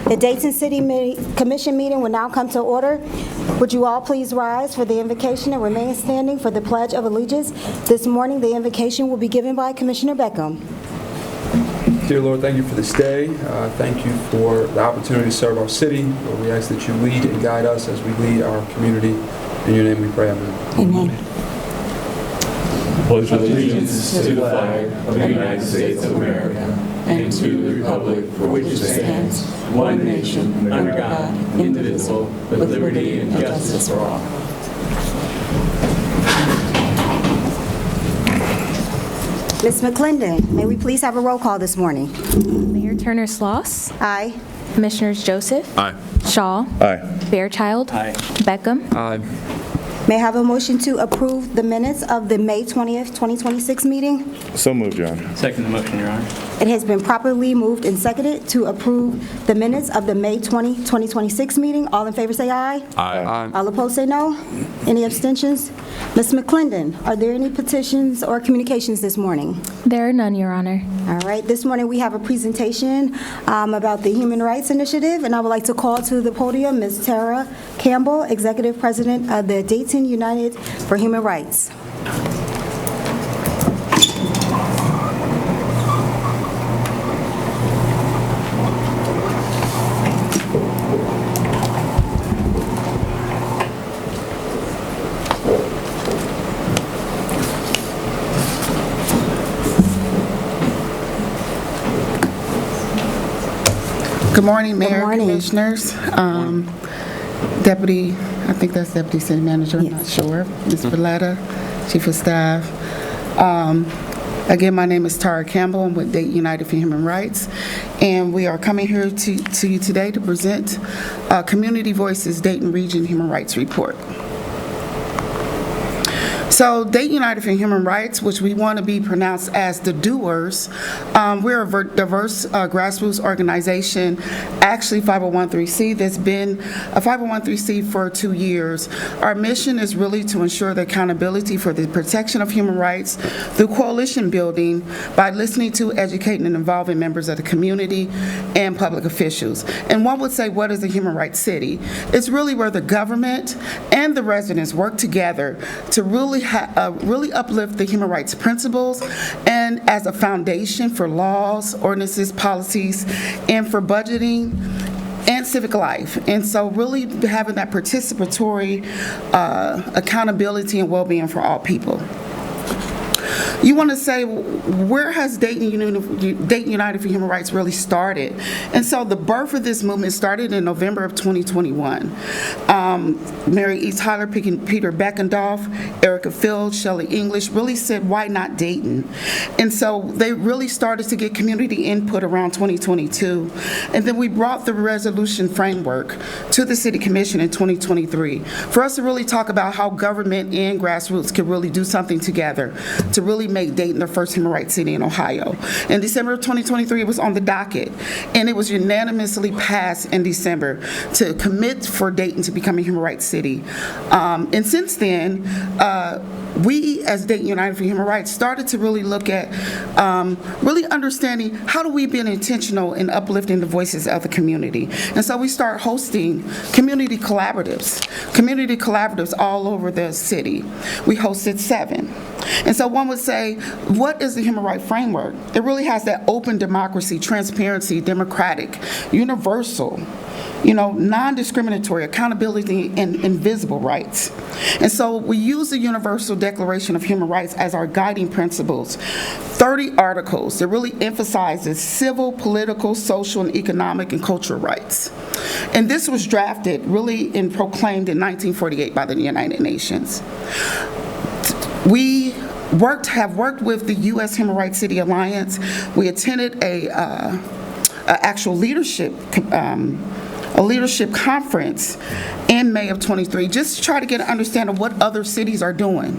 The Dayton City Commission meeting will now come to order. Would you all please rise for the invocation and remain standing for the Pledge of Allegiance? This morning, the invocation will be given by Commissioner Beckham. Dear Lord, thank you for this day. Thank you for the opportunity to serve our city. Lord, we ask that you lead and guide us as we lead our community. In your name we pray, amen. Amen. Pledge allegiance to the flag of the United States of America and to the republic for which it stands, one nation, under God, indivisible, with liberty and justice for all. Ms. McClendon, may we please have a roll call this morning? Mayor Turner Sloss. Aye. Commissioners Joseph. Aye. Shaw. Aye. Fairchild. Aye. Beckham. Aye. May I have a motion to approve the minutes of the May 20th, 2026 meeting? So moved, Your Honor. Second the motion, Your Honor. It has been properly moved and seconded to approve the minutes of the May 20, 2026 meeting. All in favor say aye. Aye. All opposed say no. Any abstentions? Ms. McClendon, are there any petitions or communications this morning? There are none, Your Honor. All right, this morning we have a presentation about the Human Rights Initiative, and I would like to call to the podium Ms. Tara Campbell, Executive President of the Dayton United for Human Rights. Good morning, Mayor, Good morning. Commissioners. Deputy, I think that's Deputy City Manager, I'm not sure. Ms. Valletta, Chief of Staff. Again, my name is Tara Campbell. I'm with Dayton United for Human Rights. And we are coming here to you today to present Community Voices Dayton Region Human Rights Report. So Dayton United for Human Rights, which we want to be pronounced as the doers, we're a diverse grassroots organization, actually 501(c)(3) that's been a 501(c)(3) for 2 years. Our mission is really to ensure the accountability for the protection of human rights through coalition building by listening to, educating, and involving members of the community and public officials. And one would say, what is a human rights city? It's really where the government and the residents work together to really uplift the human rights principles and as a foundation for laws, ordinances, policies, and for budgeting and civic life. And so really having that participatory accountability and well-being for all people. You want to say, where has Dayton United for Human Rights really started? And so the birth of this movement started in November of 2021. Mary E. Tyler, Peter Beckendorf, Erica Field, Shelley English really said, why not Dayton? And so they really started to get community input around 2022. And then we brought the resolution framework to the City Commission in 2023 for us to really talk about how government and grassroots could really do something together to really make Dayton the first human rights city in Ohio. In December of 2023, it was on the docket, and it was unanimously passed in December to commit for Dayton to become a human rights city. And since then, we as Dayton United for Human Rights started to really look at really understanding how do we be intentional in uplifting the voices of the community. And so we start hosting community collaboratives all over the city. We hosted 7. And so one would say, what is the human rights framework? It really has that open democracy, transparency, democratic, universal, non-discriminatory, accountability, and invisible rights. And so we use the Universal Declaration of Human Rights as our guiding principles. 30 articles that really emphasizes civil, political, social, and economic and cultural rights. And this was drafted really and proclaimed in 1948 by the United Nations. We have worked with the U.S. Human Rights City Alliance. We attended a actual leadership a leadership conference in May of 23, just to try to get an understanding of what other cities are doing.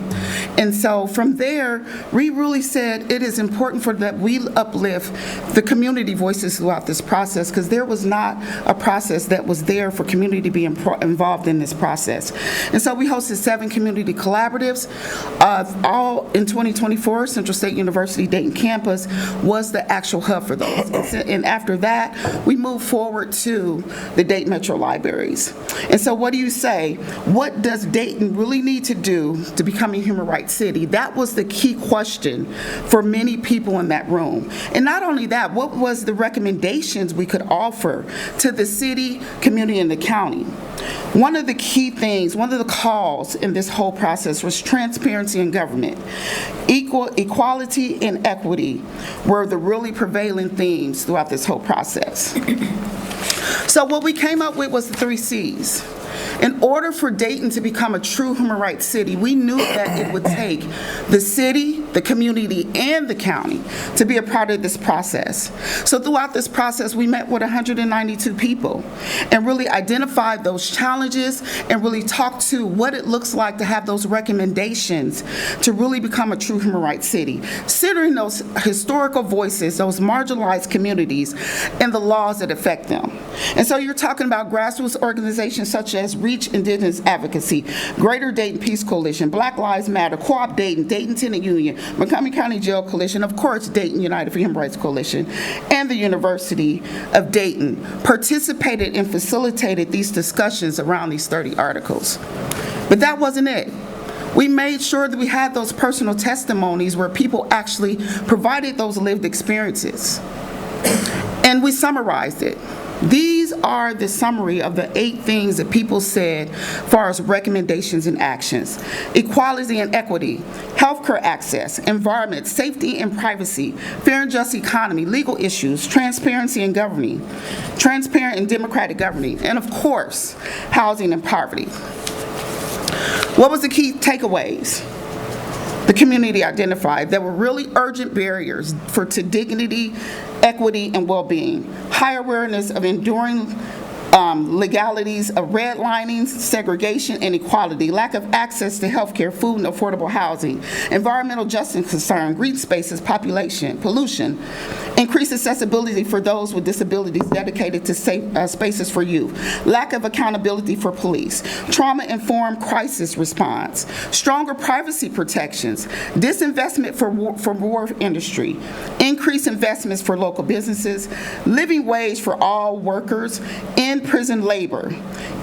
And so from there, we really said it is important for that we uplift the community voices throughout this process, because there was not a process that was there for community to be involved in this process. And so we hosted 7 community collaboratives. All in 2024, Central State University Dayton campus was the actual hub for those. And after that, we moved forward to the Dayton Metro Libraries. And so what do you say? What does Dayton really need to do to become a human rights city? That was the key question for many people in that room. And not only that, what was the recommendations we could offer to the city, community, and the county? One of the key things, one of the calls in this whole process was transparency in government. Equality and equity were the really prevailing themes throughout this whole process. So what we came up with was the 3 C's. In order for Dayton to become a true human rights city, we knew that it would take the city, the community, and the county to be a part of this process. So throughout this process, we met with 192 people and really identified those challenges and really talked to what it looks like to have those recommendations to really become a true human rights city, considering those historical voices, those marginalized communities, and the laws that affect them. And so you're talking about grassroots organizations such as Reach Indigenous Advocacy, Greater Dayton Peace Coalition, Black Lives Matter, Co-op Dayton, Dayton Tenant Union, Montgomery County Jail Coalition, of course, Dayton United for Human Rights Coalition, and the University of Dayton participated and facilitated these discussions around these 30 articles. But that wasn't it. We made sure that we had those personal testimonies where people actually provided those lived experiences. And we summarized it. These are the summary of the 8 things that people said as far as recommendations and actions. Equality and equity, healthcare access, environment, safety and privacy, fair and just economy, legal issues, transparency in governing, transparent and democratic governing, and of course, housing and poverty. What was the key takeaways? The community identified there were really urgent barriers to dignity, equity, and well-being. High awareness of enduring legalities of redlining, segregation, and equality, lack of access to health care, food, and affordable housing, environmental justice concern, green spaces, population, pollution, increased accessibility for those with disabilities dedicated to safe spaces for youth, lack of accountability for police, trauma-informed crisis response, stronger privacy protections, disinvestment for war industry, increased investments for local businesses, living wage for all workers, in prison labor,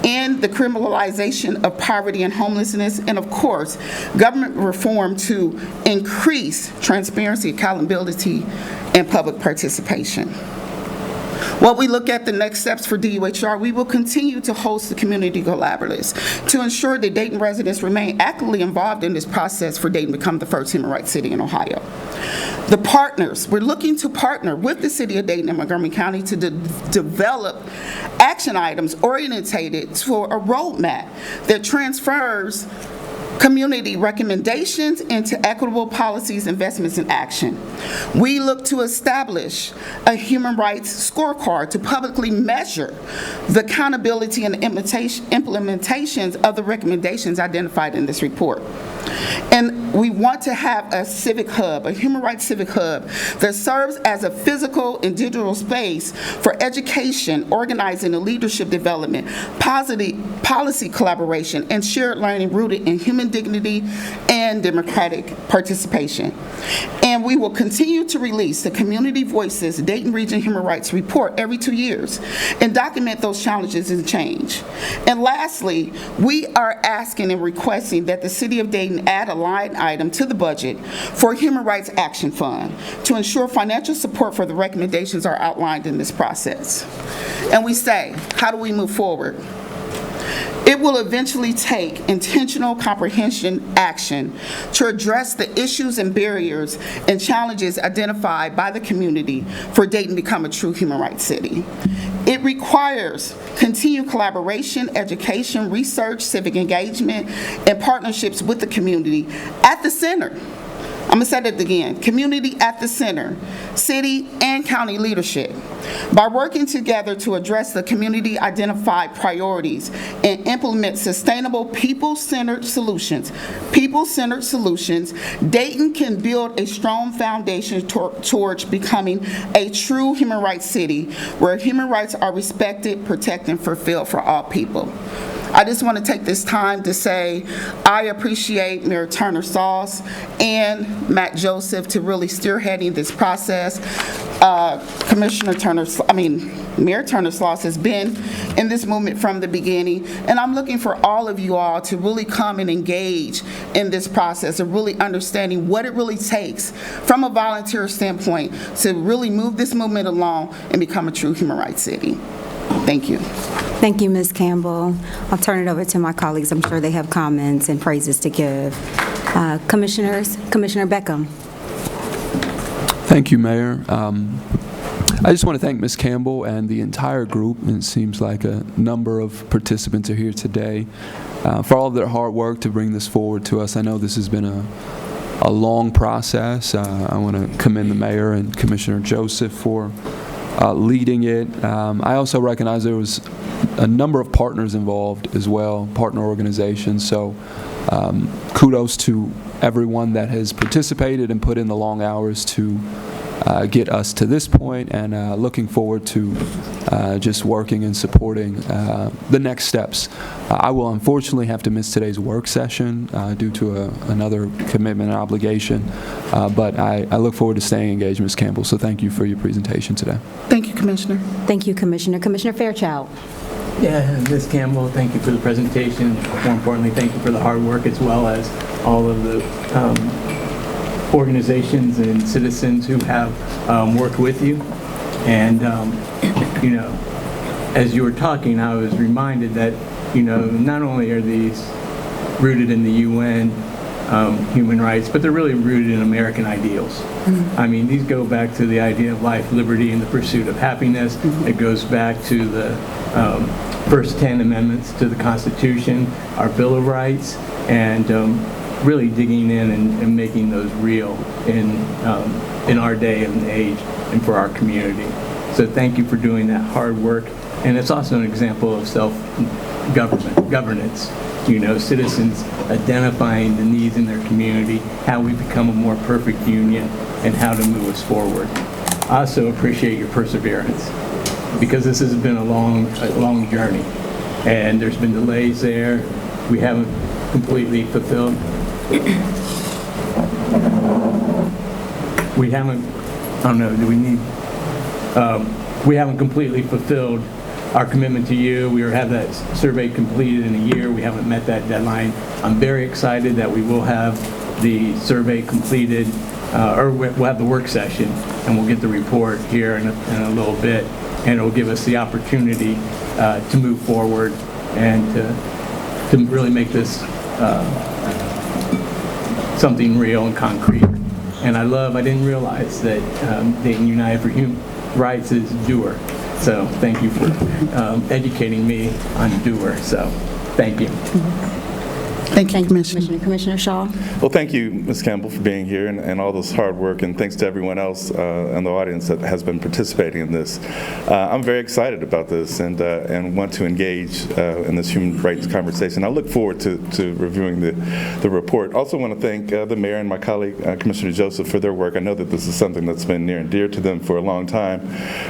and the criminalization of poverty and homelessness, and of course, government reform to increase transparency, accountability, and public participation. While we look at the next steps for DUHR, we will continue to host the community collaboratives to ensure that Dayton residents remain actively involved in this process for Dayton to become the first human rights city in Ohio. The partners, we're looking to partner with the City of Dayton and Montgomery County to develop action items orientated for a roadmap that transfers community recommendations into equitable policies, investments, and action. We look to establish a human rights scorecard to publicly measure the accountability and implementations of the recommendations identified in this report. And we want to have a civic hub, a human rights civic hub that serves as a physical and digital space for education, organizing and leadership development, policy collaboration, and shared learning rooted in human dignity and democratic participation. And we will continue to release the Community Voices Dayton Region Human Rights Report every 2 years and document those challenges and change. And lastly, we are asking and requesting that the City of Dayton add a line item to the budget for a Human Rights Action Fund to ensure financial support for the recommendations are outlined in this process. And we say, how do we move forward? It will eventually take intentional comprehension action to address the issues and barriers and challenges identified by the community for Dayton to become a true human rights city. It requires continued collaboration, education, research, civic engagement, and partnerships with the community at the center I'm going to say it again. Community at the center, city and county leadership. By working together to address the community-identified priorities and implement sustainable people-centered solutions, Dayton can build a strong foundation towards becoming a true human rights city where human rights are respected, protected, and fulfilled for all people. I just want to take this time to say I appreciate Mayor Turner Sauce and Matt Joseph to really spearheading this process. Mayor Turner Sauce has been in this movement from the beginning, and I'm looking for all of you all to really come and engage in this process of really understanding what it really takes from a volunteer standpoint to really move this movement along and become a true human rights city. Thank you. Thank you, Ms. Campbell. I'll turn it over to my colleagues. I'm sure they have comments and praises to give. Commissioners, Commissioner Beckham. Thank you, Mayor. I just want to thank Ms. Campbell and the entire group, and it seems like a number of participants are here today, for all of their hard work to bring this forward to us. I know this has been a long process. I want to commend the Mayor and Commissioner Joseph for leading it. I also recognize there was a number of partners involved as well, partner organizations, so kudos to everyone that has participated and put in the long hours to get us to this point, and looking forward to just working and supporting the next steps. I will unfortunately have to miss today's work session due to another commitment and obligation, but I look forward to staying engaged, Ms. Campbell, so thank you for your presentation today. Thank you, Commissioner. Thank you, Commissioner. Commissioner Fairchild. Yeah, Ms. Campbell, thank you for the presentation. More importantly, thank you for the hard work, as well as all of the organizations and citizens who have worked with you. And, as you were talking, I was reminded that, not only are these rooted in the UN human rights, but they're really rooted in American ideals. I mean, these go back to the idea of life, liberty, and the pursuit of happiness. It goes back to the first 10 amendments to the Constitution, our Bill of Rights, and really digging in and making those real in our day and age and for our community. So thank you for doing that hard work. And it's also an example of governance. Citizens identifying the needs in their community, how we become a more perfect union, and how to move us forward. I also appreciate your perseverance, because this has been a long journey, and there's been delays there. We haven't completely fulfilled. We haven't completely fulfilled our commitment to you. We have that survey completed in a year. We haven't met that deadline. I'm very excited that we will have the survey completed, or we'll have the work session, and we'll get the report here in a little bit, and it will give us the opportunity to move forward and to really make this something real and concrete. And I didn't realize that Dayton United for Human Rights is doer. So thank you for educating me on doer. So thank you. Thank you, Commissioner. Commissioner Shaw. Well, thank you, Ms. Campbell, for being here and all this hard work, and thanks to everyone else in the audience that has been participating in this. I'm very excited about this and want to engage in this human rights conversation. I look forward to reviewing the report. Also want to thank the Mayor and my colleague, Commissioner Joseph, for their work. I know that this is something that's been near and dear to them for a long time,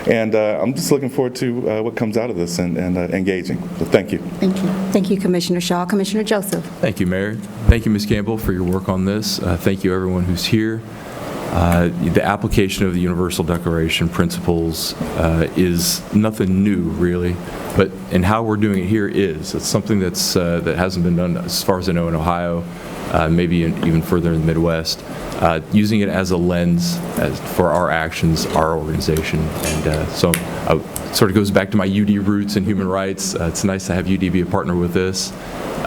and I'm just looking forward to what comes out of this and engaging. So thank you. Thank you. Thank you, Commissioner Shaw. Commissioner Joseph. Thank you, Mayor. Thank you, Ms. Campbell, for your work on this. Thank you, everyone who's here. The application of the Universal Declaration principles is nothing new, really, and how we're doing it here is. It's something that hasn't been done, as far as I know, in Ohio, maybe even further in the Midwest. Using it as a lens for our actions, our organization, and so sort of goes back to my UD roots in human rights. It's nice to have UD be a partner with this.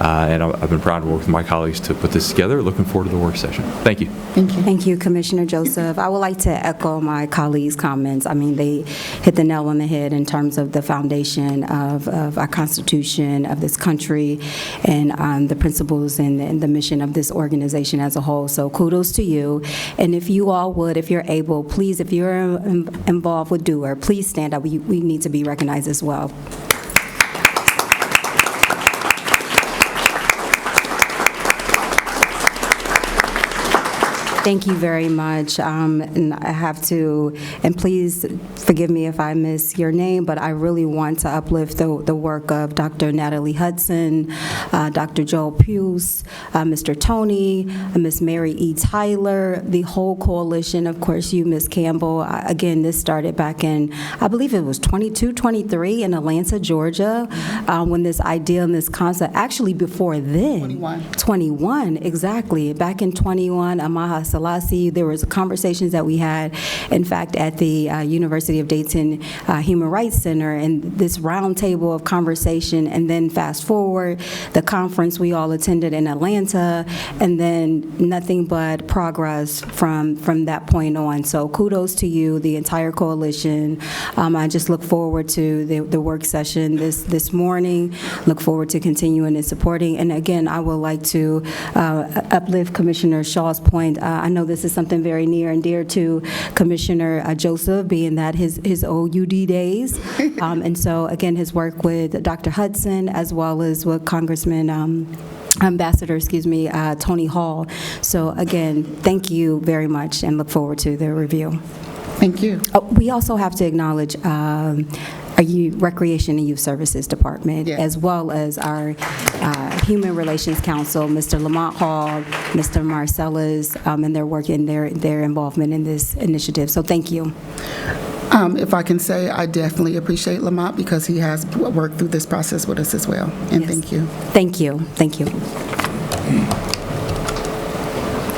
And I've been proud to work with my colleagues to put this together. Looking forward to the work session. Thank you. Thank you, Commissioner Joseph. I would like to echo my colleagues' comments. I mean, they hit the nail on the head in terms of the foundation of our Constitution, of this country, and the principles and the mission of this organization as a whole. So kudos to you. And if you all would, if you're able, please, if you're involved with DOER, please stand up. We need to be recognized as well. Thank you very much. And I have to, and please forgive me if I miss your name, but I really want to uplift the work of Dr. Natalie Hudson, Dr. Joel Puce, Mr. Tony, Miss Mary E. Tyler, the whole coalition, of course, you, Miss Campbell. Again, this started back in, I believe it was 23 in Atlanta, Georgia, when this idea and this concept, actually before then. 21, exactly. Back in 21, Amaha Selassie, there was conversations that we had, in fact, at the University of Dayton Human Rights Center, and this roundtable of conversation, and then fast forward, the conference we all attended in Atlanta, and then nothing but progress from that point on. So kudos to you, the entire coalition. I just look forward to the work session this morning, look forward to continuing and supporting, and again, I would like to uplift Commissioner Shaw's point. I know this is something very near and dear to Commissioner Joseph, being that his OUD days. And so, again, his work with Dr. Hudson, as well as with Congressman Ambassador, Tony Hall. So, again, thank you very much and look forward to the review. Thank you. We also have to acknowledge our Recreation and Youth Services Department, as well as our Human Relations Council, Mr. Lamont Hall, Mr. Marcellus, and their work and their involvement in this initiative. So thank you. If I can say, I definitely appreciate Lamont because he has worked through this process with us as well. And thank you. Thank you. Thank you.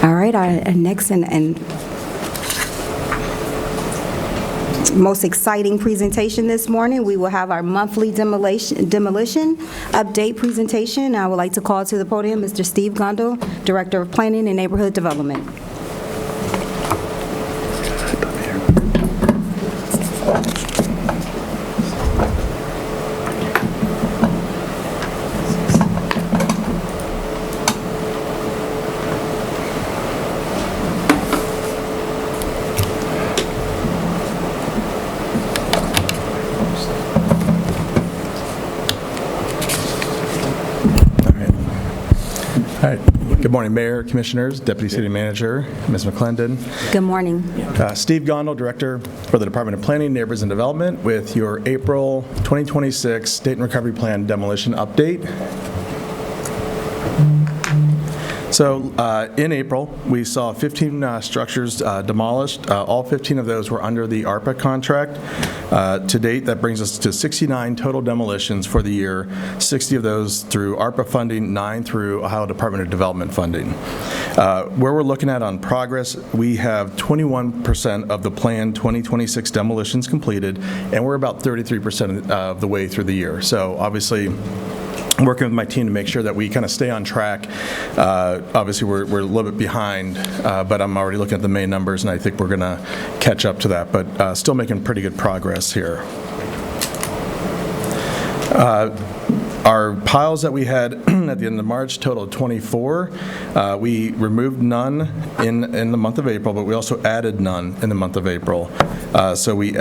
All right, our next and most exciting presentation this morning, we will have our monthly demolition update presentation. I would like to call to the podium Mr. Steve Gondel, Director of Planning and Neighborhood Development. Good morning, Mayor, Commissioners, Deputy City Manager, Ms. McClendon. Good morning. Steve Gondel, Director for the Department of Planning, Neighborhoods, and Development, with your April 2026 Dayton Recovery Plan demolition update. So in April, we saw 15 structures demolished. All 15 of those were under the ARPA contract. To date, that brings us to 69 total demolitions for the year, 60 of those through ARPA funding, 9 through Ohio Department of Development funding. Where we're looking at on progress, we have 21% of the planned 2026 demolitions completed, and we're about 33% of the way through the year. So obviously, working with my team to make sure that we kind of stay on track. Obviously, we're a little bit behind, but I'm already looking at the May numbers, and I think we're going to catch up to that, but still making pretty good progress here. Our piles that we had at the end of March totaled 24. We removed none in the month of April, but we also added none in the month of April. So we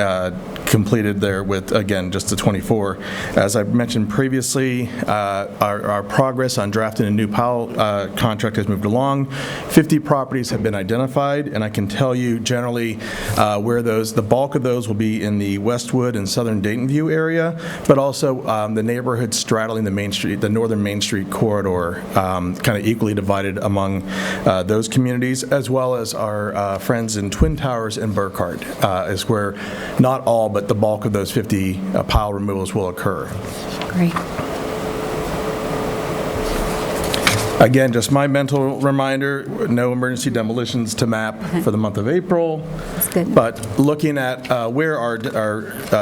completed there with, again, just the 24. As I mentioned previously, our progress on drafting a new pile contract has moved along. 50 properties have been identified, and I can tell you generally where the bulk of those will be in the Westwood and Southern Dayton View area, but also the neighborhoods straddling the Main Street, the northern Main Street corridor, kind of equally divided among those communities, as well as our friends in Twin Towers and Burkhart, is where not all, but the bulk of those 50 pile removals will occur. Great. Again, just my mental reminder, no emergency demolitions to map for the month of April. That's good. But looking at where our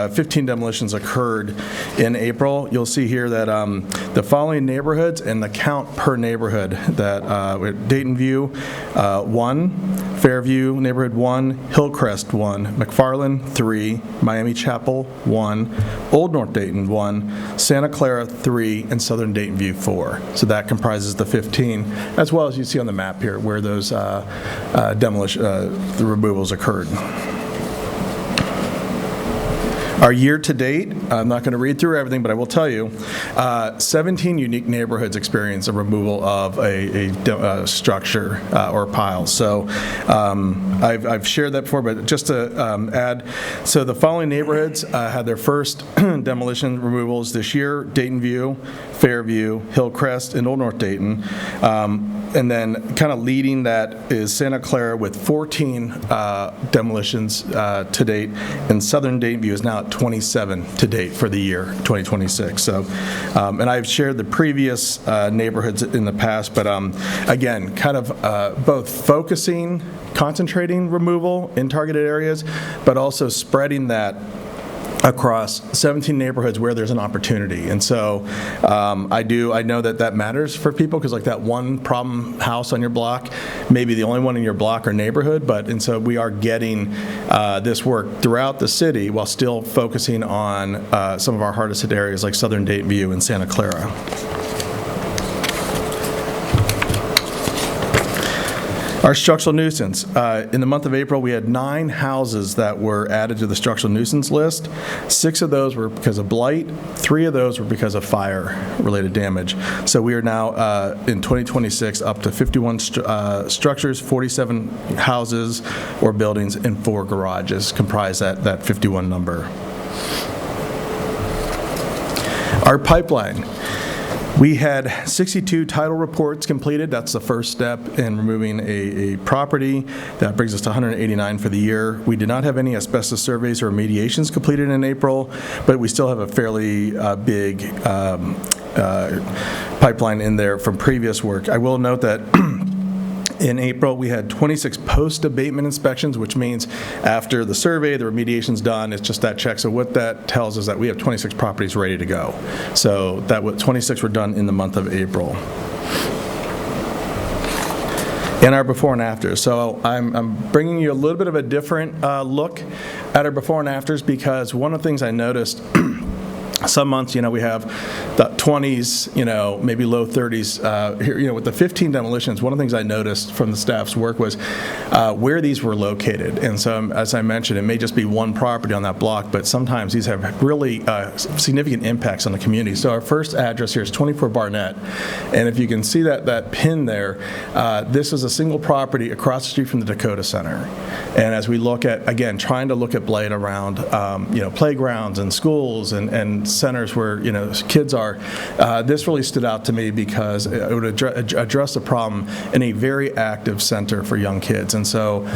15 demolitions occurred in April, you'll see here that the following neighborhoods and the count per neighborhood, that Dayton View, 1, Fairview Neighborhood 1, Hillcrest 1, McFarland 3, Miami Chapel 1, Old North Dayton 1, Santa Clara 3, and Southern Dayton View 4. So that comprises the 15, as well as you see on the map here where those the removals occurred. Our year-to-date, I'm not going to read through everything, but I will tell you, 17 unique neighborhoods experience a removal of a structure or pile. So I've shared that before, but just to add, so the following neighborhoods had their first demolition removals this year: Dayton View, Fairview, Hillcrest, and Old North Dayton. And then kind of leading that is Santa Clara with 14 demolitions to date, and Southern Dayton View is now at 27 to date for the year 2026. So, and I've shared the previous neighborhoods in the past, but again, kind of both focusing, concentrating removal in targeted areas, but also spreading that across 17 neighborhoods where there's an opportunity. And so I know that matters for people, because like that one problem house on your block, maybe the only one in your block or neighborhood, and so we are getting this work throughout the city while still focusing on some of our hardest hit areas like Southern Dayton View and Santa Clara. Our structural nuisance. In the month of April, we had 9 houses that were added to the structural nuisance list. 6 of those were because of blight. 3 of those were because of fire-related damage. So we are now, in 2026, up to 51 structures, 47 houses or buildings, and 4 garages comprise that 51 number. Our pipeline. We had 62 title reports completed. That's the first step in removing a property. That brings us to 189 for the year. We did not have any asbestos surveys or remediations completed in April, but we still have a fairly big pipeline in there from previous work. I will note that in April, we had 26 post-abatement inspections, which means after the survey, the remediation's done, it's just that check. So what that tells us that we have 26 properties ready to go. So 26 were done in the month of April. And our before and after. So I'm bringing you a little bit of a different look at our before and afters, because one of the things I noticed some months, we have the 20s, maybe low 30s. Here, with the 15 demolitions, one of the things I noticed from the staff's work was where these were located. And so, as I mentioned, it may just be one property on that block, but sometimes these have really significant impacts on the community. So our first address here is 24 Barnett. And if you can see that pin there, this is a single property across the street from the Dakota Center. And as we look at, again, trying to look at blight around, playgrounds and schools and centers where kids are, this really stood out to me because it would address the problem in a very active center for young kids. And so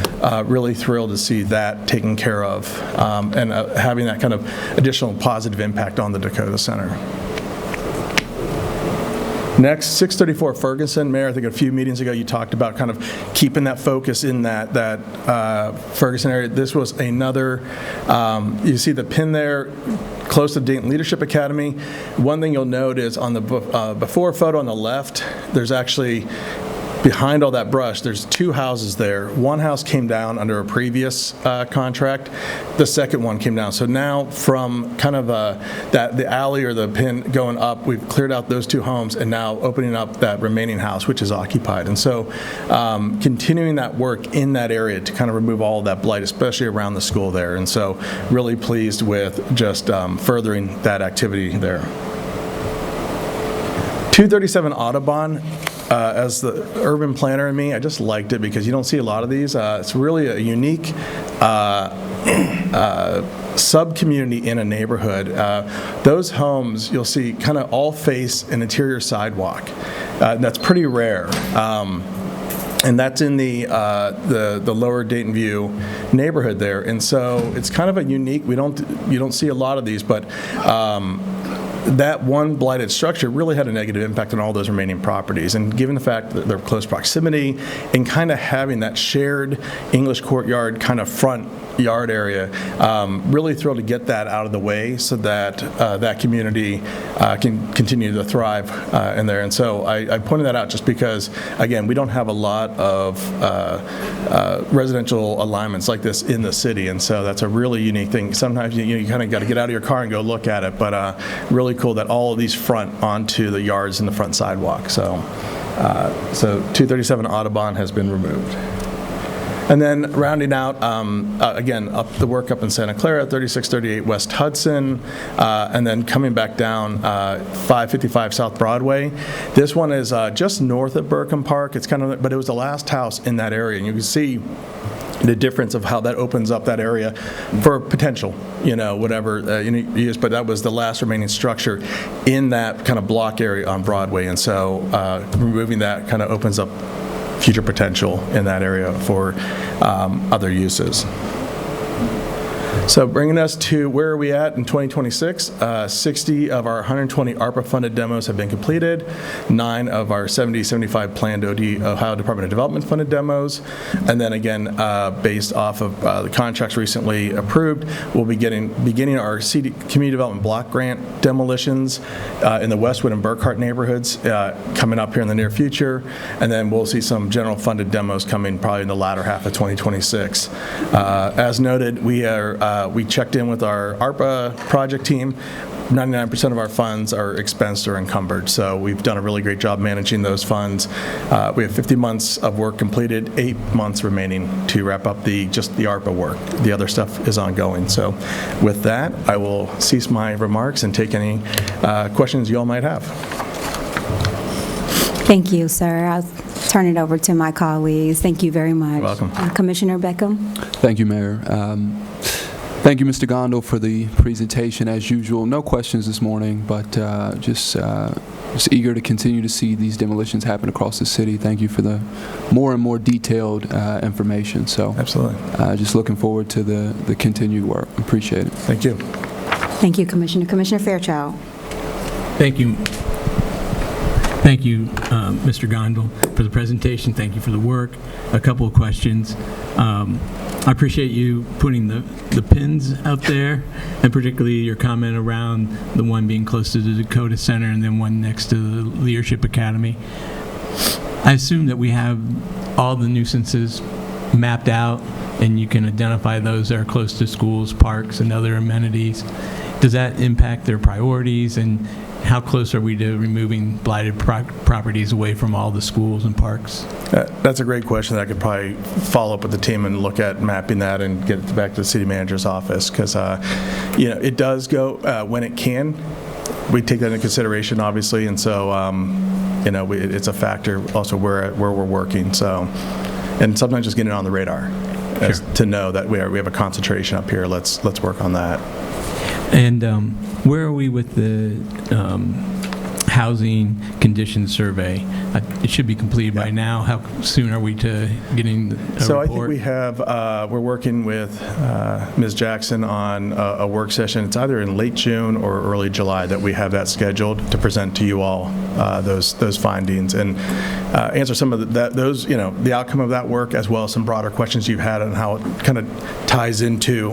really thrilled to see that taken care of and having that kind of additional positive impact on the Dakota Center. Next, 634 Ferguson. Mayor, I think a few meetings ago you talked about kind of keeping that focus in that Ferguson area. This was another, you see the pin there, close to Dayton Leadership Academy. One thing you'll note is on the before photo on the left, there's actually, behind all that brush, there's 2 houses there. One house came down under a previous contract. The second one came down. So now from kind of the alley or the pin going up, we've cleared out those 2 homes and now opening up that remaining house, which is occupied. And so continuing that work in that area to kind of remove all of that blight, especially around the school there. And so really pleased with just furthering that activity there. 237 Audubon. As the urban planner in me, I just liked it because you don't see a lot of these. It's really a unique sub-community in a neighborhood. Those homes, you'll see, kind of all face an interior sidewalk. That's pretty rare. And that's in the lower Dayton View neighborhood there. And so it's kind of a unique, you don't see a lot of these, but that one blighted structure really had a negative impact on all those remaining properties. And given the fact that they're close proximity and kind of having that shared English courtyard kind of front yard area, really thrilled to get that out of the way so that that community can continue to thrive in there. And so I pointed that out just because, again, we don't have a lot of residential alignments like this in the city, and so that's a really unique thing. Sometimes you kind of got to get out of your car and go look at it, but really cool that all of these front onto the yards and the front sidewalk. So 237 Audubon has been removed. And then rounding out, again, up the work up in Santa Clara, 3638 West Hudson, and then coming back down 555 South Broadway. This one is just north of Burkham Park. It's kind of, but it was the last house in that area, and you can see the difference of how that opens up that area for potential, whatever use, but that was the last remaining structure in that kind of block area on Broadway, and so removing that kind of opens up future potential in that area for other uses. So bringing us to where are we at in 2026, 60 of our 120 ARPA-funded demos have been completed, 9 of our 75 planned Ohio Department of Development funded demos, and then again, based off of the contracts recently approved, we'll be beginning our Community Development Block Grant demolitions in the Westwood and Burkhart neighborhoods coming up here in the near future, and then we'll see some general funded demos coming probably in the latter half of 2026. As noted, we checked in with our ARPA project team. 99% of our funds are expensed or encumbered, so we've done a really great job managing those funds. We have 50 months of work completed, 8 months remaining to wrap up just the ARPA work. The other stuff is ongoing. So with that, I will cease my remarks and take any questions you all might have. Thank you, sir. I'll turn it over to my colleagues. Thank you very much. You're welcome. Commissioner Beckham. Thank you, Mayor. Thank you, Mr. Gondel, for the presentation. As usual, no questions this morning, but just eager to continue to see these demolitions happen across the city. Thank you for the more and more detailed information. So, absolutely. Just looking forward to the continued work. Appreciate it. Thank you. Thank you, Commissioner. Commissioner Fairchild. Thank you. Thank you, Mr. Gondel, for the presentation. Thank you for the work. A couple of questions. I appreciate you putting the pins out there, and particularly your comment around the one being close to the Dakota Center and then one next to the Leadership Academy. I assume that we have all the nuisances mapped out, and you can identify those that are close to schools, parks, and other amenities. Does that impact their priorities, and how close are we to removing blighted properties away from all the schools and parks? That's a great question that I could probably follow up with the team and look at mapping that and get it back to the city manager's office, because it does go when it can. We take that into consideration, obviously, and so it's a factor also where we're working. So, and sometimes just getting it on the radar to know that we have a concentration up here. Let's work on that. And where are we with the housing condition survey? It should be completed by now. How soon are we to getting a report? So I think we have, we're working with Ms. Jackson on a work session. It's either in late June or early July that we have that scheduled to present to you all those findings and answer some of those, the outcome of that work, as well as some broader questions you've had on how it kind of ties into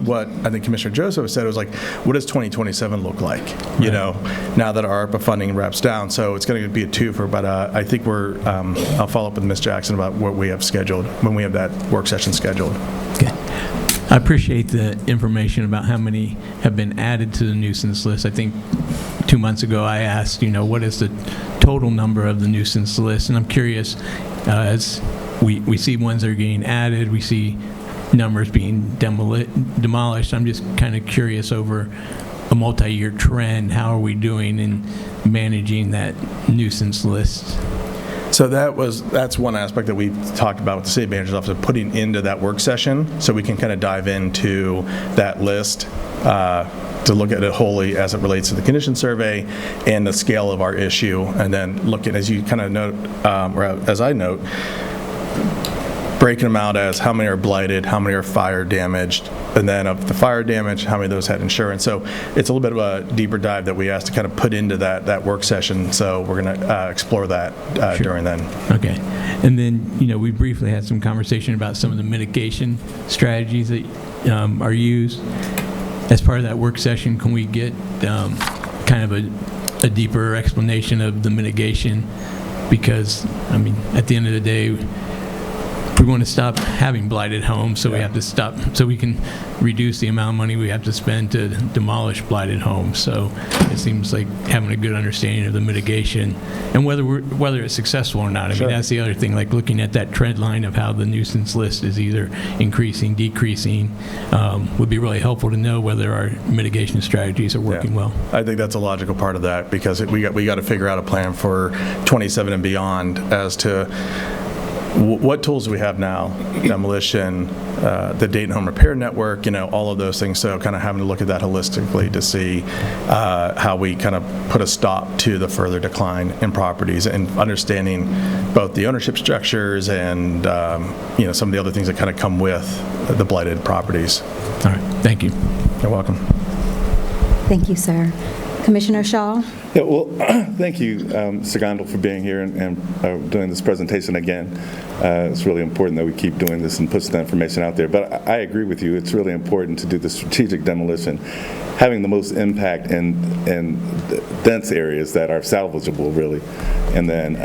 what I think Commissioner Joseph said. It was like, what does 2027 look like, now that our ARPA funding wraps down? So it's going to be a twofer, but I think I'll follow up with Ms. Jackson about what we have scheduled when we have that work session scheduled. Okay. I appreciate the information about how many have been added to the nuisance list. I think 2 months ago I asked, what is the total number of the nuisance list? And I'm curious, as we see ones that are getting added, we see numbers being demolished. I'm just kind of curious over a multi-year trend, how are we doing in managing that nuisance list? So that's one aspect that we talked about with the city manager's office, of putting into that work session, so we can kind of dive into that list to look at it wholly as it relates to the condition survey and the scale of our issue, and then look at, as you kind of note, or as I note, breaking them out as how many are blighted, how many are fire damaged, and then of the fire damage, how many of those had insurance. So it's a little bit of a deeper dive that we asked to kind of put into that work session. So we're going to explore that during then. Okay. And then, we briefly had some conversation about some of the mitigation strategies that are used. As part of that work session, can we get kind of a deeper explanation of the mitigation? Because, at the end of the day, we want to stop having blighted homes, so we have to stop, so we can reduce the amount of money we have to spend to demolish blighted homes. So it seems like having a good understanding of the mitigation and whether it's successful or not. That's the other thing, like looking at that trend line of how the nuisance list is either increasing, decreasing, would be really helpful to know whether our mitigation strategies are working well. I think that's a logical part of that, because we got to figure out a plan for 27 and beyond as to what tools do we have now, demolition, the Dayton Home Repair Network, all of those things. So kind of having to look at that holistically to see how we kind of put a stop to the further decline in properties, and understanding both the ownership structures and, some of the other things that kind of come with the blighted properties. All right. Thank you. You're welcome. Thank you, sir. Commissioner Shaw? Yeah, well, thank you, Mr. Gondel, for being here and doing this presentation again. It's really important that we keep doing this and push the information out there. But I agree with you. It's really important to do the strategic demolition, having the most impact in dense areas that are salvageable, really. And then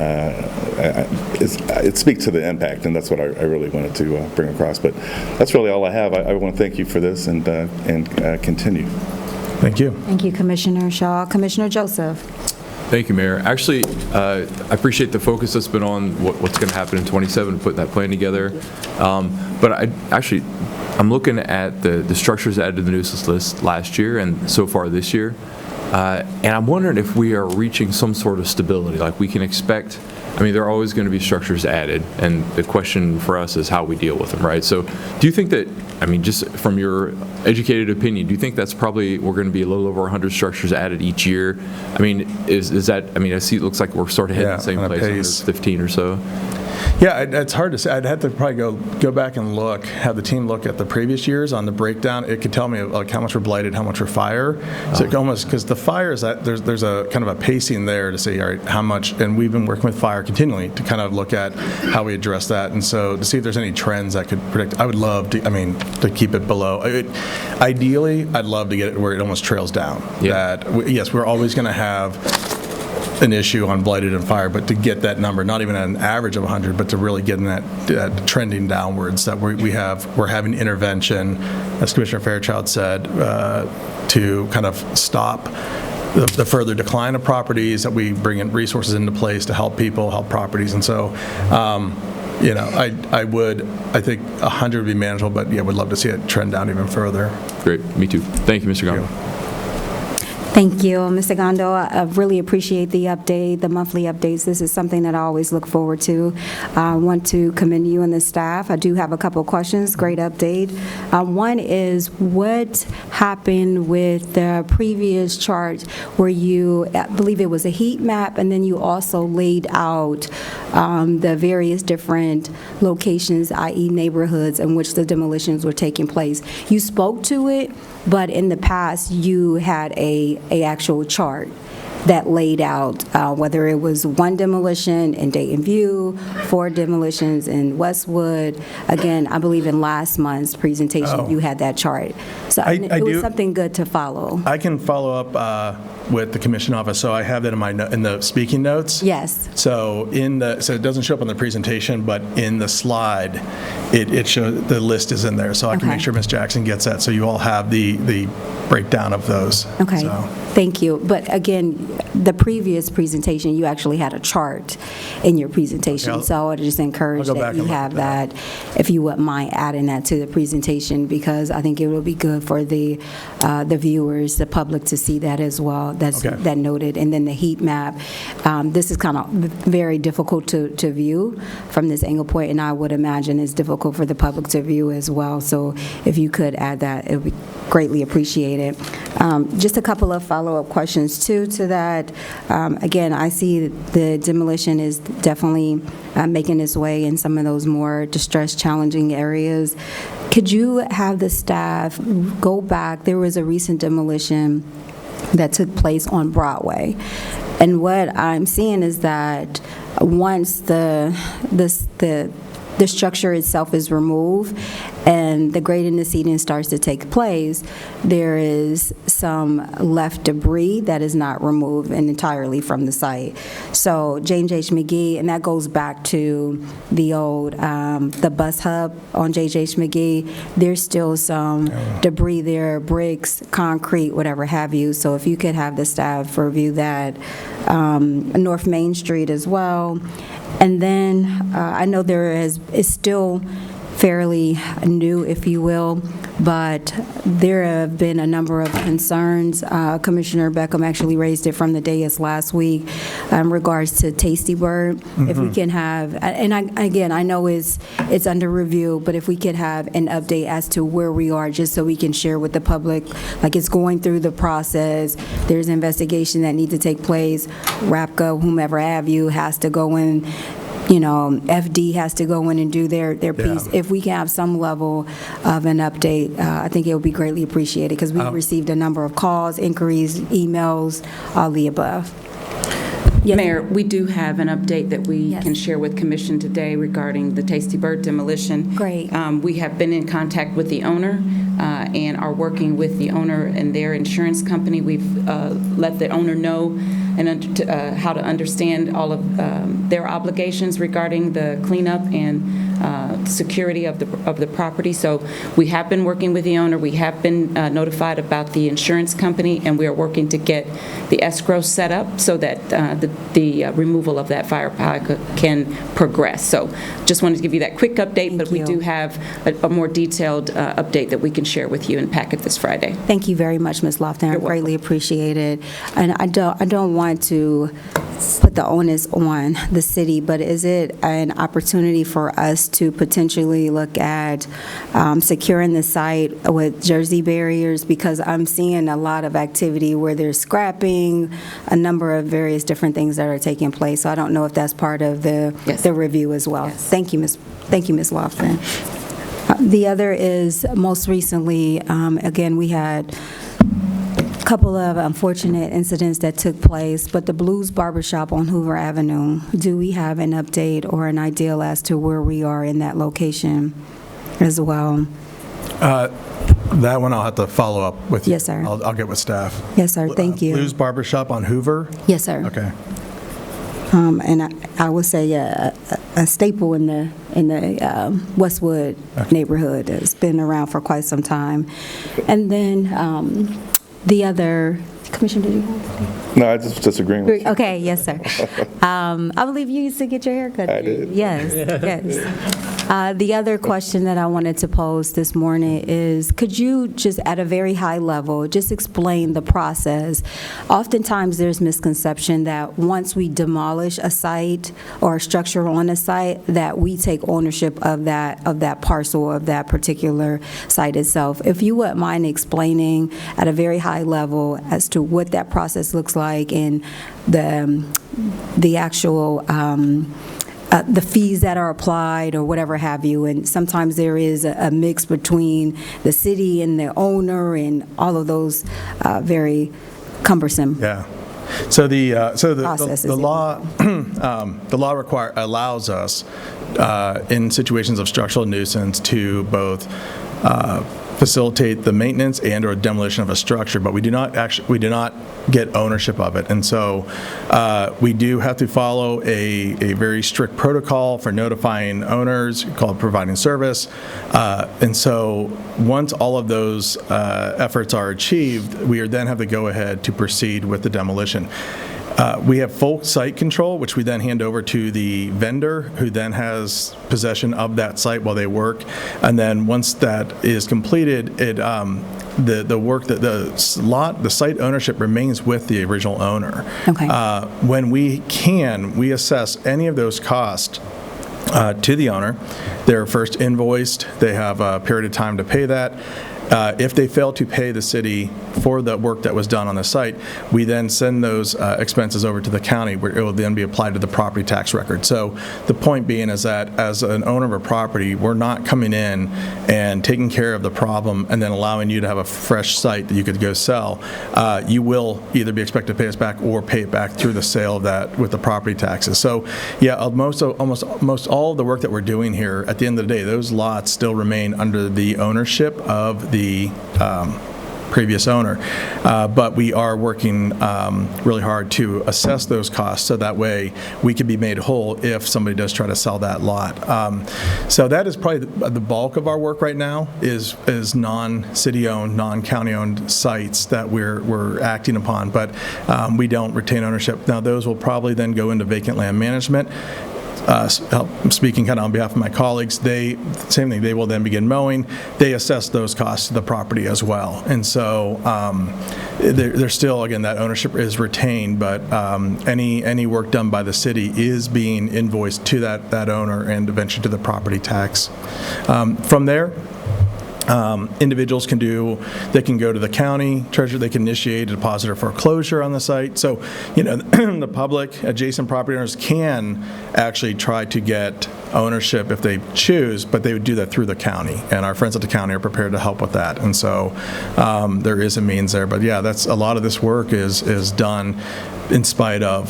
it speaks to the impact, and that's what I really wanted to bring across. But that's really all I have. I want to thank you for this and continue. Thank you. Thank you, Commissioner Shaw. Commissioner Joseph? Thank you, Mayor. Actually, I appreciate the focus that's been on what's going to happen in 27, putting that plan together. But I'm looking at the structures added to the nuisance list last year and so far this year. And I'm wondering if we are reaching some sort of stability. Like we can expect, there are always going to be structures added, and the question for us is how we deal with them, right? So do you think that, just from your educated opinion, do you think that's probably, we're going to be a little over 100 structures added each year? Is that, I see it looks like we're sort of heading the same place, 15 or so. Yeah, it's hard to say. I'd have to probably go back and have the team look at the previous years on the breakdown. It could tell me like how much were blighted, how much were fire. So it almost, because the fire is that there's a kind of a pacing there to say, all right, how much, and we've been working with fire continually to kind of look at how we address that, and so to see if there's any trends that could predict. I would love to, to keep it below. Ideally, I'd love to get it where it almost trails down. Yeah. Yes, we're always going to have an issue on blighted and fire, but to get that number, not even at an average of 100, but to really get in that trending downwards, that we're having intervention, as Commissioner Fairchild said, to kind of stop the further decline of properties, that we bring in resources into place to help people, help properties. And so, I think 100 would be manageable, but yeah, would love to see it trend down even further. Great, me too. Thank you, Mr. Gondel. Thank you, Mr. Gondo. I really appreciate the update, the monthly updates. This is something that I always look forward to. I want to commend you and the staff. I do have a couple of questions. Great update. One is, what happened with the previous chart where you, I believe it was a heat map, and then you also laid out the various different locations, i.e. neighborhoods, in which the demolitions were taking place. You spoke to it, but in the past, you had a actual chart that laid out whether it was one demolition in Dayton View, 4 demolitions in Westwood. Again, I believe in last month's presentation, you had that chart. So it was something good to follow. I can follow up with the commission office, so I have that in the speaking notes. Yes. So so it doesn't show up on the presentation, but in the slide, it shows the list is in there. So I can make sure Ms. Jackson gets that, so you all have the breakdown of those. Okay. So. Thank you. But again, the previous presentation, you actually had a chart in your presentation. So I would just encourage that you have that, if you wouldn't mind adding that to the presentation, because I think it will be good for the viewers, the public, to see that as well. That noted. And then the heat map. This is kind of very difficult to view from this angle point, and I would imagine it's difficult for the public to view as well. So if you could add that, it would be greatly appreciated. it. Just a couple of follow-up questions, too, to that. Again, I see the demolition is definitely making its way in some of those more distressed, challenging areas. Could you have the staff go back? There was a recent demolition that took place on Broadway. And what I'm seeing is that once the structure itself is removed and the grading and seeding starts to take place, there is some left debris that is not removed entirely from the site. So James H. McGee, and that goes back to the old, the bus hub on J.H. McGee, there's still some debris there, bricks, concrete, whatever have you. So if you could have the staff review that. North Main Street as well. And then I know it's still fairly new, if you will, but there have been a number of concerns. Commissioner Beckham actually raised it from the dais last week in regards to Tasty Bird. If we can have, and I know it's under review, but if we could have an update as to where we are, just so we can share with the public, like it's going through the process, there's investigation that needs to take place, RAPCA, whomever have you, has to go in, FD has to go in and do their piece. If we can have some level of an update, I think it would be greatly appreciated, because we received a number of calls, inquiries, emails, all the above. Yes. Mayor, we do have an update that we can share with Commission today regarding the Tasty Bird demolition. Great. We have been in contact with the owner and are working with the owner and their insurance company. We've let the owner know and how to understand all of their obligations regarding the cleanup and security of the property. So we have been working with the owner. We have been notified about the insurance company, and we are working to get the escrow set up so that the removal of that fire pile can progress. So just wanted to give you that quick update, but we do have a more detailed update that we can share with you and packet this Friday. Thank you very much, Ms. Lofton. I greatly appreciate it. And I don't want to put the onus on the city, but is it an opportunity for us to potentially look at securing the site with jersey barriers? Because I'm seeing a lot of activity where there's scrapping, a number of various different things that are taking place. So I don't know if that's part of the review as well. Yes. Thank you, Ms. Lofton. The other is, most recently, again, we had a couple of unfortunate incidents that took place, but the Blues Barbershop on Hoover Avenue, do we have an update or an idea as to where we are in that location as well? That one I'll have to follow up with you. Yes, sir. I'll get with staff. Yes, sir. Thank you. Blues Barbershop on Hoover? Yes, sir. Okay. And I would say a staple in the Westwood neighborhood. It's been around for quite some time. And then the other, Commissioner, did you have? No, I just disagreeing with you. Okay, yes, sir. I believe you used to get your hair cut. I did. Yes, yes. The other question that I wanted to pose this morning is, could you just at a very high level, just explain the process? Oftentimes there's misconception that once we demolish a site or a structure on a site, that we take ownership of that parcel, of that particular site itself. If you wouldn't mind explaining at a very high level as to what that process looks like and the actual the fees that are applied or whatever have you, and sometimes there is a mix between the city and the owner and all of those very cumbersome. Yeah. So the Processes, law the law allows us in situations of structural nuisance to both facilitate the maintenance and or demolition of a structure, but we do not get ownership of it. And so we do have to follow a very strict protocol for notifying owners called providing service. And so once all of those efforts are achieved, we then have the go-ahead to proceed with the demolition. We have full site control, which we then hand over to the vendor, who then has possession of that site while they work. And then once that is completed, the work that the site ownership remains with the original owner. Okay. When we assess any of those costs to the owner. They're first invoiced. They have a period of time to pay that. If they fail to pay the city for the work that was done on the site, we then send those expenses over to the county, where it will then be applied to the property tax record. So the point being is that as an owner of a property, we're not coming in and taking care of the problem and then allowing you to have a fresh site that you could go sell. You will either be expected to pay us back or pay it back through the sale of that with the property taxes. So yeah, almost all of the work that we're doing here, at the end of the day, those lots still remain under the ownership of the previous owner. But we are working really hard to assess those costs so that way we can be made whole if somebody does try to sell that lot. So that is probably the bulk of our work right now is non-city-owned, non-county-owned sites that we're acting upon, but we don't retain ownership. Now, those will probably then go into vacant land management. Speaking kind of on behalf of my colleagues, same thing, they will then begin mowing. They assess those costs to the property as well. And so there's still, again, that ownership is retained, but any work done by the city is being invoiced to that owner and eventually to the property tax. From there, individuals can go to the county treasurer, they can initiate a deposit or foreclosure on the site. So, the public, adjacent property owners can actually try to get ownership if they choose, but they would do that through the county. And our friends at the county are prepared to help with that. And so there is a means there. But yeah, that's a lot of this work is done in spite of,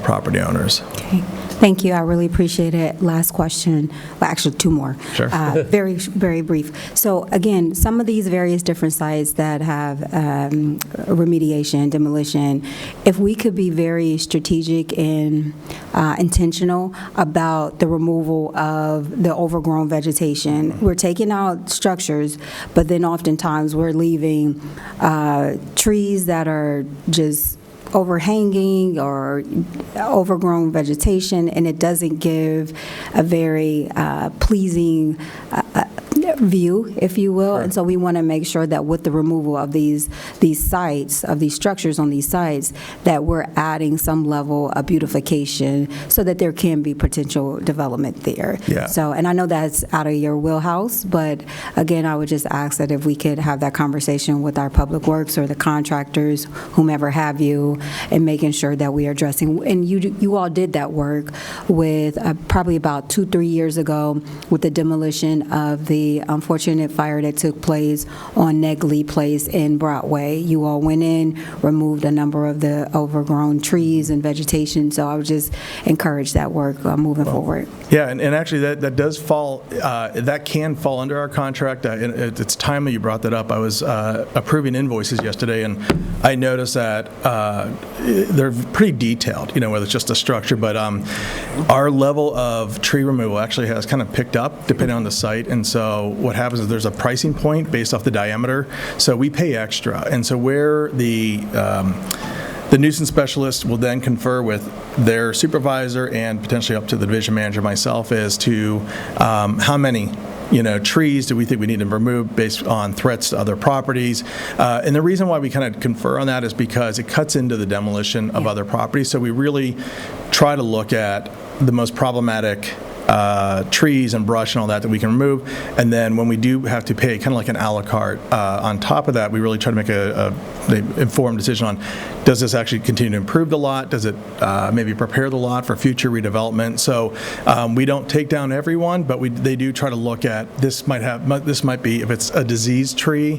property owners. Okay. Thank you. I really appreciate it. Last question. Well, actually, two more. Sure. Very, very brief. So again, some of these various different sites that have remediation, demolition, if we could be very strategic and intentional about the removal of the overgrown vegetation. We're taking out structures, but then oftentimes we're leaving trees that are just overhanging or overgrown vegetation, and it doesn't give a very pleasing view, if you will. Sure. And so we want to make sure that with the removal of these sites, of these structures on these sites, that we're adding some level of beautification so that there can be potential development there. Yeah. So, and I know that's out of your wheelhouse, but again, I would just ask that if we could have that conversation with our public works or the contractors, whomever have you, and making sure that we are addressing, and you all did that work with probably about 2-3 years ago with the demolition of the unfortunate fire that took place on Negley Place in Broadway. You all went in, removed a number of the overgrown trees and vegetation, so I would just encourage that work moving forward. Yeah, and actually that does fall, that can fall under our contract. And it's timely you brought that up. I was approving invoices yesterday, and I noticed that they're pretty detailed, whether it's just a structure, but our level of tree removal actually has kind of picked up depending on the site. And so what happens is there's a pricing point based off the diameter, so we pay extra. And so where the nuisance specialist will then confer with their supervisor and potentially up to the division manager, myself, as to how many trees do we think we need to remove based on threats to other properties. And the reason why we kind of confer on that is because it cuts into the demolition of other properties. So we really try to look at the most problematic trees and brush and all that we can remove. And then when we do have to pay kind of like an a la carte on top of that, we really try to make an informed decision on, does this actually continue to improve the lot? Does it maybe prepare the lot for future redevelopment? So we don't take down everyone, but they do try to look at, this might be, if it's a diseased tree,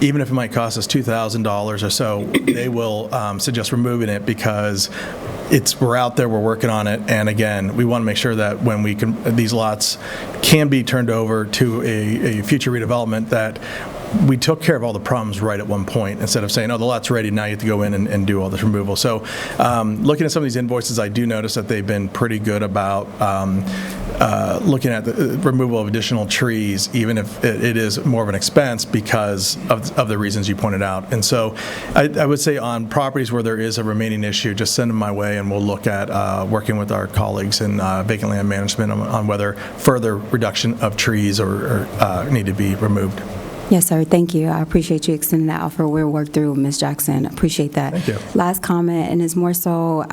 even if it might cost us $2,000 or so, they will suggest removing it because we're out there, we're working on it, and again, we want to make sure that when these lots can be turned over to a future redevelopment, that we took care of all the problems right at one point instead of saying, oh, the lot's ready, now you have to go in and do all this removal. So looking at some of these invoices, I do notice that they've been pretty good about looking at the removal of additional trees, even if it is more of an expense because of the reasons you pointed out. And so I would say on properties where there is a remaining issue, just send them my way and we'll look at working with our colleagues in vacant land management on whether further reduction of trees or need to be removed. Yes, sir. Thank you. I appreciate you extending that offer. We'll work through, Ms. Jackson. Appreciate that. Thank you. Last comment, and it's more so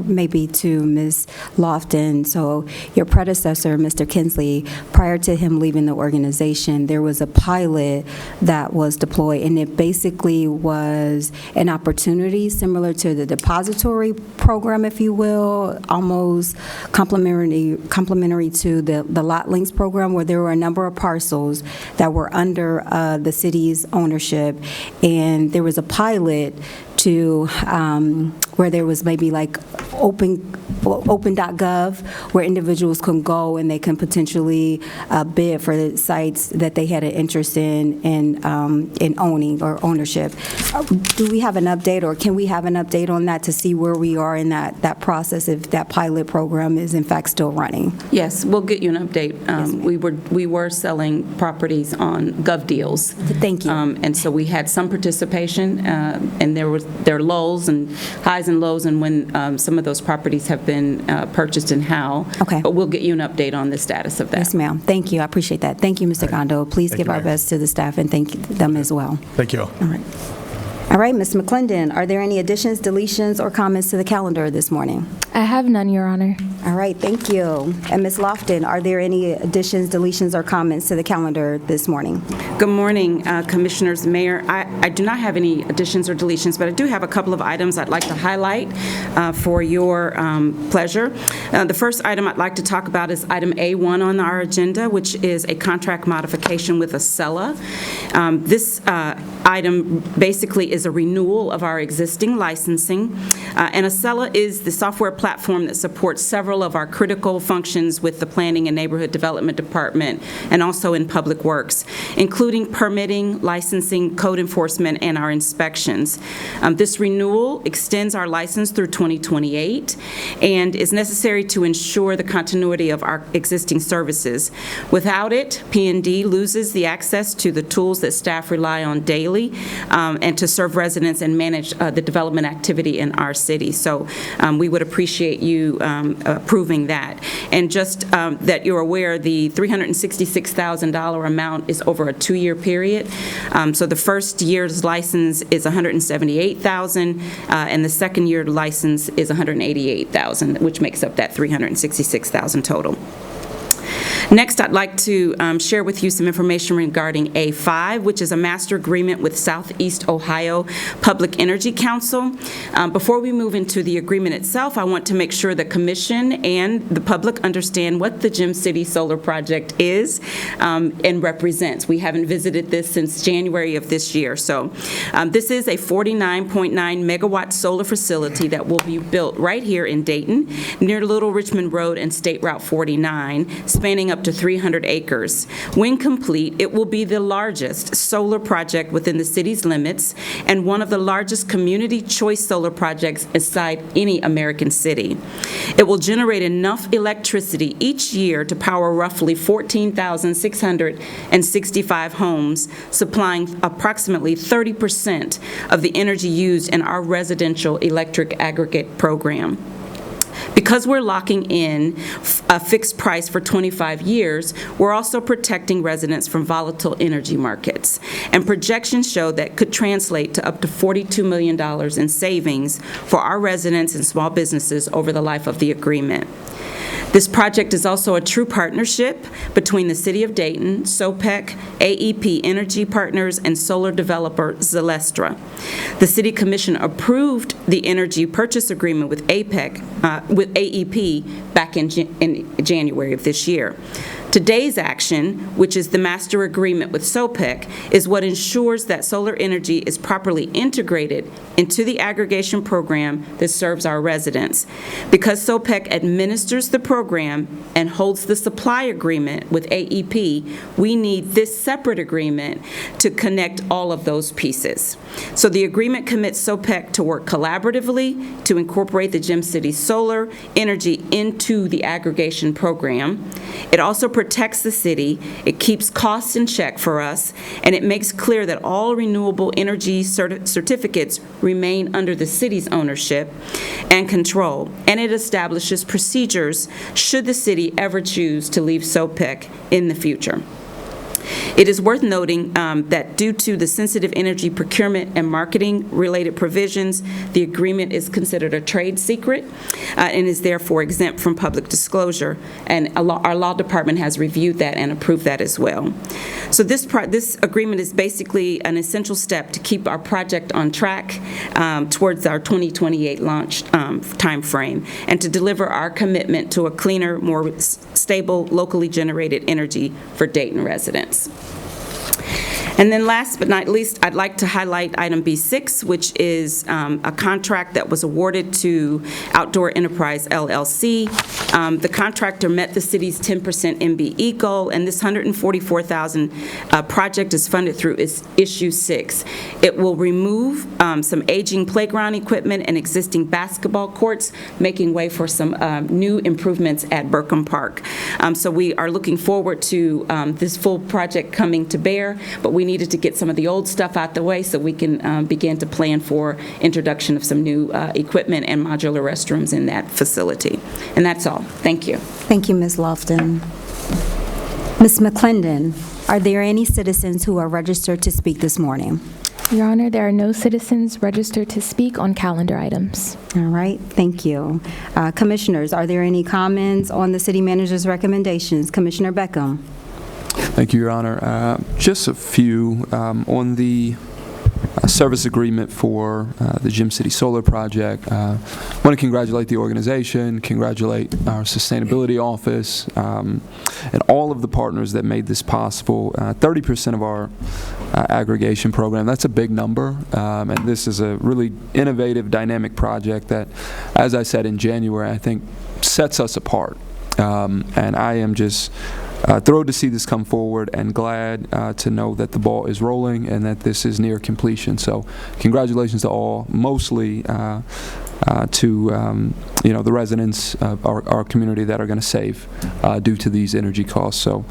maybe to Ms. Lofton. So your predecessor, Mr. Kinsley, prior to him leaving the organization, there was a pilot that was deployed, and it basically was an opportunity similar to the depository program, if you will, almost complementary to the Lot Links program, where there were a number of parcels that were under the city's ownership, and there was a pilot to where there was maybe like open.gov, where individuals can go and they can potentially bid for the sites that they had an interest in owning or ownership. Do we have an update, or can we have an update on that to see where we are in that process, if that pilot program is in fact still running? Yes, we'll get you an update. We were selling properties on GovDeals. Thank you. And so we had some participation, and there are lulls and highs and lows, and when some of those properties have been purchased and how. Okay. But we'll get you an update on the status of that. Yes, ma'am. Thank you. I appreciate that. Thank you, Mr. Gondo. Please Thank give you, our Mayor. best to the staff, and thank them as well. Thank you. All right. All right, Ms. McClendon, are there any additions, deletions, or comments to the calendar this morning? I have none, Your Honor. All right, thank you. And Ms. Lofton, are there any additions, deletions, or comments to the calendar this morning? Good morning, Commissioners, Mayor. I do not have any additions or deletions, but I do have a couple of items I'd like to highlight for your pleasure. The first item I'd like to talk about is item A1 on our agenda, which is a contract modification with Acela. This item basically is a renewal of our existing licensing, and Acela is the software platform that supports several of our critical functions with the Planning and Neighborhood Development Department and also in Public Works, including permitting, licensing, code enforcement, and our inspections. This renewal extends our license through 2028 and is necessary to ensure the continuity of our existing services. Without it, P&D loses the access to the tools that staff rely on daily and to serve residents and manage the development activity in our city. So we would appreciate you approving that. And just that you're aware, the $366,000 amount is over a 2-year period. So the first year's license is $178,000, and the second year license is $188,000, which makes up that $366,000 total. Next, I'd like to share with you some information regarding A5, which is a master agreement with Southeast Ohio Public Energy Council. Before we move into the agreement itself, I want to make sure the Commission and the public understand what the Gem City Solar Project is and represents. We haven't visited this since January of this year. So this is a 49.9 megawatt solar facility that will be built right here in Dayton, near Little Richmond Road and State Route 49, spanning up to 300 acres. When complete, it will be the largest solar project within the city's limits and one of the largest community choice solar projects inside any American city. It will generate enough electricity each year to power roughly 14,665 homes, supplying approximately 30% of the energy used in our residential electric aggregate program. Because we're locking in a fixed price for 25 years, we're also protecting residents from volatile energy markets. And projections show that could translate to up to $42 million in savings for our residents and small businesses over the life of the agreement. This project is also a true partnership between the City of Dayton, SOPEC, AEP Energy Partners, and solar developer Zelestra. The City Commission approved the energy purchase agreement with AEP back in January of this year. Today's action, which is the master agreement with SOPEC, is what ensures that solar energy is properly integrated into the aggregation program that serves our residents. Because SOPEC administers the program and holds the supply agreement with AEP, we need this separate agreement to connect all of those pieces. So the agreement commits SOPEC to work collaboratively to incorporate the Gem City solar energy into the aggregation program. It also protects the city, it keeps costs in check for us, and it makes clear that all renewable energy certificates remain under the city's ownership and control, and it establishes procedures should the city ever choose to leave SOPEC in the future. It is worth noting that due to the sensitive energy procurement and marketing related provisions, the agreement is considered a trade secret and is therefore exempt from public disclosure. And our law department has reviewed that and approved that as well. So this agreement is basically an essential step to keep our project on track towards our 2028 launch time frame and to deliver our commitment to a cleaner, more stable, locally generated energy for Dayton residents. And then last but not least, I'd like to highlight item B6, which is a contract that was awarded to Outdoor Enterprise LLC. The contractor met the city's 10% MBE goal, and this $144,000 project is funded through issue 6. It will remove some aging playground equipment and existing basketball courts, making way for some new improvements at Burkham Park. So we are looking forward to this full project coming to bear, but we needed to get some of the old stuff out the way so we can begin to plan for introduction of some new equipment and modular restrooms in that facility. And that's all. Thank you. Thank you, Ms. Lofton. Ms. McClendon, are there any citizens who are registered to speak this morning? Your Honor, there are no citizens registered to speak on calendar items. All right, thank you. Commissioners, are there any comments on the city manager's recommendations? Commissioner Beckham. Thank you, Your Honor. Just a few on the service agreement for the Gym City Solar Project. I want to congratulate the organization, congratulate our sustainability office, and all of the partners that made this possible. 30% of our aggregation program, that's a big number, and this is a really innovative, dynamic project that, as I said in January, I think sets us apart. And I am just thrilled to see this come forward and glad to know that the ball is rolling and that this is near completion. So congratulations to all, mostly to the residents of our community that are going to save due to these energy costs. So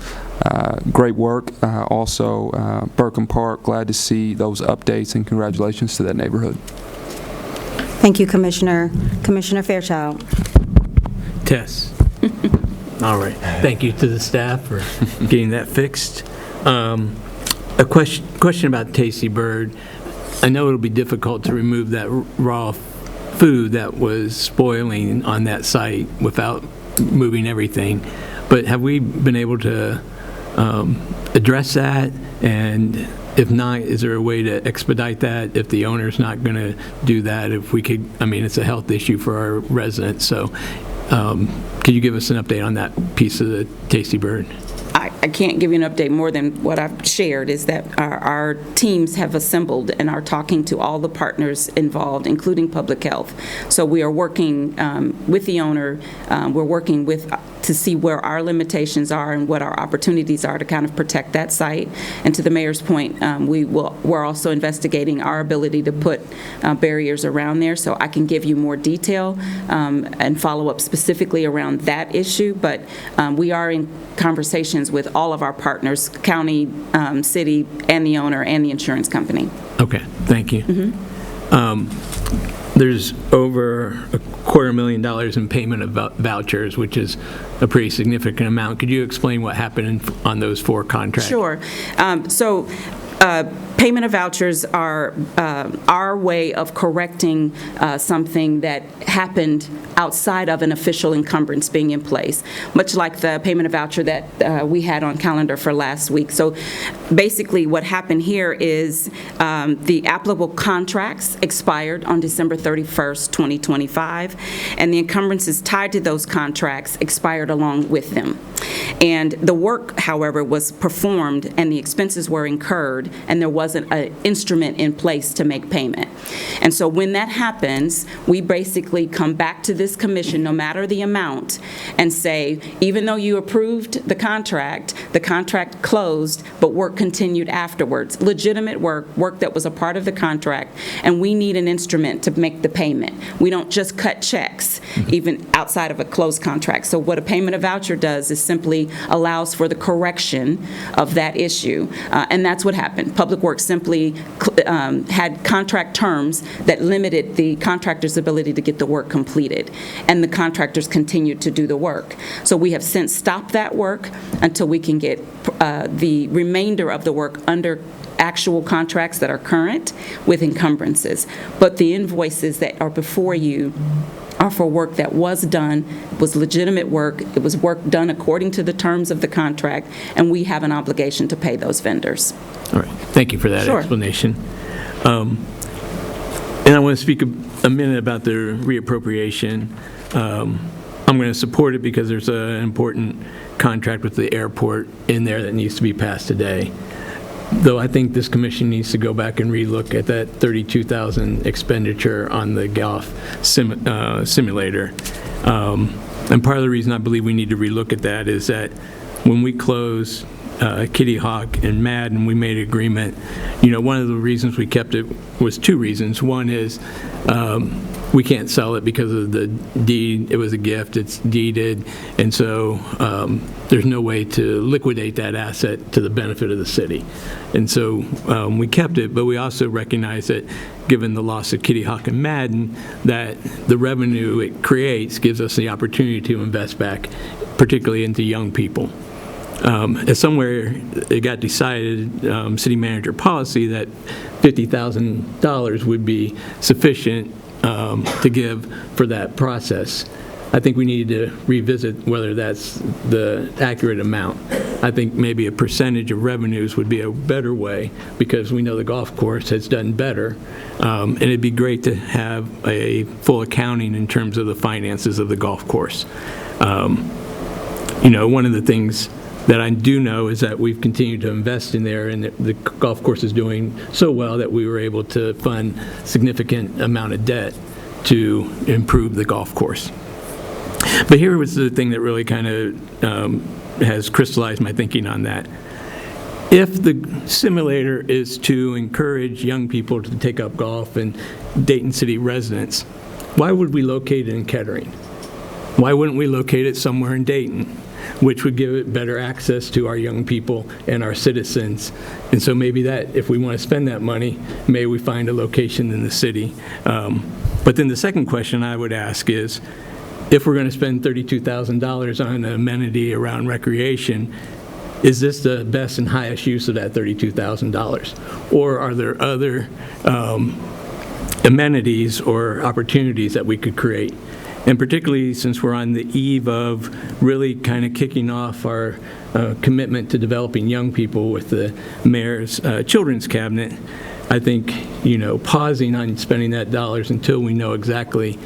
great work. Also, Burkham Park, glad to see those updates, and congratulations to that neighborhood. Thank you, Commissioner. Commissioner Fairchild. Tess. All right. Thank you to the staff for getting that fixed. A question about Tasty Bird. I know it'll be difficult to remove that raw food that was spoiling on that site without moving everything, but have we been able to address that? And if not, is there a way to expedite that if the owner's not going to do that? If we could, I mean, it's a health issue for our residents, so could you give us an update on that piece of the Tasty Bird? I can't give you an update more than what I've shared, is that our teams have assembled and are talking to all the partners involved, including public health. So we are working with the owner. We're working to see where our limitations are and what our opportunities are to kind of protect that site. And to the mayor's point, we're also investigating our ability to put barriers around there, so I can give you more detail and follow up specifically around that issue. But we are in conversations with all of our partners, county, city, and the owner, and the insurance company. Okay, thank you. Mm-hmm. There's over $250,000 in payment of vouchers, which is a pretty significant amount. Could you explain what happened on those 4 contracts? Sure. Payment of vouchers are our way of correcting something that happened outside of an official encumbrance being in place, much like the payment of voucher that we had on calendar for last week. So basically what happened here is the applicable contracts expired on December 31st, 2025, and the encumbrances tied to those contracts expired along with them. And the work, however, was performed and the expenses were incurred, and there wasn't an instrument in place to make payment. And so when that happens, we basically come back to this commission, no matter the amount, and say, even though you approved the contract closed, but work continued afterwards. Legitimate work that was a part of the contract, and we need an instrument to make the payment. We don't just cut checks, even outside of a closed contract. So what a payment of voucher does is simply simply allows for the correction of that issue. And that's what happened. Public Works simply had contract terms that limited the contractor's ability to get the work completed, and the contractors continued to do the work. So we have since stopped that work until we can get the remainder of the work under actual contracts that are current with encumbrances. But the invoices that are before you are for work that was done, was legitimate work, it was work done according to the terms of the contract, and we have an obligation to pay those vendors. All right. Thank you for that Sure. explanation. And I want to speak a minute about the reappropriation. I'm going to support it because there's an important contract with the airport in there that needs to be passed today. Though I think this commission needs to go back and relook at that $32,000 expenditure on the golf simulator. And part of the reason I believe we need to relook at that is that when we closed Kitty Hawk and Madden, we made an agreement. One of the reasons we kept it was two reasons. One is we can't sell it because of the deed. It was a gift. It's deeded. And so there's no way to liquidate that asset to the benefit of the city. And so we kept it, but we also recognize that given the loss of Kitty Hawk and Madden, that the revenue it creates gives us the opportunity to invest back, particularly into young people. As somewhere it got decided, city manager policy, that $50,000 would be sufficient to give for that process. I think we need to revisit whether that's the accurate amount. I think maybe a percentage of revenues would be a better way, because we know the golf course has done better, and it'd be great to have a full accounting in terms of the finances of the golf course. One of the things that I do know is that we've continued to invest in there, and the golf course is doing so well that we were able to fund significant amount of debt to improve the golf course. But here was the thing that really kind of has crystallized my thinking on that. If the simulator is to encourage young people to take up golf and Dayton City residents, why would we locate it in Kettering? Why wouldn't we locate it somewhere in Dayton, which would give it better access to our young people and our citizens? And so maybe that, if we want to spend that money, may we find a location in the city. But then the second question I would ask is, if we're going to spend $32,000 on an amenity around recreation, is this the best and highest use of that $32,000? Or are there other amenities or opportunities that we could create? And particularly since we're on the eve of really kind of kicking off our commitment to developing young people with the mayor's children's cabinet, I think, pausing on spending that dollars until we know exactly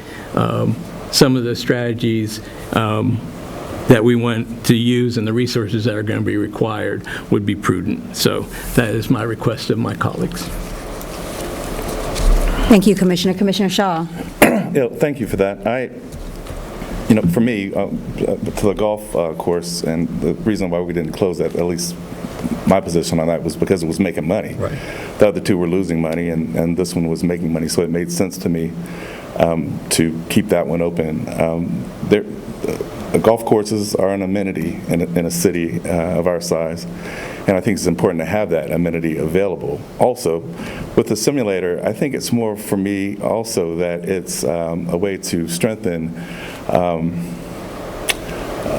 some of the strategies that we want to use and the resources that are going to be required would be prudent. So that is my request of my colleagues. Thank you, Commissioner. Commissioner Shaw. Yeah, thank you for that. For me, to the golf course, and the reason why we didn't close that, at least my position on that, was because it was making money. Right. The other two were losing money, and this one was making money, so it made sense to me to keep that one open. Golf courses are an amenity in a city of our size, and I think it's important to have that amenity available. Also, with the simulator, I think it's more for me also that it's a way to strengthen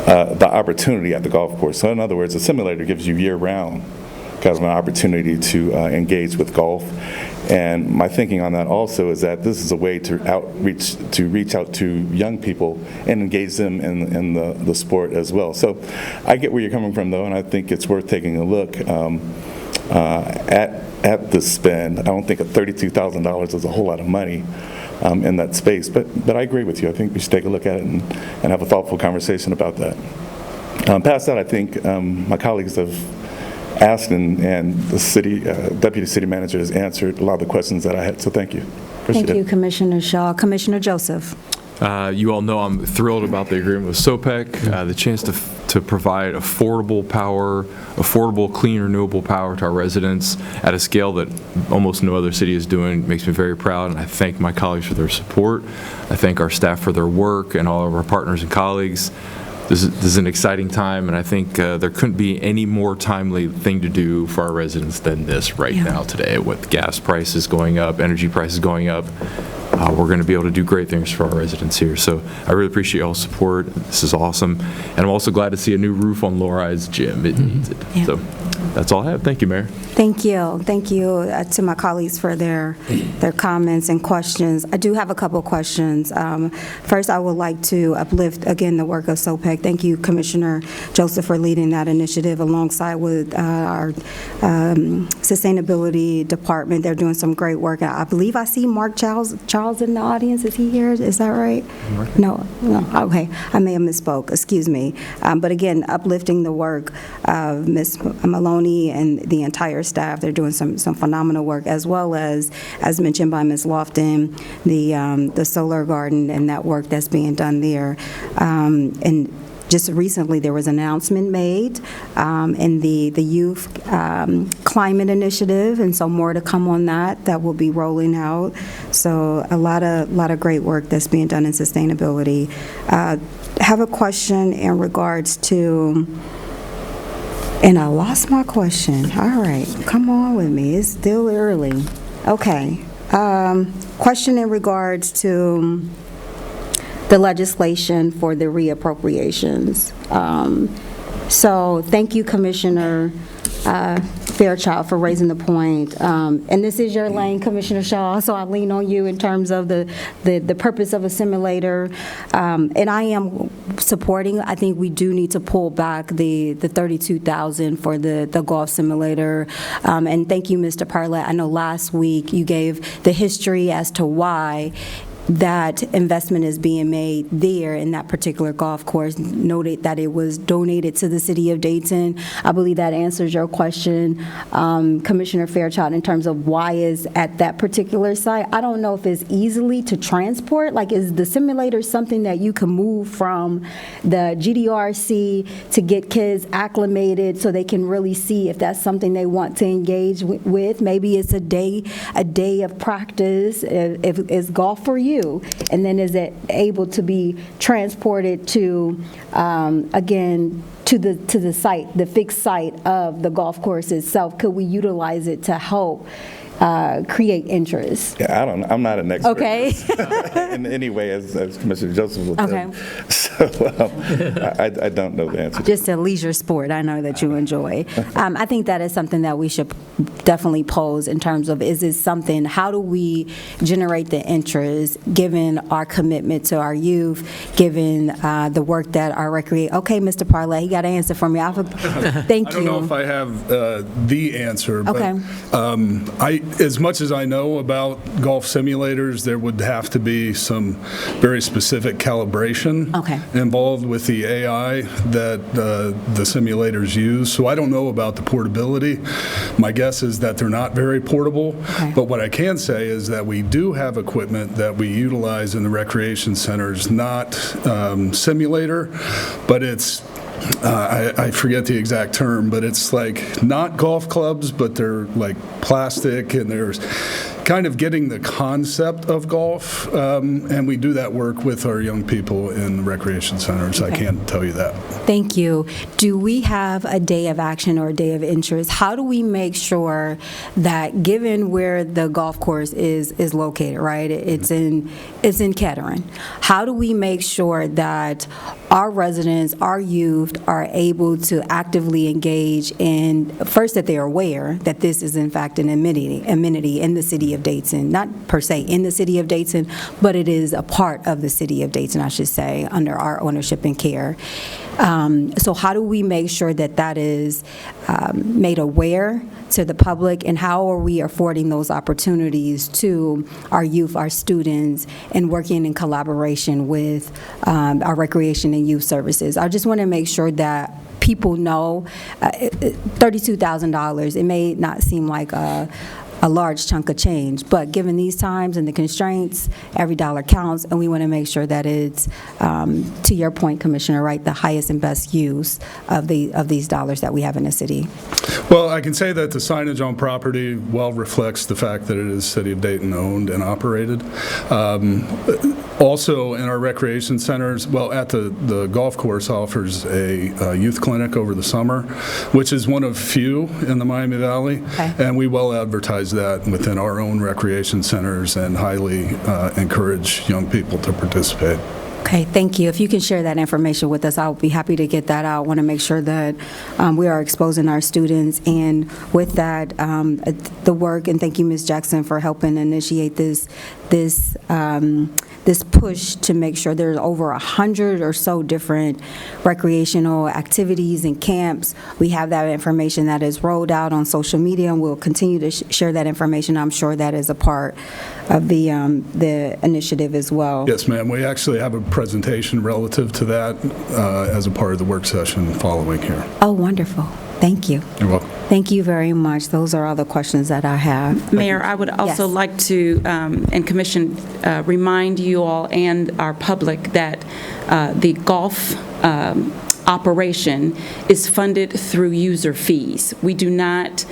the opportunity at the golf course. So in other words, a simulator gives you year-round kind of an opportunity to engage with golf. And my thinking on that also is that this is a way to reach out to young people and engage them in the sport as well. So I get where you're coming from, though, and I think it's worth taking a look at the spend. I don't think $32,000 is a whole lot of money in that space, but I agree with you. I think we should take a look at it and have a thoughtful conversation about that. Past that, I think my colleagues have asked, and the city deputy city manager has answered a lot of the questions that I had. So thank you. Appreciate Thank you, it. Commissioner Shaw. Commissioner Joseph. You all know I'm thrilled about the agreement with SOPEC, the chance to provide affordable power, affordable, clean, renewable power to our residents at a scale that almost no other city is doing. Makes me very proud, and I thank my colleagues for their support. I thank our staff for their work and all of our partners and colleagues. this is an exciting time, and I think there couldn't be any more timely thing to do for our residents than this right now today. With gas prices going up, energy prices going up, we're going to be able to do great things for our residents here. So I really appreciate y'all's support. This is awesome. And I'm also glad to see a new roof on Lori's gym. It needs it. Yeah. So that's all I have. Thank you, Mayor. Thank you. Thank you to my colleagues for their comments and questions. I do have a couple of questions. First, I would like to uplift, again, the work of SOPEC. Thank you, Commissioner Joseph, for leading that initiative alongside with our Sustainability Department. They're doing some great work. I believe I see Mark Charles in the audience. Is he here? Is that right? No. Okay. I may have misspoke. Excuse me. But again, uplifting the work of Ms. Maloney and the entire staff. They're doing some phenomenal work, as well as mentioned by Ms. Lofton, the solar garden and that work that's being done there. And just recently, there was an announcement made in the Youth Climate Initiative, and so more to come on that will be rolling out. So a lot of great work that's being done in sustainability. Have a question in regards to, and I lost my question. All right, come on with me. It's still early. Okay. Question in regards to the legislation for the reappropriations. So thank you, Commissioner Fairchild, for raising the point. And this is your lane, Commissioner Shaw, so I lean on you in terms of the purpose of a simulator. And I am supporting, I think we do need to pull back the $32,000 for the golf simulator. And thank you, Mr. Parlett. I know last week you gave the history as to why that investment is being made there in that particular golf course, noted that it was donated to the city of Dayton. I believe that answers your question, Commissioner Fairchild, in terms of why is at that particular site. I don't know if it's easily to transport. Like, is the simulator something that you can move from the GDRC to get kids acclimated so they can really see if that's something they want to engage with? Maybe it's a day of practice if it's golf for you. And then is it able to be transported to, again, to the site, the fixed site of the golf course itself? Could we utilize it to help create interest? Yeah, I'm not an expert Okay. in any way, as Commissioner Joseph will Okay. tell. So I don't know the answer. Just a leisure sport, I know that you enjoy. I think that is something that we should definitely pose in terms of, is it something, how do we generate the interest given our commitment to our youth, given the work that our okay, Mr. Parlett, he got an answer for me. Thank you. I don't know if I have the answer, but Okay. as much as I know about golf simulators, there would have to be some very specific calibration involved with the AI that the simulators use. So I don't know about the portability. My guess is that they're not very portable. But what I can say is that we do have equipment that we utilize in the recreation centers, not simulator, but it's I forget the exact term, but it's like not golf clubs, but they're like plastic, and there's kind of getting the concept of golf, and we do that work with our young people in the recreation centers. I can tell you that. Thank you. Do we have a day of action or a day of interest? How do we make sure that, given where the golf course is located, right? It's in Kettering. How do we make sure that our residents, our youth, are able to actively engage in, first, that they're aware that this is in fact an amenity in the city of Dayton, not per se in the city of Dayton, but it is a part of the city of Dayton, I should say, under our ownership and care. So how do we make sure that that is made aware to the public, and how are we affording those opportunities to our youth, our students, and working in collaboration with our recreation and youth services? I just want to make sure that people know $32,000, it may not seem like a large chunk of change, but given these times and the constraints, every dollar counts, and we want to make sure that it's, to your point, Commissioner, right, the highest and best use of these dollars that we have in the city. Well, I can say that the signage on property well reflects the fact that it is City of Dayton owned and operated. Also, in our recreation centers, well, at the golf course offers a youth clinic over the summer, which is one of few in the Miami Valley. Okay. And we well advertise that within our own recreation centers and highly encourage young people to participate. Okay, thank you. If you can share that information with us, I'll be happy to get that out. I want to make sure that we are exposing our students. And with that, the work, and thank you, Ms. Jackson, for helping initiate this push to make sure there's over 100 or so different recreational activities and camps. We have that information that is rolled out on social media, and we'll continue to share that information. I'm sure that is a part of the initiative as well. Yes, ma'am. We actually have a presentation relative to that as a part of the work session following here. Oh, wonderful. Thank you. You're welcome. Thank you very much. Those are all the questions that I have. Mayor, I would also Yes. like to, and Commission, remind you all and our public that the golf operation is funded through user fees. We do not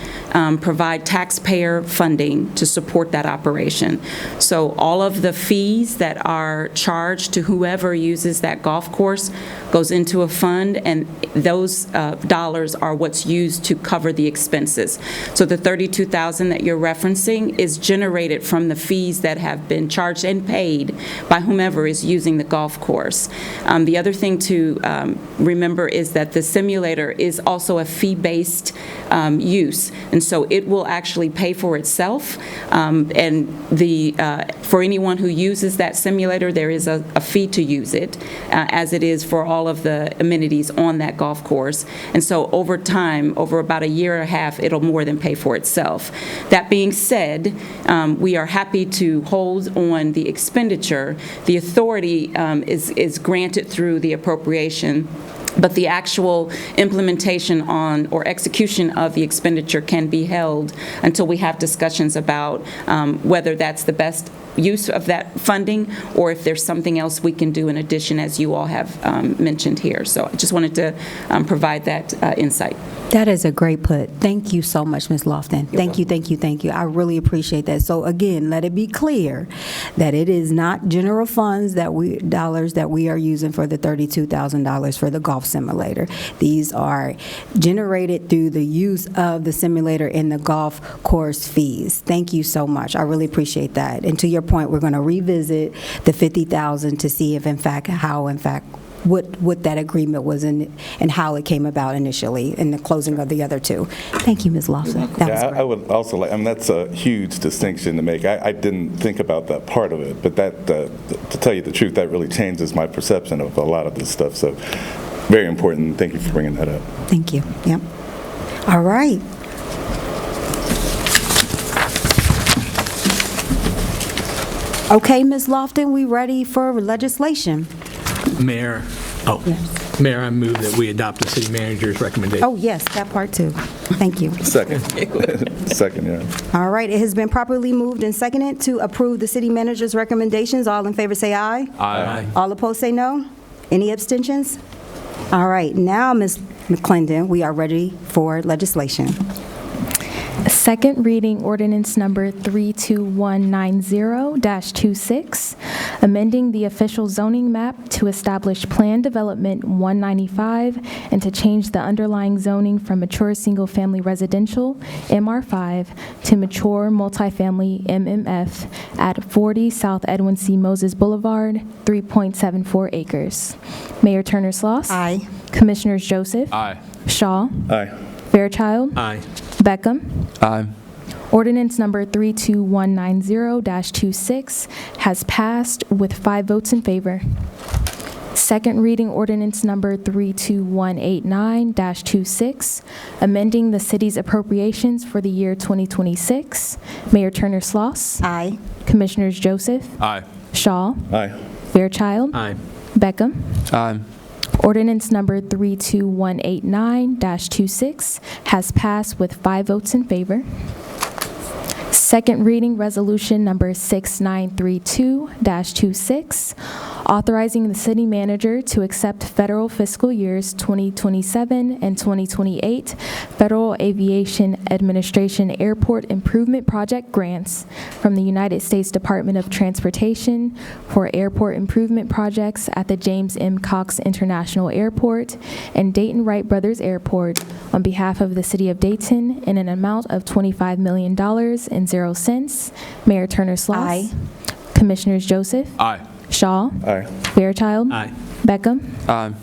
provide taxpayer funding to support that operation. So all of the fees that are charged to whoever uses that golf course goes into a fund, and those dollars are what's used to cover the expenses. So the $32,000 that you're referencing is generated from the fees that have been charged and paid by whomever is using the golf course. The other thing to remember is that the simulator is also a fee-based use, and so it will actually pay for itself. And for anyone who uses that simulator, there is a fee to use it, as it is for all of the amenities on that golf course. And so over time, over about a year and a half, it'll more than pay for itself. That being said, we are happy to hold on the expenditure. The authority is granted through the appropriation, but the actual implementation on or execution of the expenditure can be held until we have discussions about whether that's the best use of that funding or if there's something else we can do in addition, as you all have mentioned here. So I just wanted to provide that insight. That is a great put. Thank you so much, Ms. Lofton. Thank you, thank you, thank you. I really appreciate that. So again, let it be clear that it is not general funds dollars that we are using for the $32,000 for the golf simulator. These are generated through the use of the simulator in the golf course fees. Thank you so much. I really appreciate that. And to your point, we're going to revisit the $50,000 to see if, in fact, what that agreement was and how it came about initially in the closing of the other two. Thank you, Ms. Lawson. That was great. I would also like, that's a huge distinction to make. I didn't think about that part of it, but that, to tell you the truth, that really changes my perception of a lot of this stuff. So very important. Thank you for bringing that up. Thank you. Yep. All right. Okay, Ms. Lofton, we ready for legislation? Mayor, Mayor, I move that we adopt the city manager's recommendation. Oh, yes, that part too. Thank you. Second. Second, yeah. All right, it has been properly moved and seconded to approve the city manager's recommendations. All in favor say aye. Aye. All opposed say no. Any abstentions? All right, now, Ms. McClendon, we are ready for legislation. Second reading ordinance number 32190-26, amending the official zoning map to establish Plan Development 195 and to change the underlying zoning from mature single-family residential, MR5, to mature multifamily, MMF, at 40 South Edwin C. Moses Boulevard, 3.74 acres. Mayor Turner-Sloss. Aye. Commissioners Joseph. Aye. Shaw. Aye. Fairchild. Aye. Beckham. Aye. Ordinance number 32190-26 has passed with 5 votes in favor. Second reading ordinance number 32189-26, amending the city's appropriations for the year 2026. Mayor Turner-Sloss. Aye. Commissioners Joseph. Aye. Shaw. Aye. Fairchild. Aye. Beckham. Aye. Ordinance number 32189-26 has passed with 5 votes in favor. Second reading resolution number 6932-26, authorizing the city manager to accept federal fiscal years 2027 and 2028 Federal Aviation Administration Airport Improvement Project grants from the United States Department of Transportation for airport improvement projects at the James M. Cox International Airport and Dayton Wright Brothers Airport on behalf of the city of Dayton in an amount of $25 million and 0 cents. Mayor Turner Sloss. Aye. Commissioners Joseph. Aye. Shaw. Aye. Fairchild. Aye. Beckham. Aye.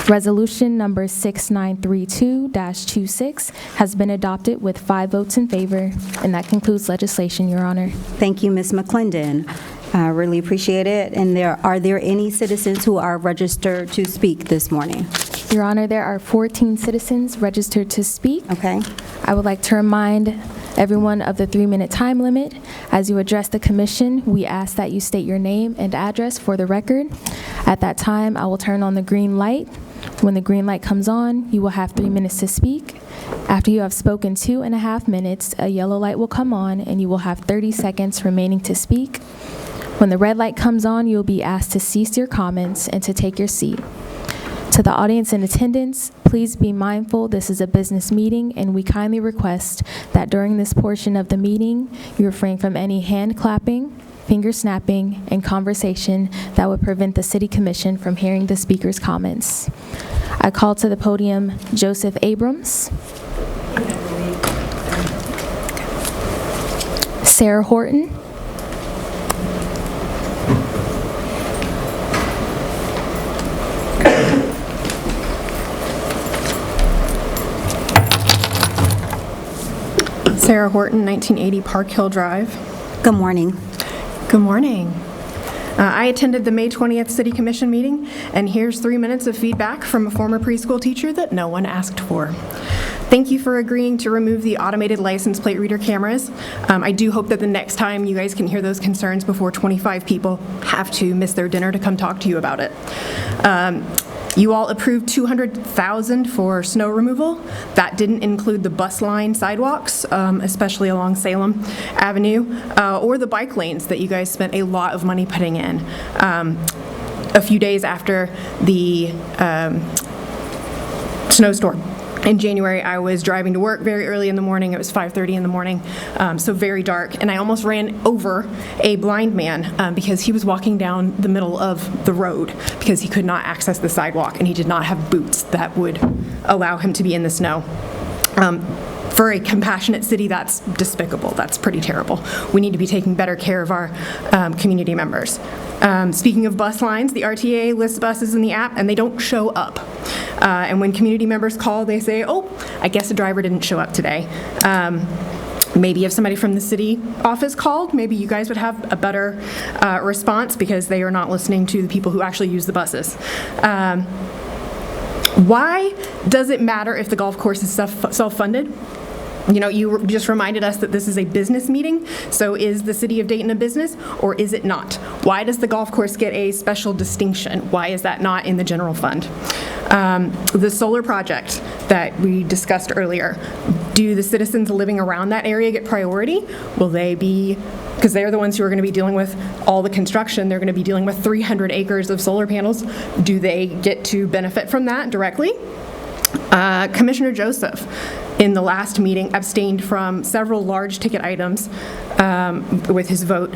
Resolution number 6932-26 has been adopted with 5 votes in favor, and that concludes legislation, Your Honor. Thank you, Ms. McClendon. I really appreciate it. And are there any citizens who are registered to speak this morning? Your Honor, there are 14 citizens registered to speak. Okay. I would like to remind everyone of the 3-minute time limit. As you address the commission, we ask that you state your name and address for the record. At that time, I will turn on the green light. When the green light comes on, you will have 3 minutes to speak. After you have spoken 2.5 minutes, a yellow light will come on and you will have 30 seconds remaining to speak. When the red light comes on, you will be asked to cease your comments and to take your seat. To the audience in attendance, please be mindful this is a business meeting, and we kindly request that during this portion of the meeting, you refrain from any hand clapping, finger snapping, and conversation that would prevent the City Commission from hearing the speaker's comments. I call to the podium Joseph Abrams, Sarah Horton, Sarah Horton, 1980 Park Hill Drive. Good morning. Good morning. I attended the May 20th City Commission meeting, and here's 3 minutes of feedback from a former preschool teacher that no one asked for. Thank you for agreeing to remove the automated license plate reader cameras. I do hope that the next time you guys can hear those concerns before 25 people have to miss their dinner to come talk to you about it. You all approved $200,000 for snow removal. That didn't include the bus line sidewalks, especially along Salem Avenue, or the bike lanes that you guys spent a lot of money putting in. A few days after the snowstorm in January, I was driving to work very early in the morning. It was 5:30 in the morning, so very dark, and I almost ran over a blind man because he was walking down the middle of the road because he could not access the sidewalk, and he did not have boots that would allow him to be in the snow. For a compassionate city, that's despicable. That's pretty terrible. We need to be taking better care of our community members. Speaking of bus lines, the RTA lists buses in the app, and they don't show up. And when community members call, they say, oh, I guess a driver didn't show up today. Maybe if somebody from the city office called, maybe you guys would have a better response because they are not listening to the people who actually use the buses. Why does it matter if the golf course is self-funded? You know, you just reminded us that this is a business meeting, so is the city of Dayton a business, or is it not? Why does the golf course get a special distinction? Why is that not in the general fund? The solar project that we discussed earlier, do the citizens living around that area get priority? Will they be, because they're the ones who are going to be dealing with all the construction, they're going to be dealing with 300 acres of solar panels. Do they get to benefit from that directly? Commissioner Joseph, in the last meeting, abstained from several large ticket items with his vote.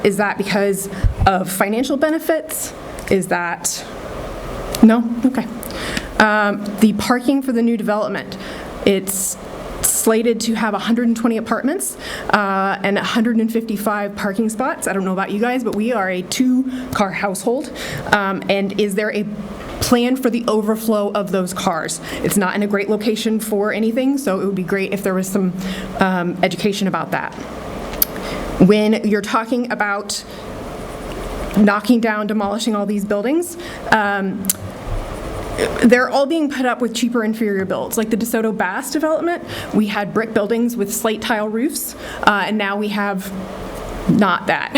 Is that because of financial benefits? Is that, no? Okay. The parking for the new development, it's slated to have 120 apartments and 155 parking spots. I don't know about you guys, but we are a 2-car household. And is there a plan for the overflow of those cars? It's not in a great location for anything, so it would be great if there was some education about that. When you're talking about knocking down, demolishing all these buildings, they're all being put up with cheaper inferior builds. Like the DeSoto Bass development, we had brick buildings with slate tile roofs, and now we have not that.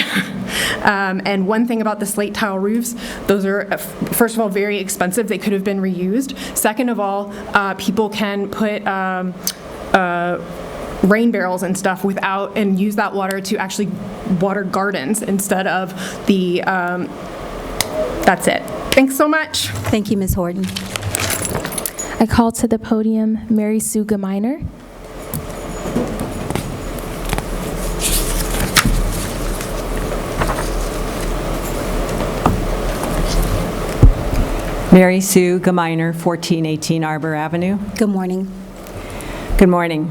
And one thing about the slate tile roofs, those are, first of all, very expensive. They could have been reused. Second of all, people can put rain barrels and stuff and use that water to actually water gardens instead of the, that's it. Thanks so much. Thank you, Ms. Horton. I call to the podium Mary Sue Geminer. Mary Sue Geminer, 1418 Arbor Avenue. Good morning. Good morning.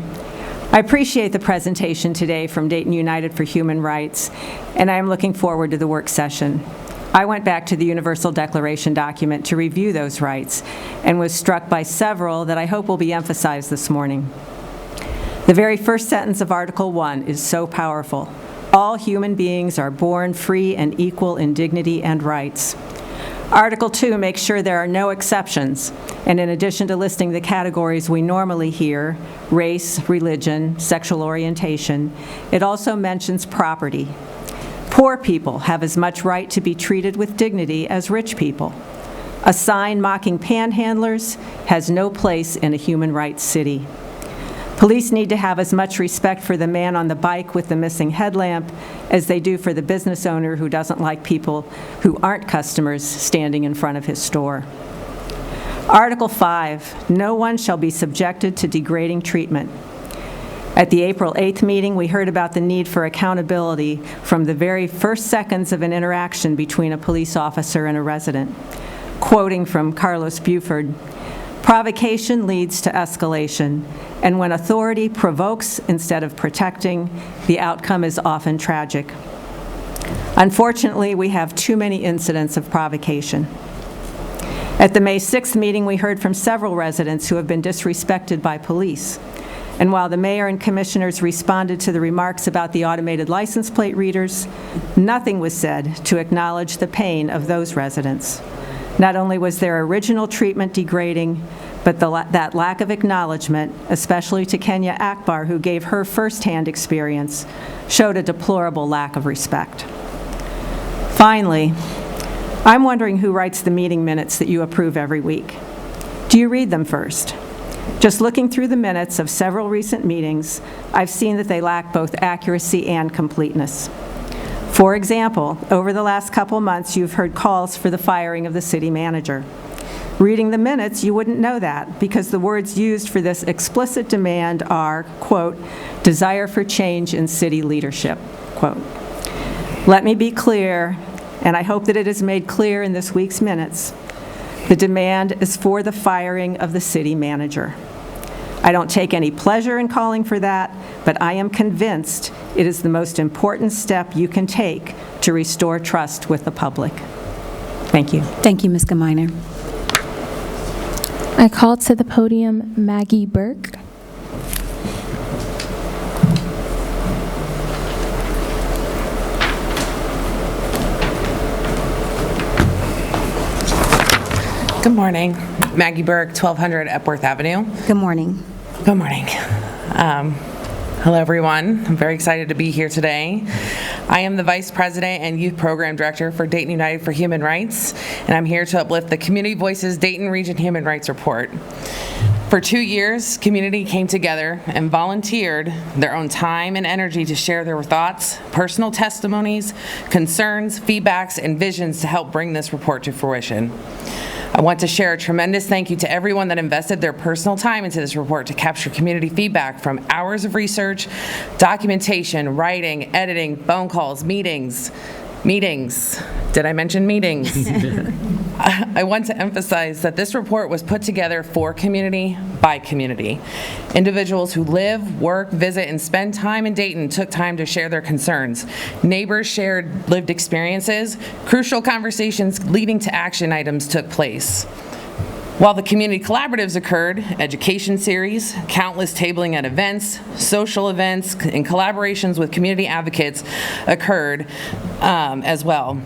I appreciate the presentation today from Dayton United for Human Rights, and I am looking forward to the work session. I went back to the Universal Declaration document to review those rights and was struck by several that I hope will be emphasized this morning. The very first sentence of Article 1 is so powerful. All human beings are born free and equal in dignity and rights. Article 2 makes sure there are no exceptions, and in addition to listing the categories we normally hear, race, religion, sexual orientation, it also mentions property. Poor people have as much right to be treated with dignity as rich people. A sign mocking panhandlers has no place in a human rights city. Police need to have as much respect for the man on the bike with the missing headlamp as they do for the business owner who doesn't like people who aren't customers standing in front of his store. Article 5, no one shall be subjected to degrading treatment. At the April 8th meeting, we heard about the need for accountability from the very first seconds of an interaction between a police officer and a resident. Quoting from Carlos Buford, "Provocation leads to escalation, and when authority provokes instead of protecting, the outcome is often tragic." Unfortunately, we have too many incidents of provocation. At the May 6th meeting, we heard from several residents who have been disrespected by police. And while the mayor and commissioners responded to the remarks about the automated license plate readers, nothing was said to acknowledge the pain of those residents. Not only was their original treatment degrading, but that lack of acknowledgement, especially to Kenya Akbar, who gave her firsthand experience, showed a deplorable lack of respect. Finally, I'm wondering who writes the meeting minutes that you approve every week. Do you read them first? Just looking through the minutes of several recent meetings, I've seen that they lack both accuracy and completeness. For example, over the last couple months, you've heard calls for the firing of the city manager. Reading the minutes, you wouldn't know that because the words used for this explicit demand are, quote, desire for change in city leadership, quote. Let me be clear, and I hope that it is made clear in this week's minutes. The demand is for the firing of the city manager. I don't take any pleasure in calling for that, but I am convinced it is the most important step you can take to restore trust with the public. Thank you. Thank you, Ms. Geminer. I call to the podium Maggie Burke. Good morning. Maggie Burke, 1200 Epworth Avenue. Good morning. Good morning. Hello, everyone. I'm very excited to be here today. I am the Vice President and Youth Program Director for Dayton United for Human Rights, and I'm here to uplift the Community Voices Dayton Region Human Rights Report. For 2 years, community came together and volunteered their own time and energy to share their thoughts, personal testimonies, concerns, feedbacks, and visions to help bring this report to fruition. I want to share a tremendous thank you to everyone that invested their personal time into this report to capture community feedback from hours of research, documentation, writing, editing, phone calls, meetings. Did I mention meetings? I want to emphasize that this report was put together for community by community. Individuals who live, work, visit, and spend time in Dayton took time to share their concerns. Neighbors shared lived experiences. Crucial conversations leading to action items took place. While the community collaboratives occurred, education series, countless tabling at events, social events, and collaborations with community advocates occurred as well.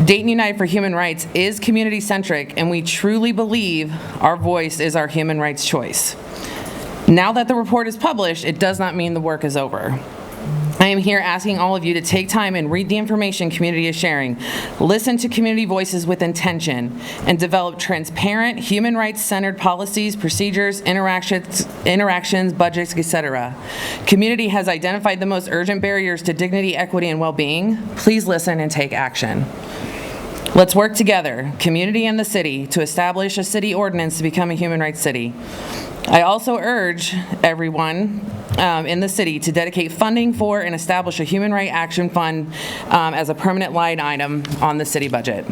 Dayton United for Human Rights is community-centric, and we truly believe our voice is our human rights choice. Now that the report is published, it does not mean the work is over. I am here asking all of you to take time and read the information community is sharing, listen to community voices with intention, and develop transparent, human rights-centered policies, procedures, interactions, budgets, etc. Community has identified the most urgent barriers to dignity, equity, and well-being. Please listen and take action. Let's work together, community and the city, to establish a city ordinance to become a human rights city. I also urge everyone in the city to dedicate funding for and establish a Human Rights Action Fund as a permanent line item on the city budget.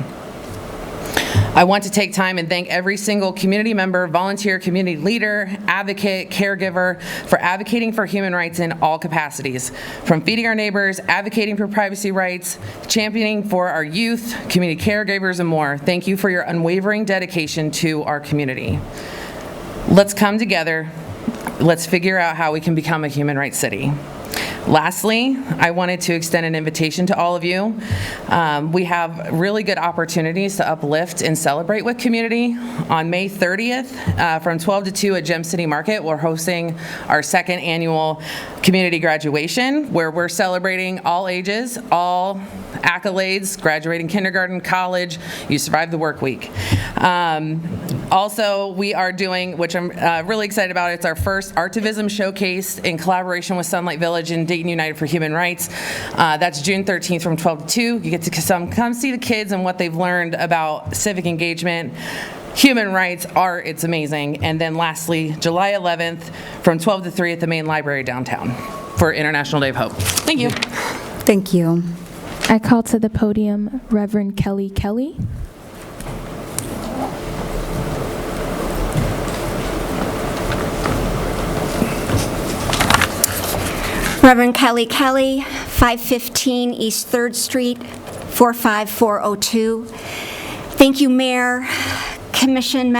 I want to take time and thank every single community member, volunteer, community leader, advocate, caregiver for advocating for human rights in all capacities, from feeding our neighbors, advocating for privacy rights, championing for our youth, community caregivers, and more. Thank you for your unwavering dedication to our community. Let's come together. Let's figure out how we can become a human rights city. Lastly, I wanted to extend an invitation to all of you. We have really good opportunities to uplift and celebrate with community. On May 30th, from 12 to 2 at Gem City Market, we're hosting our second annual community graduation, where we're celebrating all ages, all accolades, graduating kindergarten, college, you survived the work week. Also, we are doing, which I'm really excited about, it's our first Artivism Showcase in collaboration with Sunlight Village and Dayton United for Human Rights. That's June 13th from 12 to 2. You get to come see the kids and what they've learned about civic engagement, human rights, art, it's amazing. And then lastly, July 11th from 12 to 3 at the main library downtown for International Day of Hope. Thank you. Thank you. I call to the podium Reverend Kelly Kelly. Reverend Kelly Kelly, 515 East 3rd Street, 45402. Thank you, Mayor, Commission,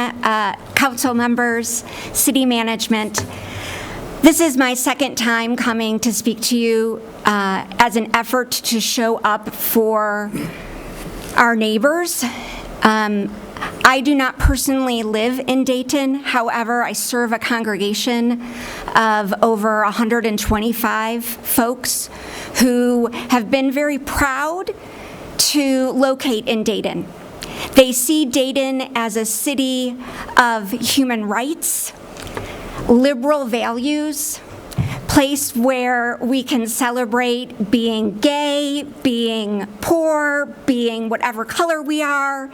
Council members, City Management. This is my second time coming to speak to you as an effort to show up for our neighbors. I do not personally live in Dayton. However, I serve a congregation of over 125 folks who have been very proud to locate in Dayton. They see Dayton as a city of human rights, liberal values, place where we can celebrate being gay, being poor, being whatever color we are,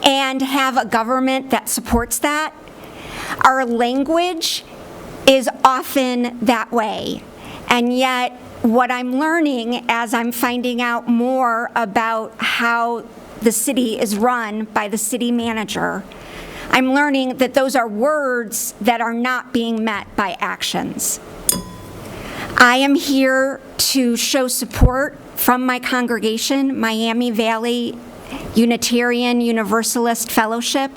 and have a government that supports that. Our language is often that way, and yet what I'm learning as I'm finding out more about how the city is run by the city manager, I'm learning that those are words that are not being met by actions. I am here to show support from my congregation, Miami Valley Unitarian Universalist Fellowship.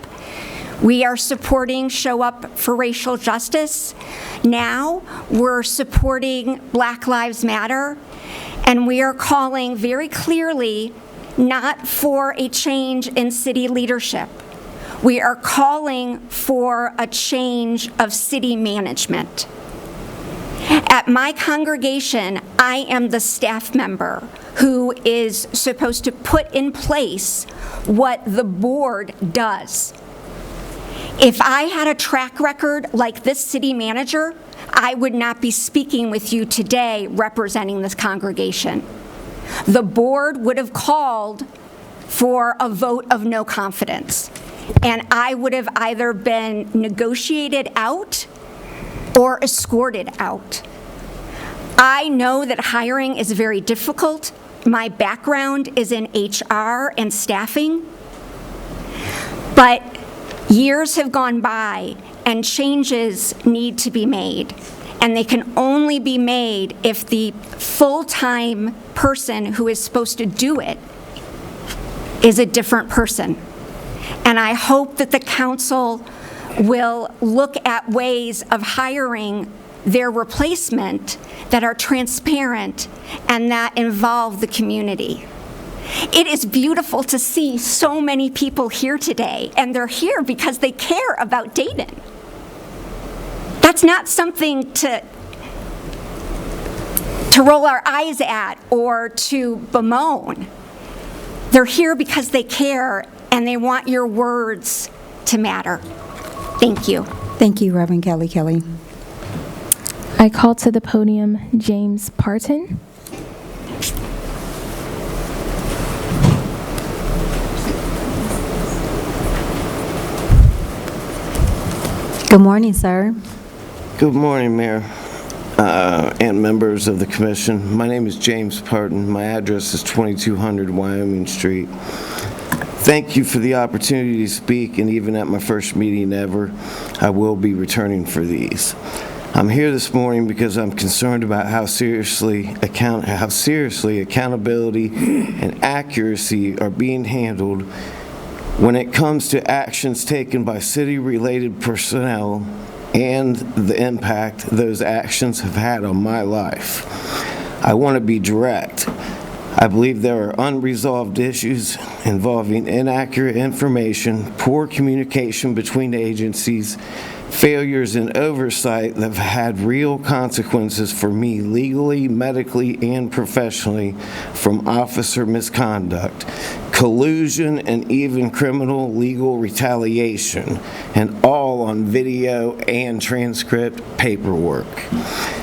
We are supporting Show Up for Racial Justice. Now we're supporting Black Lives Matter, and we are calling very clearly not for a change in city leadership. We are calling for a change of city management. At my congregation, I am the staff member who is supposed to put in place what the board does. If I had a track record like this city manager, I would not be speaking with you today representing this congregation. The board would have called for a vote of no confidence, and I would have either been negotiated out or escorted out. I know that hiring is very difficult. My background is in HR and staffing, but years have gone by and changes need to be made, and they can only be made if the full-time person who is supposed to do it is a different person. And I hope that the council will look at ways of hiring their replacement that are transparent and that involve the community. It is beautiful to see so many people here today, and they're here because they care about Dayton. That's not something to to roll our eyes at or to bemoan. They're here because they care and they want your words to matter. Thank you. Thank you, Reverend Kelly Kelly. I call to the podium James Parton. Good morning, sir. Good morning, Mayor and members of the commission. My name is James Parton. My address is 2200 Wyoming Street. Thank you for the opportunity to speak, and even at my first meeting ever, I will be returning for these. I'm here this morning because I'm concerned about how seriously accountability and accuracy are being handled when it comes to actions taken by city-related personnel and the impact those actions have had on my life. I want to be direct. I believe there are unresolved issues involving inaccurate information, poor communication between agencies, failures in oversight that have had real consequences for me legally, medically, and professionally from officer misconduct, collusion, and even criminal legal retaliation, and all on video and transcript paperwork.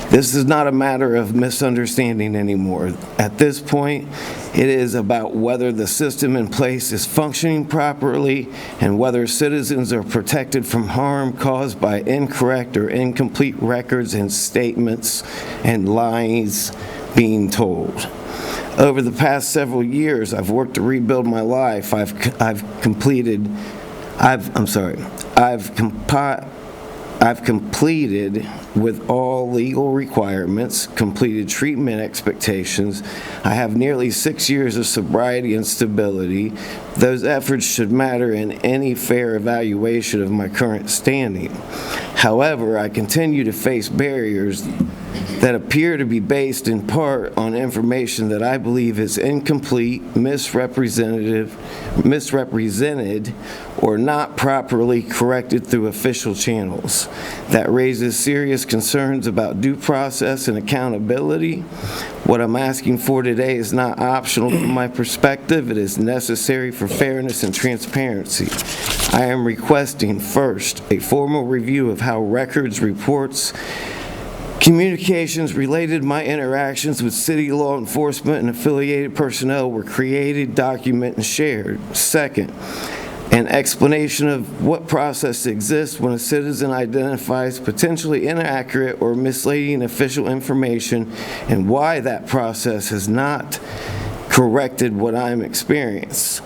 This is not a matter of misunderstanding anymore. At this point, it is about whether the system in place is functioning properly and whether citizens are protected from harm caused by incorrect or incomplete records and statements and lies being told. Over the past several years, I've worked to rebuild my life. I've completed with all legal requirements, completed treatment expectations. I have nearly 6 years of sobriety and stability. Those efforts should matter in any fair evaluation of my current standing. However, I continue to face barriers that appear to be based in part on information that I believe is incomplete, misrepresented, or not properly corrected through official channels. That raises serious concerns about due process and accountability. What I'm asking for today is not optional from my perspective. It is necessary for fairness and transparency. I am requesting, first, a formal review of how records, reports, communications related to my interactions with city law enforcement and affiliated personnel were created, documented, and shared. Second, an explanation of what process exists when a citizen identifies potentially inaccurate or misleading official information and why that process has not corrected what I'm experiencing.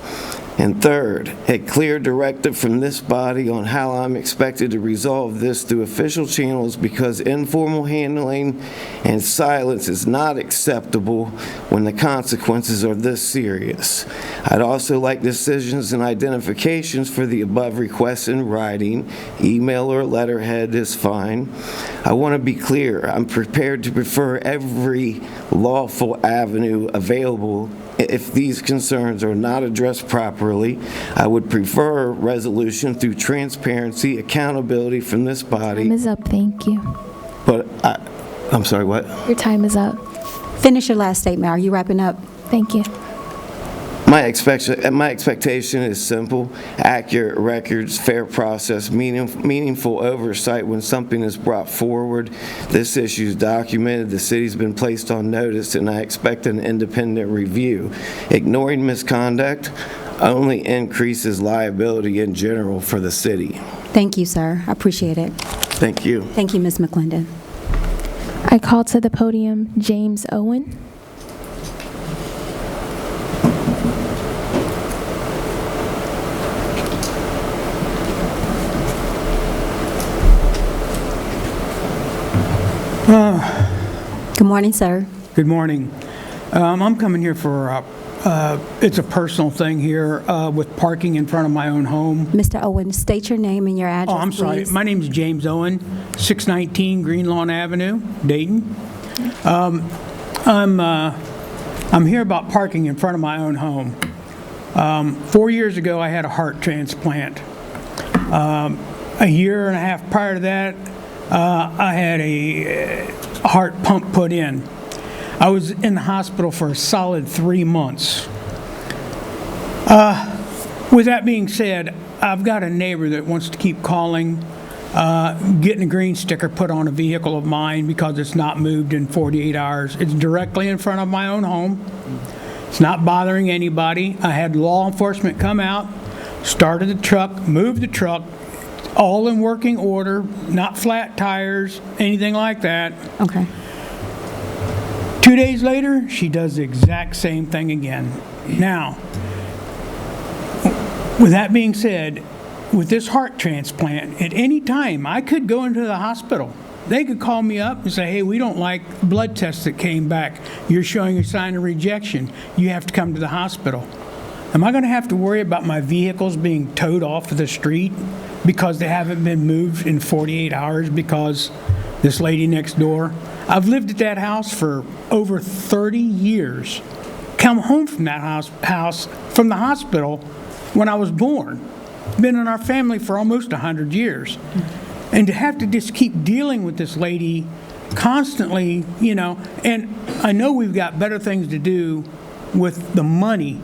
And third, a clear directive from this body on how I'm expected to resolve this through official channels, because informal handling and silence is not acceptable when the consequences are this serious. I'd also like decisions and identifications for the above requests in writing. Email or letterhead is fine. I want to be clear. I'm prepared to prefer every lawful avenue available. If these concerns are not addressed properly, I would prefer resolution through transparency, accountability from this body. Time is up, thank you. But I'm sorry, what? Your time is up. Finish your last statement. Are you wrapping up? Thank you. My expectation is simple: accurate records, fair process, meaningful oversight when something is brought forward. This issue is documented, the city's been placed on notice, and I expect an independent review. Ignoring misconduct only increases liability in general for the city. Thank you, sir. I appreciate it. Thank you. Thank you, Ms. McClendon. I call to the podium James Owen. Good morning, sir. Good morning. I'm coming here for, it's a personal thing here with parking in front of my own home. Mr. Owen, state your name and your address, Oh, I'm sorry. please. My name is James Owen, 619 Green Lawn Avenue, Dayton. I'm here about parking in front of my own home. 4 years ago, I had a heart transplant. A year and a half prior to that, I had a heart pump put in. I was in the hospital for a solid 3 months. With that being said, I've got a neighbor that wants to keep calling, getting a green sticker put on a vehicle of mine because it's not moved in 48 hours. It's directly in front of my own home. It's not bothering anybody. I had law enforcement come out, started the truck, moved the truck, all in working order, not flat tires, anything like that. Okay. 2 days later, she does the exact same thing again. Now, with that being said, with this heart transplant, at any time, I could go into the hospital. They could call me up and say, hey, we don't like blood tests that came back. You're showing a sign of rejection. You have to come to the hospital. Am I going to have to worry about my vehicles being towed off of the street because they haven't been moved in 48 hours because this lady next door? I've lived at that house for over 30 years. Come home from that house from the hospital when I was born. Been in our family for almost 100 years. And to have to just keep dealing with this lady constantly, you know, and I know we've got better things to do with the money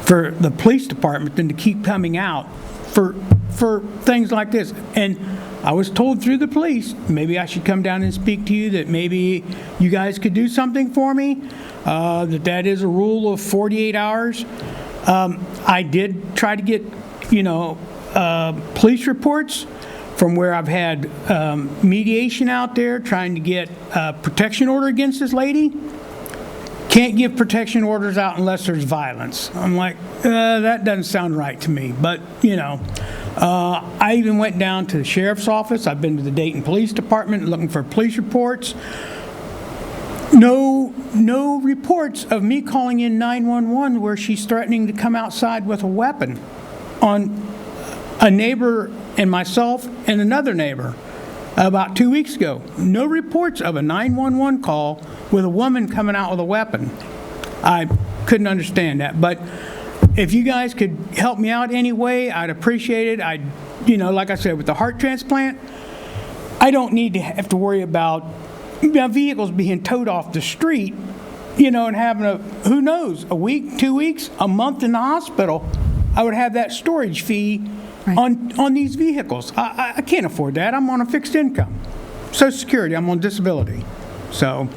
for the police department than to keep coming out for things like this. And I was told through the police, maybe I should come down and speak to you, that maybe you guys could do something for me, that is a rule of 48 hours. I did try to get, you know, police reports from where I've had mediation out there trying to get a protection order against this lady. Can't give protection orders out unless there's violence. I'm like, that doesn't sound right to me. But, you know, I even went down to the sheriff's office. I've been to the Dayton Police Department looking for police reports. No reports of me calling in 911 where she's threatening to come outside with a weapon on a neighbor and myself and another neighbor about 2 weeks ago. No reports of a 911 call with a woman coming out with a weapon. I couldn't understand that. But if you guys could help me out anyway, I'd appreciate it. You know, like I said, with the heart transplant, I don't need to have to worry about vehicles being towed off the street, you know, and having who knows, a week, 2 weeks, a month in the hospital. I would have that storage fee on these vehicles. I can't afford that. I'm on a fixed income. Social Security, I'm on disability. So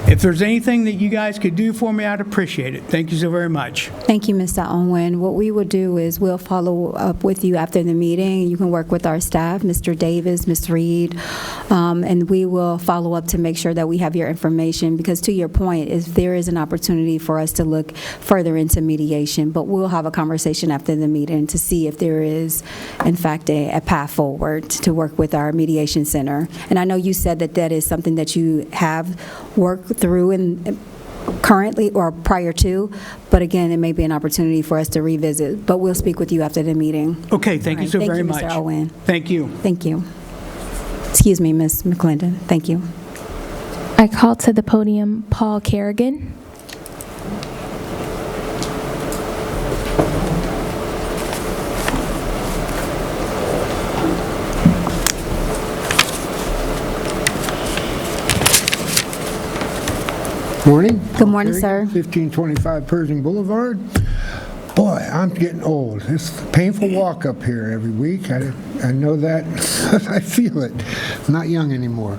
if there's anything that you guys could do for me, I'd appreciate it. Thank you so very much. Thank you, Mr. Owen. What we will do is we'll follow up with you after the meeting. You can work with our staff, Mr. Davis, Ms. Reed, and we will follow up to make sure that we have your information, because to your point, if there is an opportunity for us to look further into mediation, but we'll have a conversation after the meeting to see if there is, in fact, a path forward to work with our mediation center. And I know you said that that is something that you have worked through and currently or prior to, but again, it may be an opportunity for us to revisit, but we'll speak with you after the meeting. Okay, thank you so very much. Thank you, Mr. Owen. Thank you. Thank you. Excuse me, Ms. McClendon. Thank you. I call to the podium Paul Kerrigan. Morning. Good morning, sir. 1525 Pershing Boulevard. Boy, I'm getting old. It's a painful walk up here every week. I know that. I feel it. I'm not young anymore.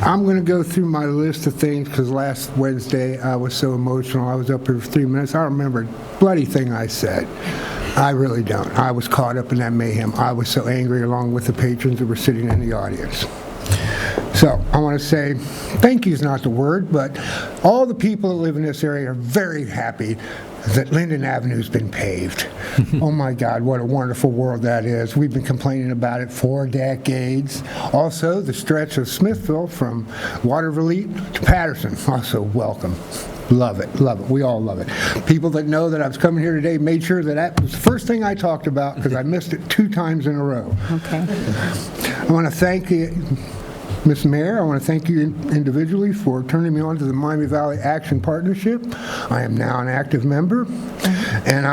I'm going to go through my list of things because last Wednesday I was so emotional. I was up here for 3 minutes. I don't remember a bloody thing I said. I really don't. I was caught up in that mayhem. I was so angry along with the patrons that were sitting in the audience. So I want to say thank you is not the word, but all the people that live in this area are very happy that Linden Avenue's been paved. Oh my God, what a wonderful world that is. We've been complaining about it for decades. Also, the stretch of Smithville from Waterville to Patterson, also welcome. Love it, love it. We all love it. People that know that I was coming here today made sure that that was the first thing I talked about because I missed it 2 times in a row. Okay. I want to thank you, Ms. Mayor, I want to thank you individually for turning me on to the Miami Valley Action Partnership. I am now an active member, and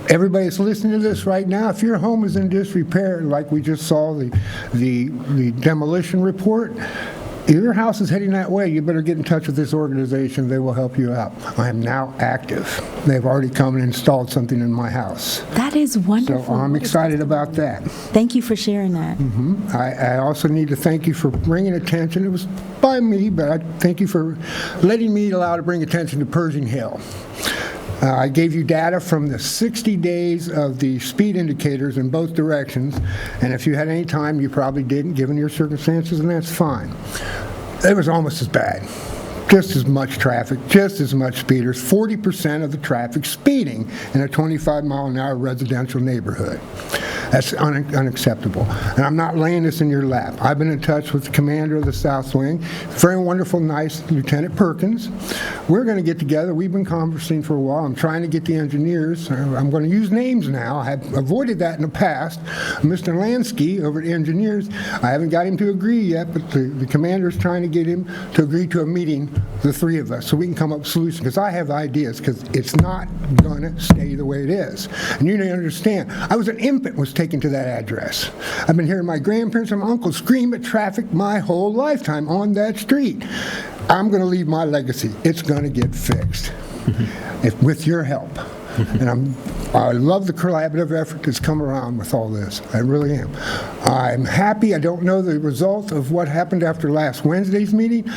everybody that's listening to this right now, if your home is in disrepair, like we just saw the demolition report, your house is heading that way, you better get in touch with this organization. They will help you out. I am now active. They've already come and installed something in my house. That is wonderful. So I'm excited about that. Thank you for sharing that. I also need to thank you for bringing attention. It was by me, but I thank you for letting me allow to bring attention to Pershing Hill. I gave you data from the 60 days of the speed indicators in both directions, and if you had any time, you probably didn't, given your circumstances, and that's fine. It was almost as bad. Just as much traffic, just as much speeders, 40% of the traffic speeding in a 25-mile-an-hour residential neighborhood. That's unacceptable. And I'm not laying this in your lap. I've been in touch with the commander of the South Wing, very wonderful, nice Lieutenant Perkins. We're going to get together. We've been conversing for a while. I'm trying to get the engineers. I'm going to use names now. I have avoided that in the past. Mr. Lansky over at Engineers, I haven't got him to agree yet, but the commander is trying to get him to agree to a meeting, the three of us, so we can come up with solutions, because I have ideas, because it's not going to stay the way it is. And you need to understand, I was an infant, was taken to that address. I've been hearing my grandparents and my uncles scream at traffic my whole lifetime on that street. I'm going to leave my legacy. It's going to get fixed with your help. And I love the collaborative effort that's come around with all this. I really am. I'm happy. I don't know the result of what happened after last Wednesday's meeting.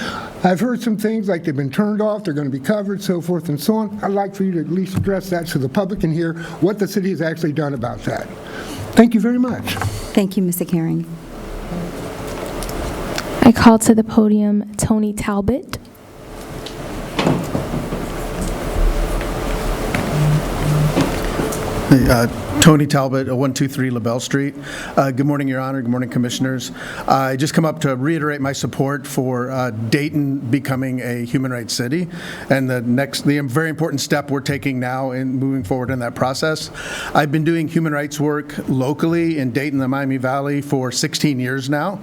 I've heard some things like they've been turned off, they're going to be covered, so forth and so on. I'd like for you to at least address that so the public can hear what the city has actually done about that. Thank you very much. Thank you, Mr. Caring. I call to the podium Tony Talbot. Tony Talbot, 123 LaBelle Street. Good morning, Your Honor. Good morning, Commissioners. I just come up to reiterate my support for Dayton becoming a human rights city, and the very important step we're taking now in moving forward in that process. I've been doing human rights work locally in Dayton, the Miami Valley, for 16 years now.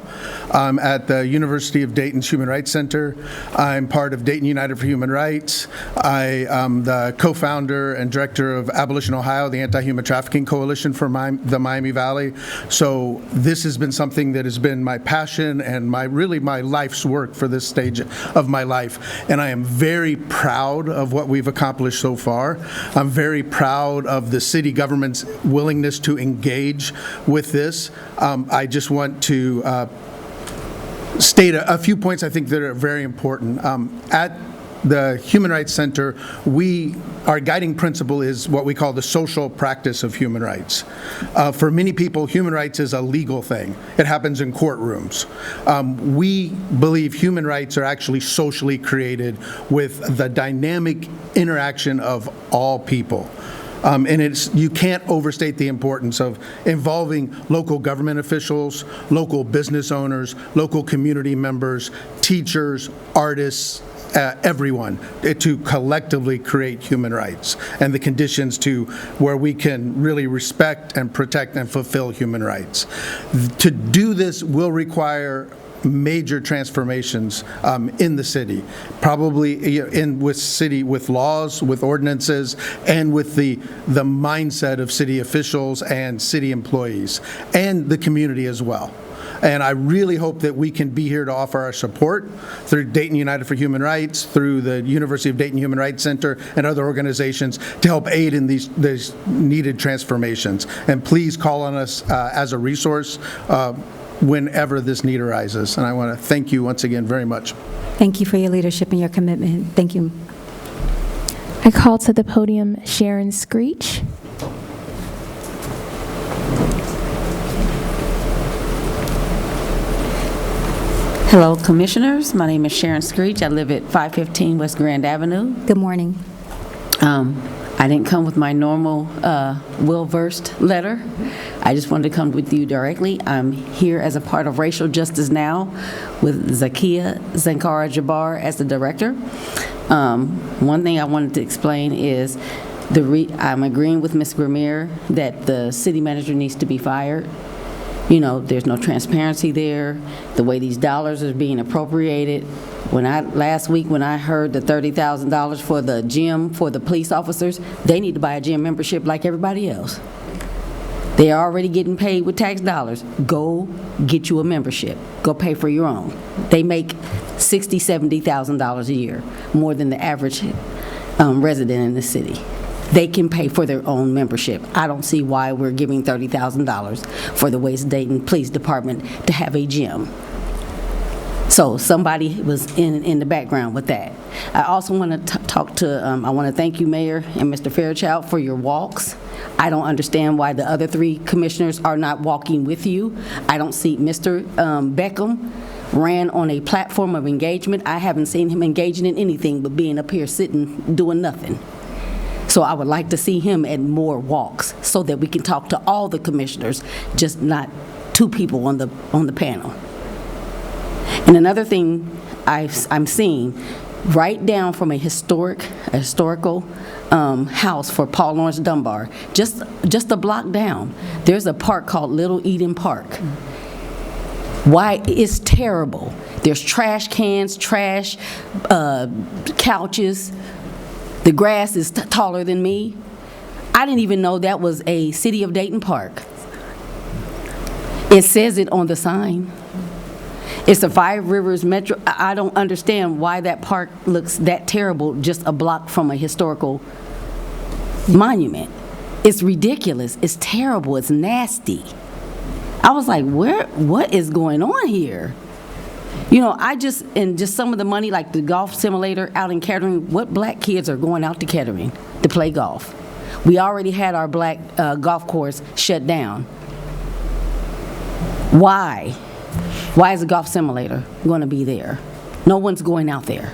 At the University of Dayton's Human Rights Center. I'm part of Dayton United for Human Rights. I am the co-founder and director of Abolition Ohio, the Anti-Human Trafficking Coalition for the Miami Valley. So this has been something that has been my passion and really my life's work for this stage of my life. And I am very proud of what we've accomplished so far. I'm very proud of the city government's willingness to engage with this. I just want to state a few points I think that are very important. At the Human Rights Center, our guiding principle is what we call the social practice of human rights. For many people, human rights is a legal thing. It happens in courtrooms. We believe human rights are actually socially created with the dynamic interaction of all people. And you can't overstate the importance of involving local government officials, local business owners, local community members, teachers, artists, everyone, to collectively create human rights and the conditions to where we can really respect and protect and fulfill human rights. To do this will require major transformations in the city, probably with laws, with ordinances, and with the mindset of city officials and city employees, and the community as well. And I really hope that we can be here to offer our support through Dayton United for Human Rights, through the University of Dayton Human Rights Center, and other organizations to help aid in these needed transformations. And please call on us as a resource whenever this need arises. And I want to thank you once again very much. Thank you for your leadership and your commitment. Thank you. I call to the podium Sharon Screech. Hello, Commissioners. My name is Sharon Screech. I live at 515 West Grand Avenue. Good morning. I didn't come with my normal well-versed letter. I just wanted to come with you directly. I'm here as a part of Racial Justice Now with Zakia Zankara Jabbar as the director. One thing I wanted to explain is I'm agreeing with Ms. Gramere that the city manager needs to be fired. You know, there's no transparency there. The way these dollars are being appropriated. Last week when I heard the $30,000 for the gym for the police officers, they need to buy a gym membership like everybody else. They're already getting paid with tax dollars. Go get you a membership. Go pay for your own. They make $60,000, $70,000 a year, more than the average resident in the city. They can pay for their own membership. I don't see why we're giving $30,000 for the West Dayton Police Department to have a gym. So somebody was in the background with that. I also want to talk to, I want to thank you, Mayor and Mr. Fairchild, for your walks. I don't understand why the other 3 commissioners are not walking with you. I don't see Mr. Beckham ran on a platform of engagement. I haven't seen him engaging in anything but being up here sitting, doing nothing. So I would like to see him at more walks so that we can talk to all the commissioners, just not 2 people on the panel. And another thing I'm seeing, right down from a historical house for Paul Lawrence Dunbar, just a block down, there's a park called Little Eden Park. Why? It's terrible. There's trash cans, trash, couches. The grass is taller than me. I didn't even know that was a City of Dayton park. It says it on the sign. It's a 5 Rivers Metro. I don't understand why that park looks that terrible just a block from a historical monument. It's ridiculous. It's terrible. It's nasty. I was like, what is going on here? You know, and just some of the money, like the golf simulator out in Kettering, what black kids are going out to Kettering to play golf? We already had our black golf course shut down. Why? Why is a golf simulator going to be there? No one's going out there.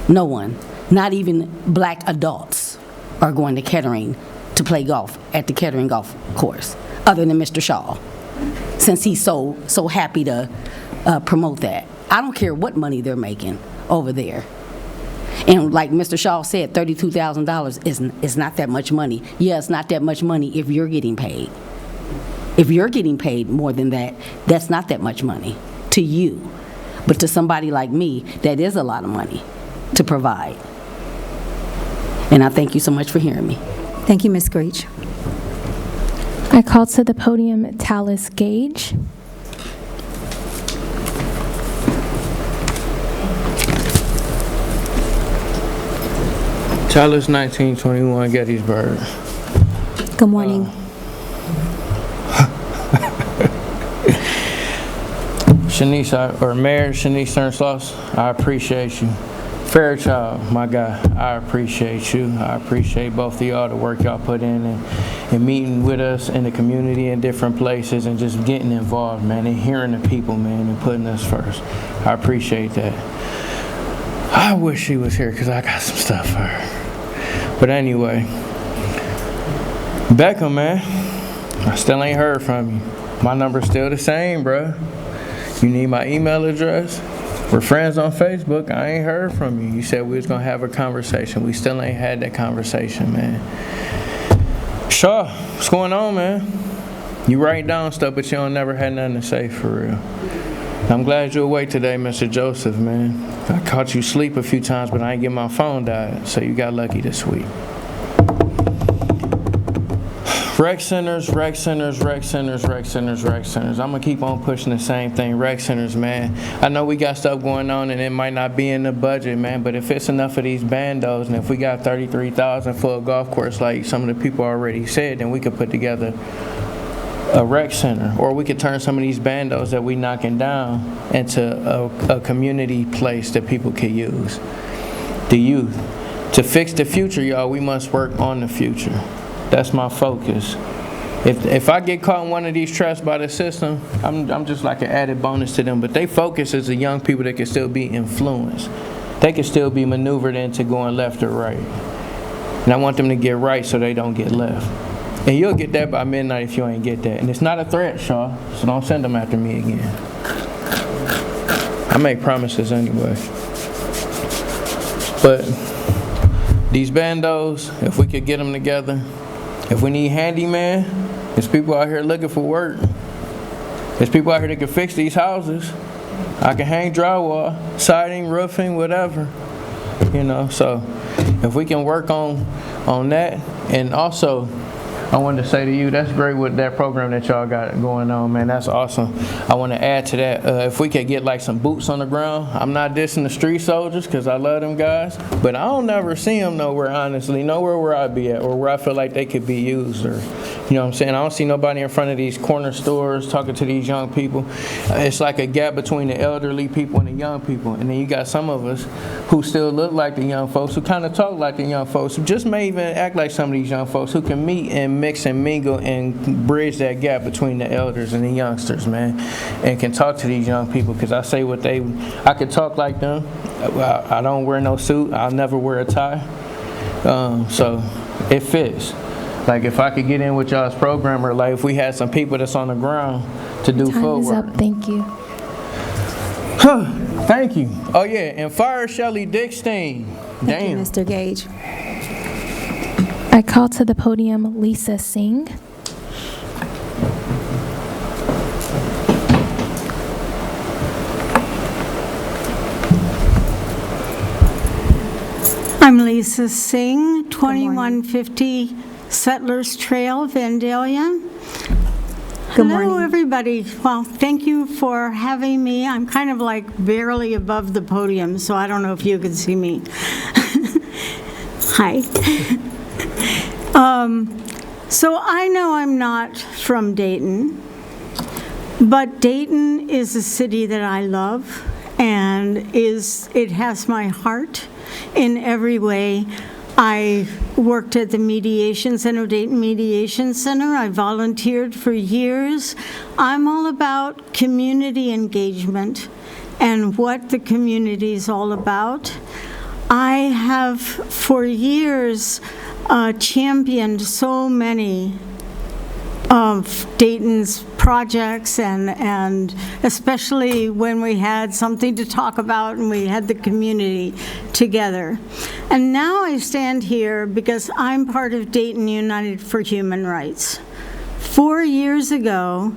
No one. Not even black adults are going to Kettering to play golf at the Kettering Golf Course, other than Mr. Shaw, since he's so happy to promote that. I don't care what money they're making over there. And like Mr. Shaw said, $32,000 is not that much money. Yeah, it's not that much money if you're getting paid. If you're getting paid more than that, that's not that much money to you. But to somebody like me, that is a lot of money to provide. And I thank you so much for hearing me. Thank you, Ms. Greach. I call to the podium Tallis Gage. Tallis, 1921, Gettysburg. Good morning. Mayor Shanice Stanislaus, I appreciate you. Fairchild, my guy, I appreciate you. I appreciate both of y'all, the work y'all put in and meeting with us in the community in different places and just getting involved, man, and hearing the people, man, and putting us first. I appreciate that. I wish she was here because I got some stuff for her. But anyway, Beckham, man, I still ain't heard from you. My number's still the same, bruh. You need my email address? We're friends on Facebook. I ain't heard from you. You said we was going to have a conversation. We still ain't had that conversation, man. Shaw, what's going on, man? You write down stuff, but you don't never had nothing to say for real. I'm glad you're awake today, Mr. Joseph, man. I caught you sleep a few times, but I ain't get my phone died, so you got lucky this week. Rec centers, rec centers, rec centers, rec centers, rec centers. I'm going to keep on pushing the same thing. Rec centers, man. I know we got stuff going on and it might not be in the budget, man, but if it's enough of these bandos and if we got $33,000 for a golf course like some of the people already said, then we could put together a rec center. Or we could turn some of these bandos that we knocking down into a community place that people could use. The youth. To fix the future, y'all, we must work on the future. That's my focus. If I get caught in one of these traps by the system, I'm just like an added bonus to them. But they focus is the young people that can still be influenced. They can still be maneuvered into going left or right. And I want them to get right so they don't get left. And you'll get that by midnight if you ain't get that. And it's not a threat, Shaw, so don't send them after me again. I make promises anyway. But these bandos, if we could get them together, if we need handyman, there's people out here looking for work. There's people out here that can fix these houses. I can hang drywall, siding, roofing, whatever. You know, so if we can work on that, and also I wanted to say to you, that's great with that program that y'all got going on, man. That's awesome. I want to add to that, if we could get like some boots on the ground. I'm not dissing the street soldiers because I love them guys, but I don't never see them nowhere, honestly, nowhere where I'd be at or where I feel like they could be used, or, you know what I'm saying? I don't see nobody in front of these corner stores talking to these young people. It's like a gap between the elderly people and the young people, and then you got some of us who still look like the young folks, who kind of talk like the young folks, who just may even act like some of these young folks, who can meet and mix and mingle and bridge that gap between the elders and the youngsters, man, and can talk to these young people, because I say what they, I could talk like them. I don't wear no suit. I'll never wear a tie. So it fits. Like if I could get in with y'all's program, or like if we had some people that's on the ground to do Time is footwork. up. Thank you. Thank you. Oh yeah, and fire Shelley Dickstein. Thank you, Damn. Mr. Gage. I call to the podium Lisa Singh. I'm Lisa Singh, 2150 Settlers Trail, Vandalia. Good Hello, morning. everybody. Well, thank you for having me. I'm kind of like barely above the podium, so I don't know if you can see me. Hi. So I know I'm not from Dayton, but Dayton is a city that I love, and it has my heart in every way. I worked at the Mediation Center, Dayton Mediation Center. I volunteered for years. I'm all about community engagement and what the community is all about. I have for years championed so many of Dayton's projects, and especially when we had something to talk about and we had the community together. And now I stand here because I'm part of Dayton United for Human Rights. 4 years ago,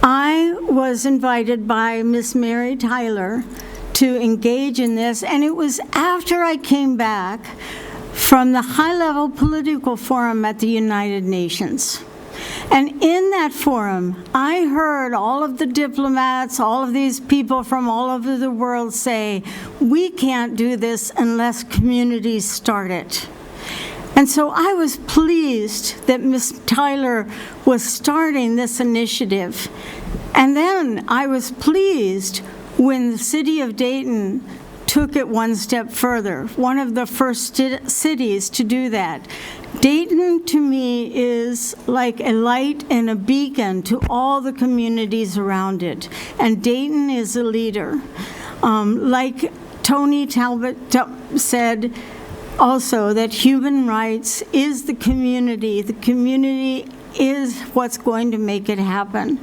I was invited by Miss Mary Tyler to engage in this, and it was after I came back from the high-level political forum at the United Nations. And in that forum, I heard all of the diplomats, all of these people from all over the world say, we can't do this unless communities start it. And so I was pleased that Ms. Tyler was starting this initiative. And then I was pleased when the city of Dayton took it one step further, one of the first cities to do that. Dayton, to me, is like a light and a beacon to all the communities around it, and Dayton is a leader. Like Tony Talbot said also, that human rights is the community. The community is what's going to make it happen.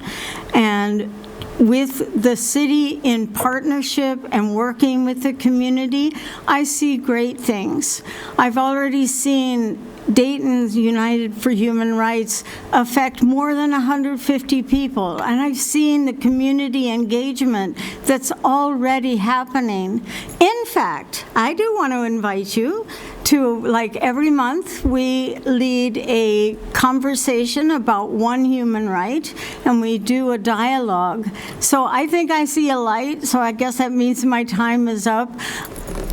And with the city in partnership and working with the community, I see great things. I've already seen Dayton's United for Human Rights affect more than 150 people, and I've seen the community engagement that's already happening. In fact, I do want to invite you to, like every month, we lead a conversation about one human right, and we do a dialogue. So I think I see a light, so I guess that means my time is up.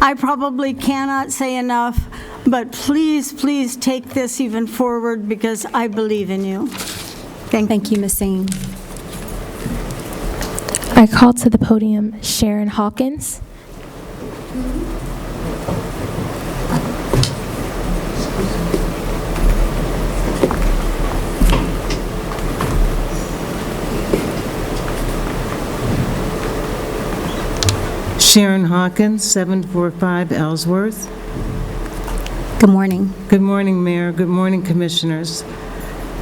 I probably cannot say enough, but please, please take this even forward, because I believe in you. Thank you, Ms. Singh. I call to the podium Sharon Hawkins. Sharon Hawkins, 745 Ellsworth. Good morning. Good morning, Mayor. Good morning, Commissioners.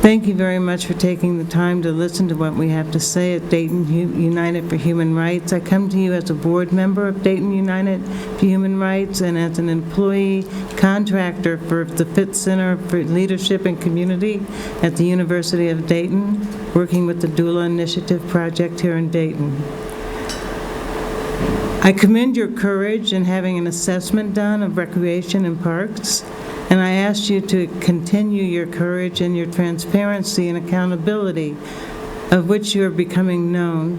Thank you very much for taking the time to listen to what we have to say at Dayton United for Human Rights. I come to you as a board member of Dayton United for Human Rights and as an employee contractor for the Fitz Center for Leadership and Community at the University of Dayton, working with the Doula Initiative project here in Dayton. I commend your courage in having an assessment done of recreation and parks. And I ask you to continue your courage and your transparency and accountability, of which you are becoming known,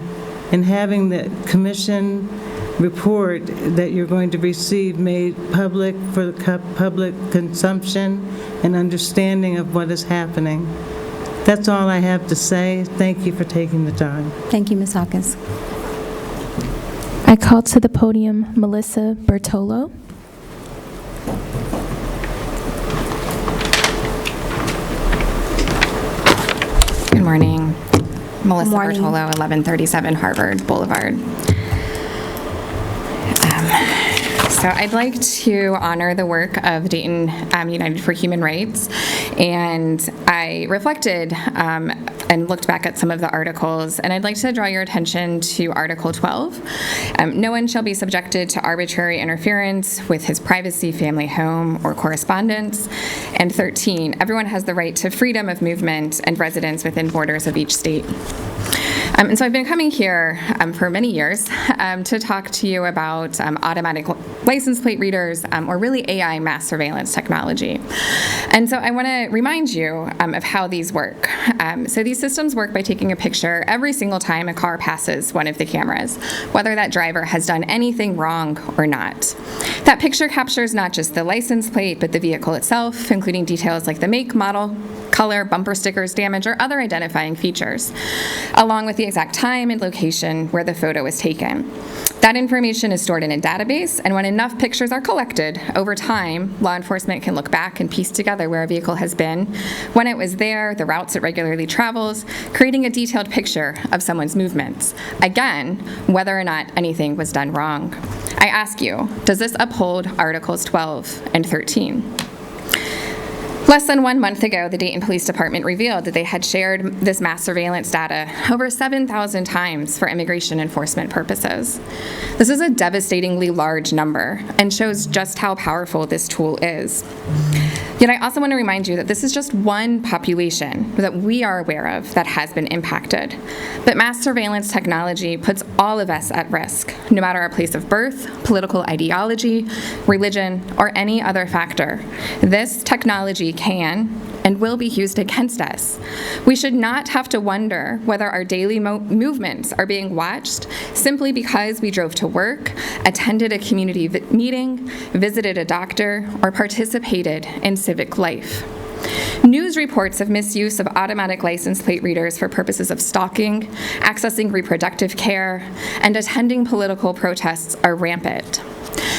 and having the commission report that you're going to receive made public for the public consumption and understanding of what is happening. That's all I have to say. Thank you for taking the time. Thank you, Ms. Hawkins. I call to the podium Melissa Bertolo. Good morning. Melissa Morning. Bertolo, 1137 Harvard Boulevard. So I'd like to honor the work of Dayton United for Human Rights, and I reflected and looked back at some of the articles, and I'd like to draw your attention to Article 12. No one shall be subjected to arbitrary interference with his privacy, family, home, or correspondence. And 13, everyone has the right to freedom of movement and residence within borders of each state. And so I've been coming here for many years to talk to you about automatic license plate readers, or really AI mass surveillance technology. And so I want to remind you of how these work. So these systems work by taking a picture every single time a car passes one of the cameras, whether that driver has done anything wrong or not. That picture captures not just the license plate, but the vehicle itself, including details like the make, model, color, bumper stickers, damage, or other identifying features, along with the exact time and location where the photo was taken. That information is stored in a database, and when enough pictures are collected, over time, law enforcement can look back and piece together where a vehicle has been, when it was there, the routes it regularly travels, creating a detailed picture of someone's movements. Again, whether or not anything was done wrong. I ask you, does this uphold Articles 12 and 13? Less than 1 month ago, the Dayton Police Department revealed that they had shared this mass surveillance data over 7,000 times for immigration enforcement purposes. This is a devastatingly large number and shows just how powerful this tool is. Yet I also want to remind you that this is just one population that we are aware of that has been impacted. But mass surveillance technology puts all of us at risk, no matter our place of birth, political ideology, religion, or any other factor. This technology can and will be used against us. We should not have to wonder whether our daily movements are being watched simply because we drove to work, attended a community meeting, visited a doctor, or participated in civic life. News reports of misuse of automatic license plate readers for purposes of stalking, accessing reproductive care, and attending political protests are rampant.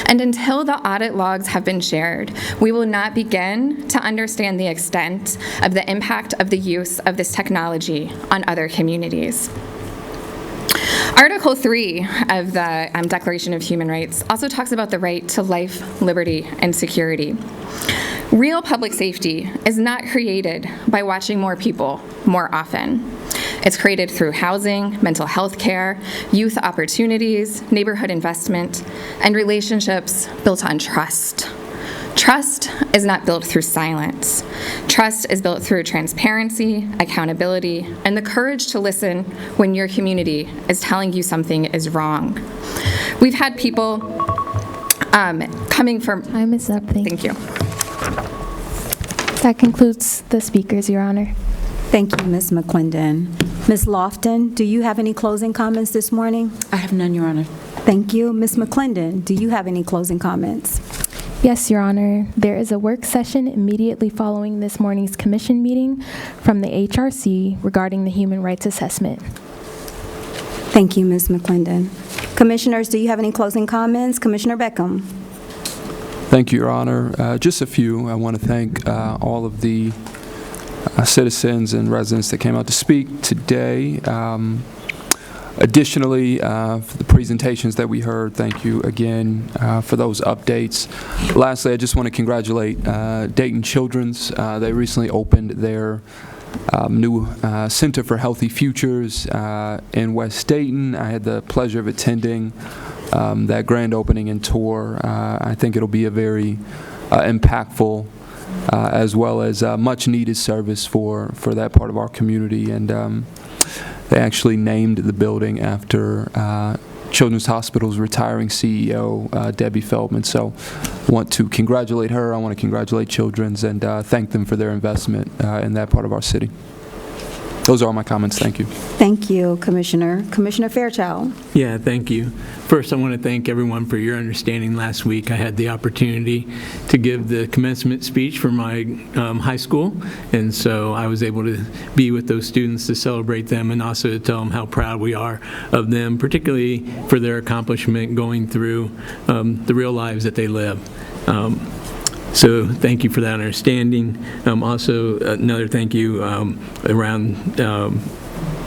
And until the audit logs have been shared, we will not begin to understand the extent of the impact of the use of this technology on other communities. Article 3 of the Declaration of Human Rights also talks about the right to life, liberty, and security. Real public safety is not created by watching more people more often. It's created through housing, mental health care, youth opportunities, neighborhood investment, and relationships built on trust. Trust is not built through silence. Trust is built through transparency, accountability, and the courage to listen when your community is telling you something is wrong. We've had people coming from... Time is up. Thank you. That concludes the speakers, Your Honor. Thank you, Ms. McClendon. Ms. Lofton, do you have any closing comments this morning? I have none, Your Honor. Thank you. Ms. McClendon, do you have any closing comments? Yes, Your Honor. There is a work session immediately following this morning's commission meeting from the HRC regarding the human rights assessment. Thank you, Ms. McClendon. Commissioners, do you have any closing comments? Commissioner Beckham. Thank you, Your Honor. Just a few. I want to thank all of the citizens and residents that came out to speak today. Additionally, for the presentations that we heard, thank you again for those updates. Lastly, I just want to congratulate Dayton Children's. They recently opened their new Center for Healthy Futures in West Dayton. I had the pleasure of attending that grand opening and tour. I think it'll be a very impactful as well as much needed service for that part of our community. And they actually named the building after Children's Hospital's retiring CEO, Debbie Feldman. So I want to congratulate her. I want to congratulate Children's and thank them for their investment in that part of our city. Those are all my comments. Thank you. Thank you, Commissioner. Commissioner Fairchild. Yeah, thank you. First, I want to thank everyone for your understanding. Last week, I had the opportunity to give the commencement speech for my high school, and so I was able to be with those students to celebrate them and also to tell them how proud we are of them, particularly for their accomplishment going through the real lives that they live. So thank you for that understanding. Also, another thank you around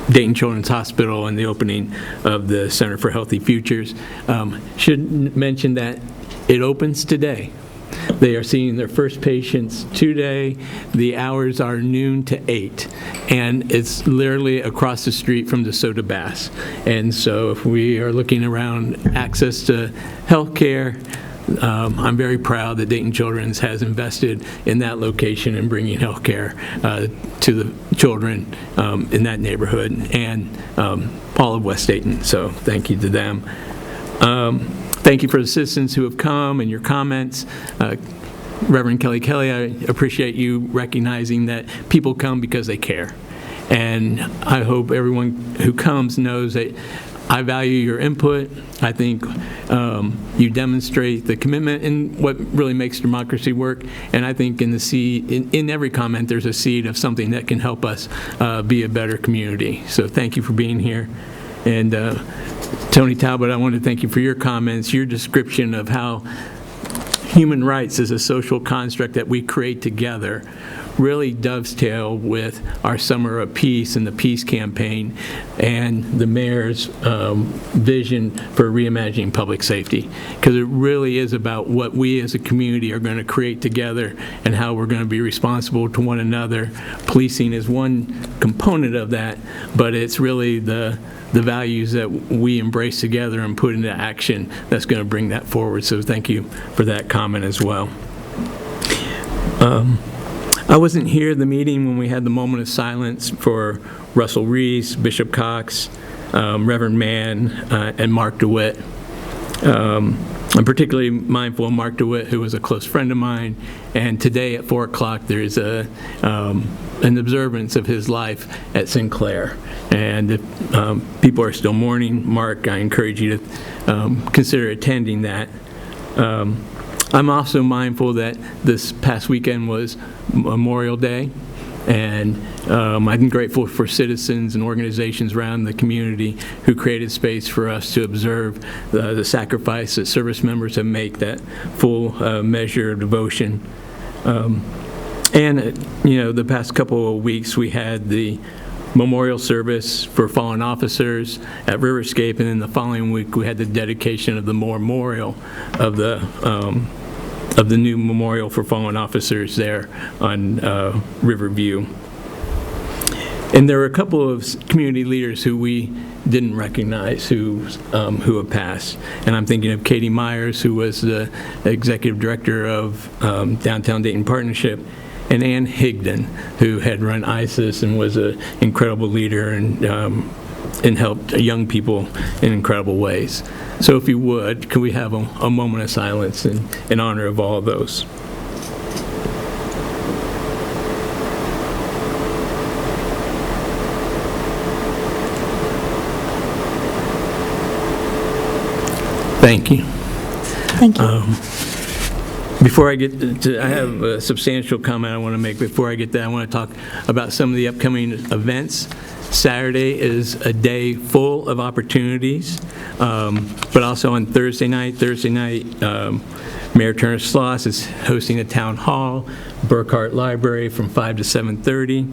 Dayton Children's Hospital and the opening of the Center for Healthy Futures. Should mention that it opens today. They are seeing their first patients today. The hours are noon to 8, and it's literally across the street from DeSoto Bass. And so if we are looking around access to health care, I'm very proud that Dayton Children's has invested in that location and bringing health care to the children in that neighborhood and all of West Dayton. So thank you to them. Thank you for the citizens who have come and your comments. Reverend Kelly, I appreciate you recognizing that people come because they care. And I hope everyone who comes knows that I value your input. I think you demonstrate the commitment in what really makes democracy work. And I think in every comment, there's a seed of something that can help us be a better community. So thank you for being here. And Tony Talbot, I want to thank you for your comments, your description of how human rights is a social construct that we create together really dovetail with our Summer of Peace and the Peace Campaign and the mayor's vision for reimagining public safety. Because it really is about what we as a community are going to create together and how we're going to be responsible to one another. Policing is one component of that, but it's really the values that we embrace together and put into action that's going to bring that forward. So thank you for that comment as well. I wasn't here at the meeting when we had the moment of silence for Russell Reese, Bishop Cox, Reverend Mann, and Mark DeWitt. I'm particularly mindful of Mark DeWitt, who was a close friend of mine, and today at 4 o'clock there's an observance of his life at Sinclair. And if people are still mourning Mark, I encourage you to consider attending that. I'm also mindful that this past weekend was Memorial Day, and I'm grateful for citizens and organizations around the community who created space for us to observe the sacrifice that service members have made, that full measure of devotion. And the past couple of weeks we had the memorial service for fallen officers at Riverscape, and then the following week we had the dedication of the memorial of the new memorial for fallen officers there on Riverview. And there were a couple of community leaders who we didn't recognize who have passed. And I'm thinking of Katie Myers, who was the executive director of Downtown Dayton Partnership, and Ann Higdon, who had run ISIS and was an incredible leader and helped young people in incredible ways. So if you would, could we have a moment of silence in honor of all of those? Thank you. Thank you. Before I get to, I have a substantial comment I want to make. Before I get that, I want to talk about some of the upcoming events. Saturday is a day full of opportunities, but also on Thursday night, Mayor Turner Sloss is hosting a town hall, Burkhart Library from 5 to 7:30.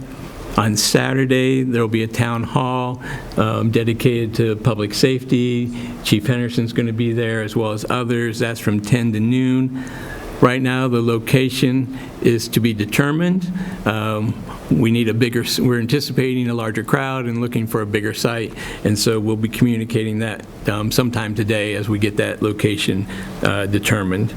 On Saturday, there will be a town hall dedicated to public safety. Chief Henderson's going to be there, as well as others. That's from 10 to noon. Right now, the location is to be determined. We need we're anticipating a larger crowd and looking for a bigger site, and so we'll be communicating that sometime today as we get that location determined.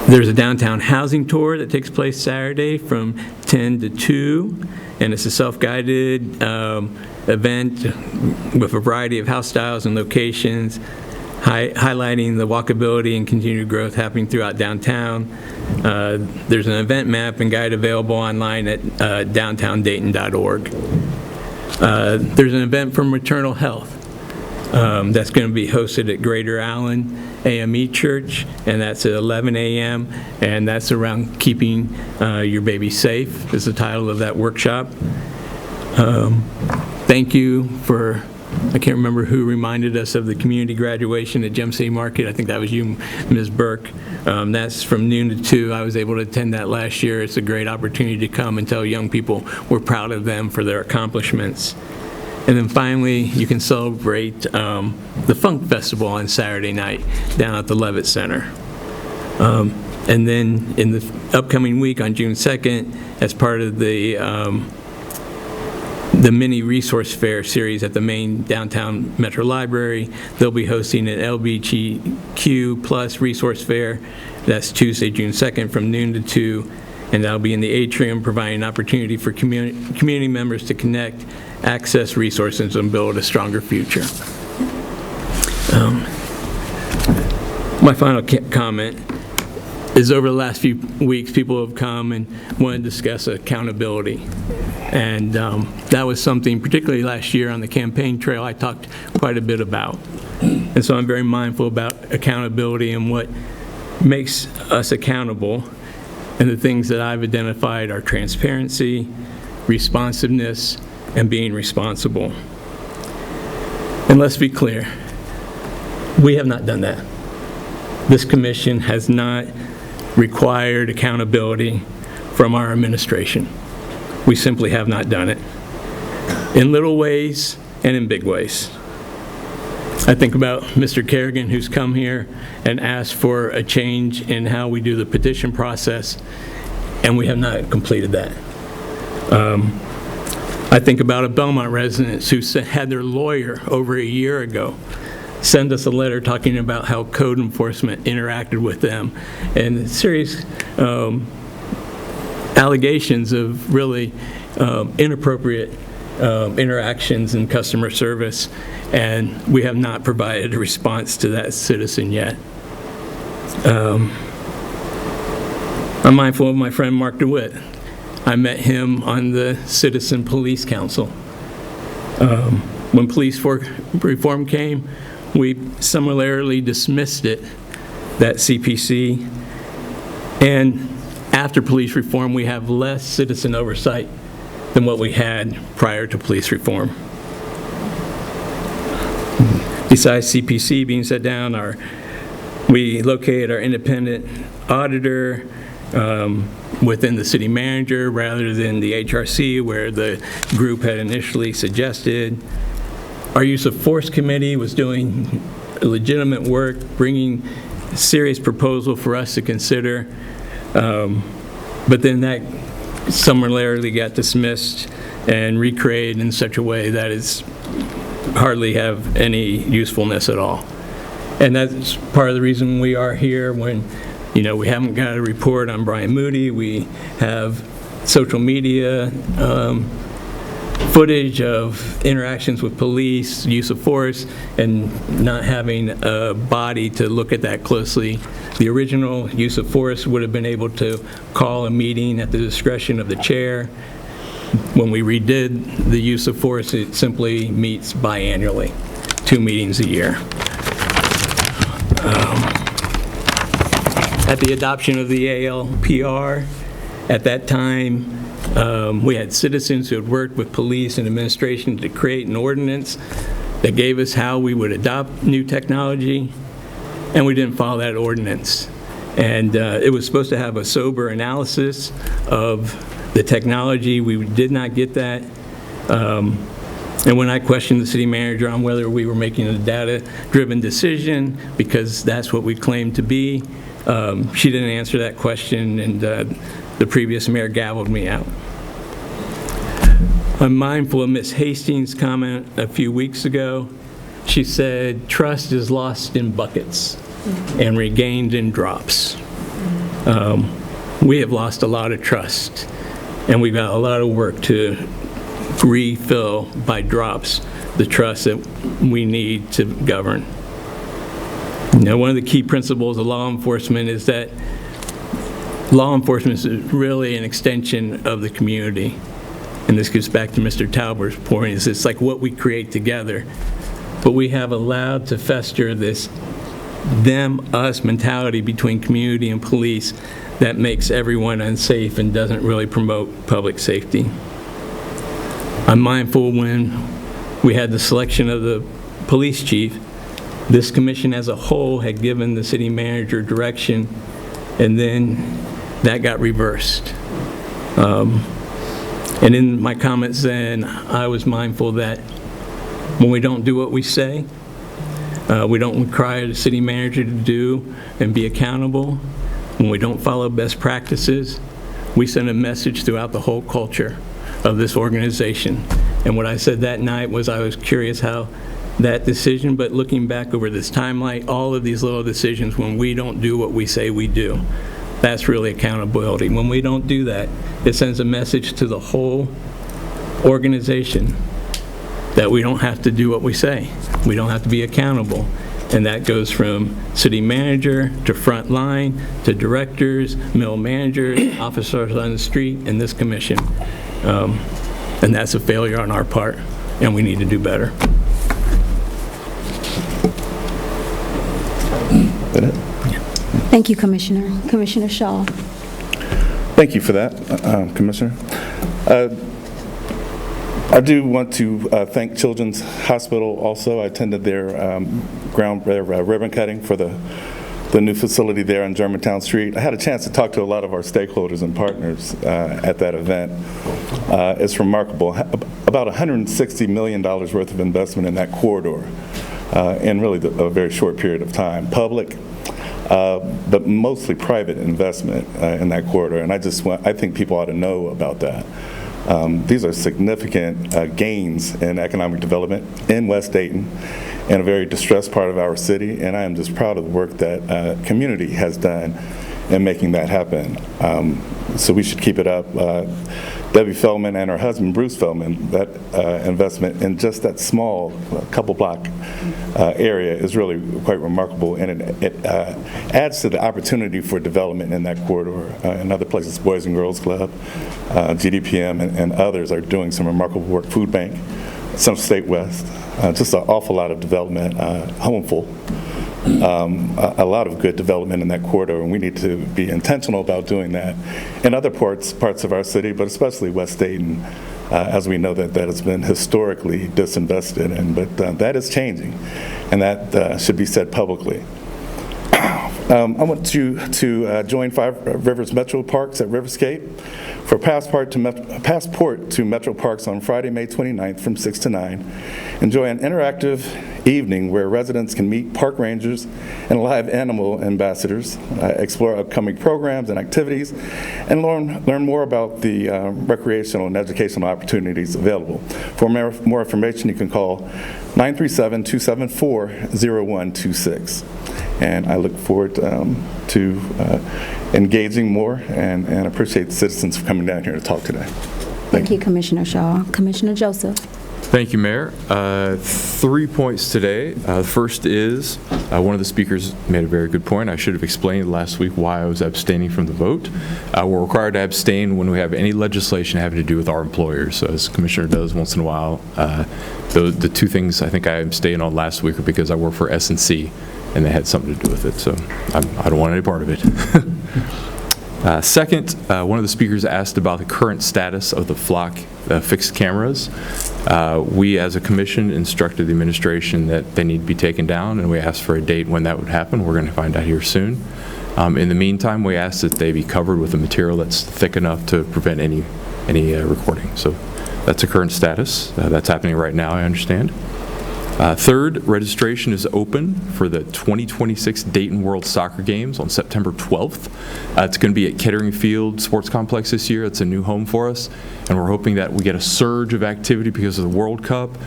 There's a downtown housing tour that takes place Saturday from 10 to 2, and it's a self-guided event with a variety of house styles and locations, highlighting the walkability and continued growth happening throughout downtown. There's an event map and guide available online at downtowndayton.org. There's an event for maternal health that's going to be hosted at Greater Allen AME Church, and that's at 11 a.m., and that's around keeping your baby safe is the title of that workshop. Thank you for, I can't remember who reminded us of the community graduation at Gem City Market. I think that was you, Ms. Burke. That's from noon to 2. I was able to attend that last year. It's a great opportunity to come and tell young people we're proud of them for their accomplishments. And then finally, you can celebrate the Funk Festival on Saturday night down at the Levitt Center. And then in the upcoming week on June 2nd, as part of the mini resource fair series at the main downtown Metro Library, they'll be hosting an LGBTQ plus resource fair. That's Tuesday, June 2nd from noon to 2, and that'll be in the atrium, providing an opportunity for community members to connect, access resources, and build a stronger future. My final comment is over the last few weeks, people have come and wanted to discuss accountability. And that was something, particularly last year on the campaign trail, I talked quite a bit about. And so I'm very mindful about accountability and what makes us accountable. And the things that I've identified are transparency, responsiveness, and being responsible. And let's be clear, we have not done that. This commission has not required accountability from our administration. We simply have not done it, in little ways and in big ways. I think about Mr. Kerrigan, who's come here and asked for a change in how we do the petition process, and we have not completed that. I think about a Belmont resident who had their lawyer over a year ago send us a letter talking about how code enforcement interacted with them, and serious allegations of really inappropriate interactions in customer service, and we have not provided a response to that citizen yet. I'm mindful of my friend Mark DeWitt. I met him on the Citizen Police Council. When police reform came, we similarly dismissed it, that CPC, and after police reform, we have less citizen oversight than what we had prior to police reform. Besides CPC being set down, we located our independent auditor within the city manager rather than the HRC, where the group had initially suggested. Our use of force committee was doing legitimate work, bringing a serious proposal for us to consider, but then that summarily got dismissed and recreated in such a way that is hardly have any usefulness at all. And that's part of the reason we are here when, we haven't got a report on Brian Moody. We have social media footage of interactions with police, use of force, and not having a body to look at that closely. The original use of force would have been able to call a meeting at the discretion of the chair. When we redid the use of force, it simply meets biannually, 2 meetings a year. At the adoption of the ALPR, at that time, we had citizens who had worked with police and administration to create an ordinance that gave us how we would adopt new technology, and we didn't follow that ordinance. And it was supposed to have a sober analysis of the technology. We did not get that. And when I questioned the city manager on whether we were making a data-driven decision, because that's what we claimed to be, she didn't answer that question, and the previous mayor gavelled me out. I'm mindful of Ms. Hastings' comment a few weeks ago. She said, trust is lost in buckets and regained in drops. We have lost a lot of trust, and we've got a lot of work to refill by drops the trust that we need to govern. Now, one of the key principles of law enforcement is that law enforcement is really an extension of the community. And this gets back to Mr. Tauber's point, is it's like what we create together. But we have allowed to fester this them-us mentality between community and police that makes everyone unsafe and doesn't really promote public safety. I'm mindful when we had the selection of the police chief, this commission as a whole had given the city manager direction, and then that got reversed. And in my comments then, I was mindful that when we don't do what we say, we don't require the city manager to do and be accountable, when we don't follow best practices, we send a message throughout the whole culture of this organization. And what I said that night was I was curious how that decision, but looking back over this timeline, all of these little decisions, when we don't do what we say we do, that's really accountability. When we don't do that, it sends a message to the whole organization that we don't have to do what we say. We don't have to be accountable. And that goes from city manager to front line to directors, middle managers, officers on the street, and this commission. And that's a failure on our part, and we need to do better. Thank you, Commissioner. Commissioner Shaw. Thank you for that, Commissioner. I do want to thank Children's Hospital also. I attended their ribbon cutting for the new facility there on Germantown Street. I had a chance to talk to a lot of our stakeholders and partners at that event. It's remarkable. About $160 million worth of investment in that corridor in really a very short period of time. Public, but mostly private investment in that corridor. And I think people ought to know about that. These are significant gains in economic development in West Dayton, in a very distressed part of our city, and I am just proud of the work that community has done in making that happen. So we should keep it up. Debbie Feldman and her husband, Bruce Feldman, that investment in just that small couple block area is really quite remarkable, and it adds to the opportunity for development in that corridor. In other places, Boys and Girls Club, GDPM, and others are doing some remarkable work. Food Bank, some State West, just an awful lot of development, Homeful. A lot of good development in that corridor, and we need to be intentional about doing that in other parts of our city, but especially West Dayton, as we know that has been historically disinvested in. But that is changing, and that should be said publicly. I want you to join 5 Rivers Metro Parks at Riverscape for Passport to Metro Parks on Friday, May 29th from 6 to 9. Enjoy an interactive evening where residents can meet park rangers and live animal ambassadors, explore upcoming programs and activities, and learn more about the recreational and educational opportunities available. For more information, you can call 937-274-0126. And I look forward to engaging more and appreciate the citizens for coming down here to talk today. Thank you, Commissioner Shaw. Commissioner Joseph. Thank you, Mayor. 3 points today. The first is one of the speakers made a very good point. I should have explained last week why I was abstaining from the vote. We're required to abstain when we have any legislation having to do with our employers. So as the Commissioner does once in a while, the 2 things I think I abstained on last week are because I work for S&C and they had something to do with it. So I don't want any part of it. Second, one of the speakers asked about the current status of the flock fixed cameras. We, as a commission, instructed the administration that they need to be taken down, and we asked for a date when that would happen. We're going to find out here soon. In the meantime, we asked that they be covered with a material that's thick enough to prevent any recording. So that's the current status. That's happening right now, I understand. Third, registration is open for the 2026 Dayton World Soccer Games on September 12th. It's going to be at Kettering Field Sports Complex this year. It's a new home for us, and we're hoping that we get a surge of activity because of the World Cup.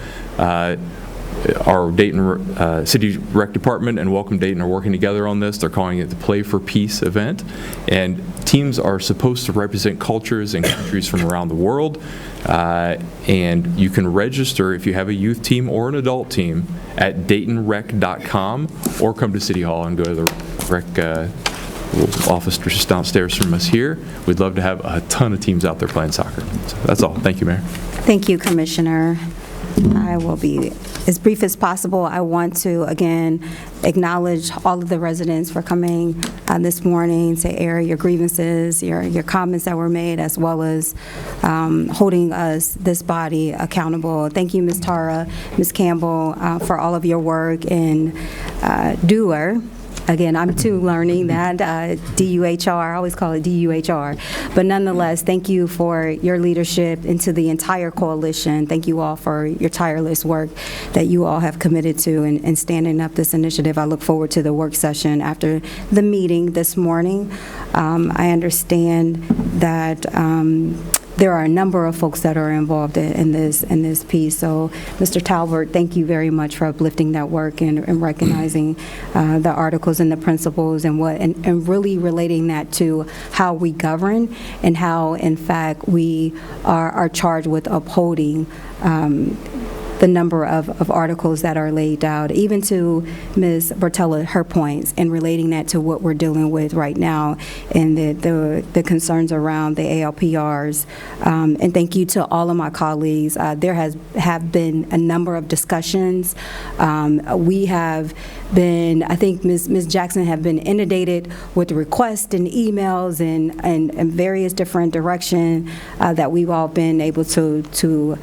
our Dayton City Rec Department and Welcome Dayton are working together on this. They're calling it the Play for Peace event. And teams are supposed to represent cultures and countries from around the world. And you can register if you have a youth team or an adult team at DaytonRec.com, or come to City Hall and go to the rec office just downstairs from us here. We'd love to have a ton of teams out there playing soccer. So that's all. Thank you, Mayor. Thank you, Commissioner. I will be as brief as possible. I want to, again, acknowledge all of the residents for coming this morning to air your grievances, your comments that were made, as well as holding us, this body, accountable. Thank you, Ms. Tara, Ms. Campbell, for all of your work in DUR. Again, I'm too learning that, DUHR, I always call it DUHR. But nonetheless, thank you for your leadership and to the entire coalition. Thank you all for your tireless work that you all have committed to in standing up this initiative. I look forward to the work session after the meeting this morning. I understand that there are a number of folks that are involved in this piece. So, Mr. Talbert, thank you very much for uplifting that work and recognizing the articles and the principles and really relating that to how we govern and how, in fact, we are charged with upholding the number of articles that are laid out, even to Ms. Bertella, her points, and relating that to what we're dealing with right now and the concerns around the ALPRs. And thank you to all of my colleagues. There have been a number of discussions. We have been, I think Ms. Jackson have been inundated with requests and emails and various different direction that we've all been able to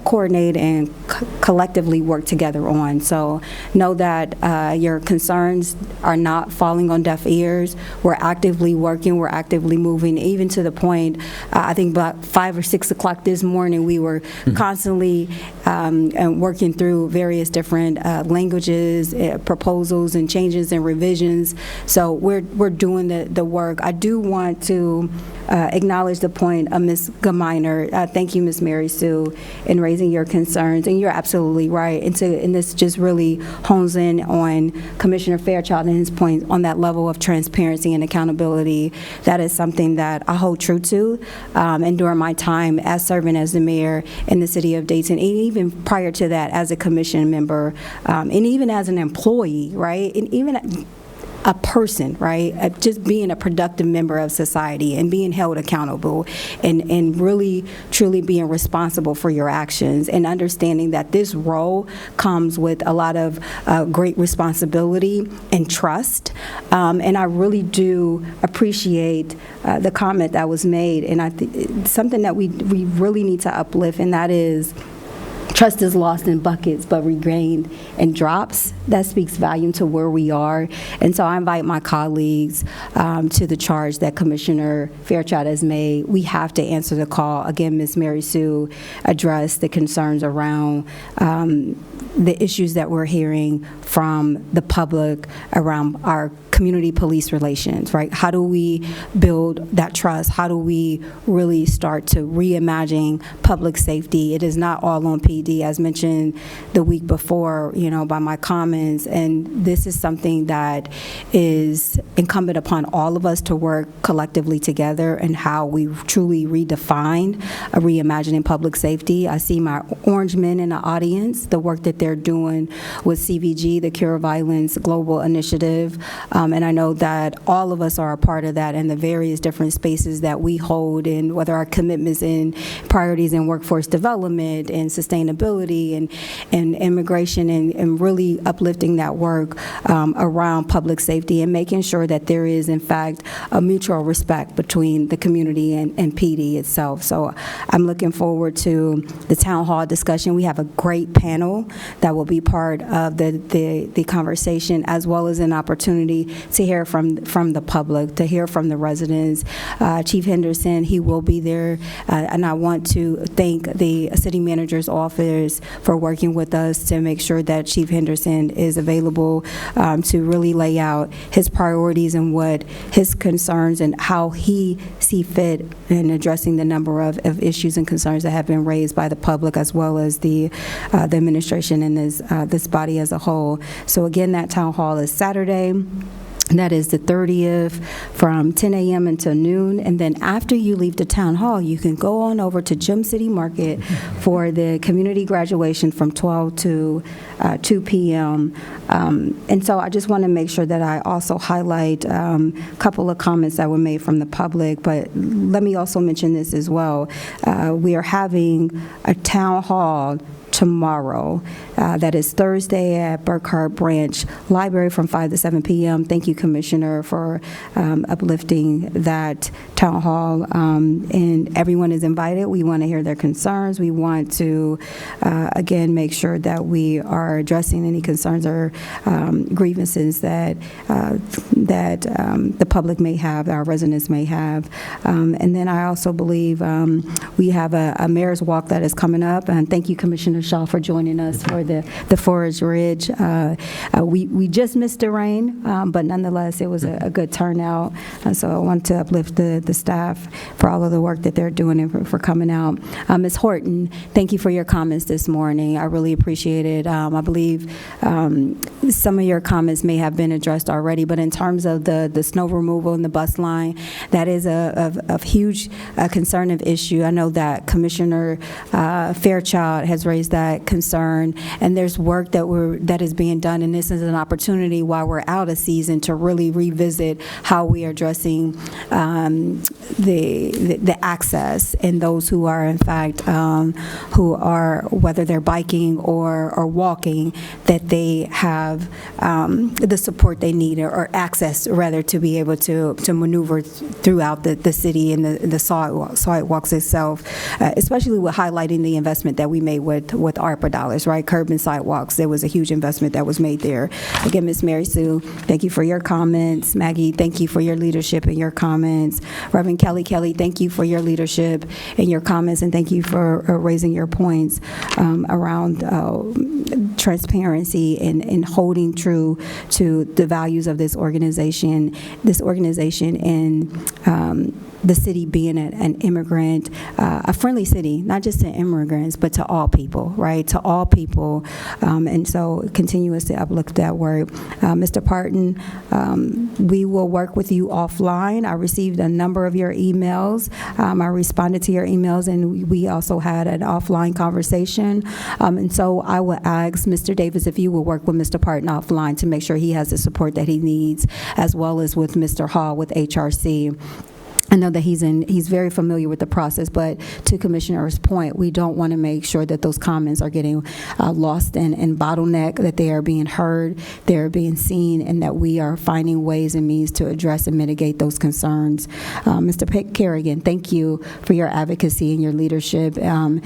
coordinate and collectively work together on. So know that your concerns are not falling on deaf ears. We're actively working, we're actively moving, even to the point, I think about 5 or 6 o'clock this morning, we were constantly working through various different languages, proposals and changes and revisions. So we're doing the work. I do want to acknowledge the point of Ms. Gaminer. Thank you, Ms. Mary Sue, in raising your concerns, and you're absolutely right. And this just really hones in on Commissioner Fairchild and his point on that level of transparency and accountability. That is something that I hold true to, and during my time as serving as the mayor in the city of Dayton, and even prior to that as a commission member, and even as an employee, right, and even a person, right? Just being a productive member of society and being held accountable and really, truly being responsible for your actions and understanding that this role comes with a lot of great responsibility and trust. And I really do appreciate the comment that was made, and I think something that we really need to uplift, and that is, trust is lost in buckets, but regained in drops. That speaks volume to where we are. And so I invite my colleagues to the charge that Commissioner Fairchild has made. We have to answer the call. Again, Ms. Mary Sue addressed the concerns around the issues that we're hearing from the public around our community police relations, right? How do we build that trust? How do we really start to reimagine public safety? It is not all on PD, as mentioned the week before, by my comments, and this is something that is incumbent upon all of us to work collectively together and how we truly redefine reimagining public safety. I see my orange men in the audience, the work that they're doing with CVG, the Cure Violence Global Initiative, and I know that all of us are a part of that in the various different spaces that we hold, and whether our commitments and priorities in workforce development and sustainability and immigration and really uplifting that work around public safety and making sure that there is, in fact, a mutual respect between the community and PD itself. So I'm looking forward to the town hall discussion. We have a great panel that will be part of the conversation, as well as an opportunity to hear from the public, to hear from the residents. Chief Henderson, he will be there, and I want to thank the city manager's office for working with us to make sure that Chief Henderson is available to really lay out his priorities and what his concerns and how he see fit in addressing the number of issues and concerns that have been raised by the public as well as the administration and this body as a whole. So again, that town hall is Saturday. That is the 30th from 10 a.m. until noon. And then after you leave the town hall, you can go on over to Gym City Market for the community graduation from 12 to 2 p.m. And so I just want to make sure that I also highlight a couple of comments that were made from the public. But let me also mention this as well. We are having a town hall tomorrow. That is Thursday at Burkhart Branch Library from 5 to 7 p.m. Thank you, Commissioner, for uplifting that town hall. And everyone is invited. We want to hear their concerns. We want to, again, make sure that we are addressing any concerns or grievances that the public may have, our residents may have. And then I also believe we have a mayor's walk that is coming up. And thank you, Commissioner Shaw, for joining us for the Forest Ridge. We just missed the rain, but nonetheless, it was a good turnout. So I want to uplift the staff for all of the work that they're doing and for coming out. Ms. Horton, thank you for your comments this morning. I really appreciate it. I believe some of your comments may have been addressed already, but in terms of the snow removal and the bus line, that is a huge concern of issue. I know that Commissioner Fairchild has raised that concern, and there's work that is being done, and this is an opportunity while we're out of season to really revisit how we are addressing the access and those who are in fact who are, whether they're biking or walking, that they have the support they need or access rather to be able to maneuver throughout the city and the sidewalks itself, especially with highlighting the investment that we made with ARPA dollars, right? Curb and sidewalks. There was a huge investment that was made there. Again, Ms. Mary Sue, thank you for your comments. Maggie, thank you for your leadership and your comments. Reverend Kelly, thank you for your leadership and your comments, and thank you for raising your points around transparency and holding true to the values of this organization and the city being an immigrant, a friendly city, not just to immigrants, but to all people, right? To all people. And so continuous to uplift that word. Mr. Parton, we will work with you offline. I received a number of your emails. I responded to your emails, and we also had an offline conversation. And so I will ask Mr. Davis if you will work with Mr. Parton offline to make sure he has the support that he needs, as well as with Mr. Hall with HRC. I know that he's very familiar with the process, but to Commissioner's point, we don't want to make sure that those comments are getting lost in bottleneck, that they are being heard, they're being seen, and that we are finding ways and means to address and mitigate those concerns. Mr. Kerrigan, thank you for your advocacy and your leadership, and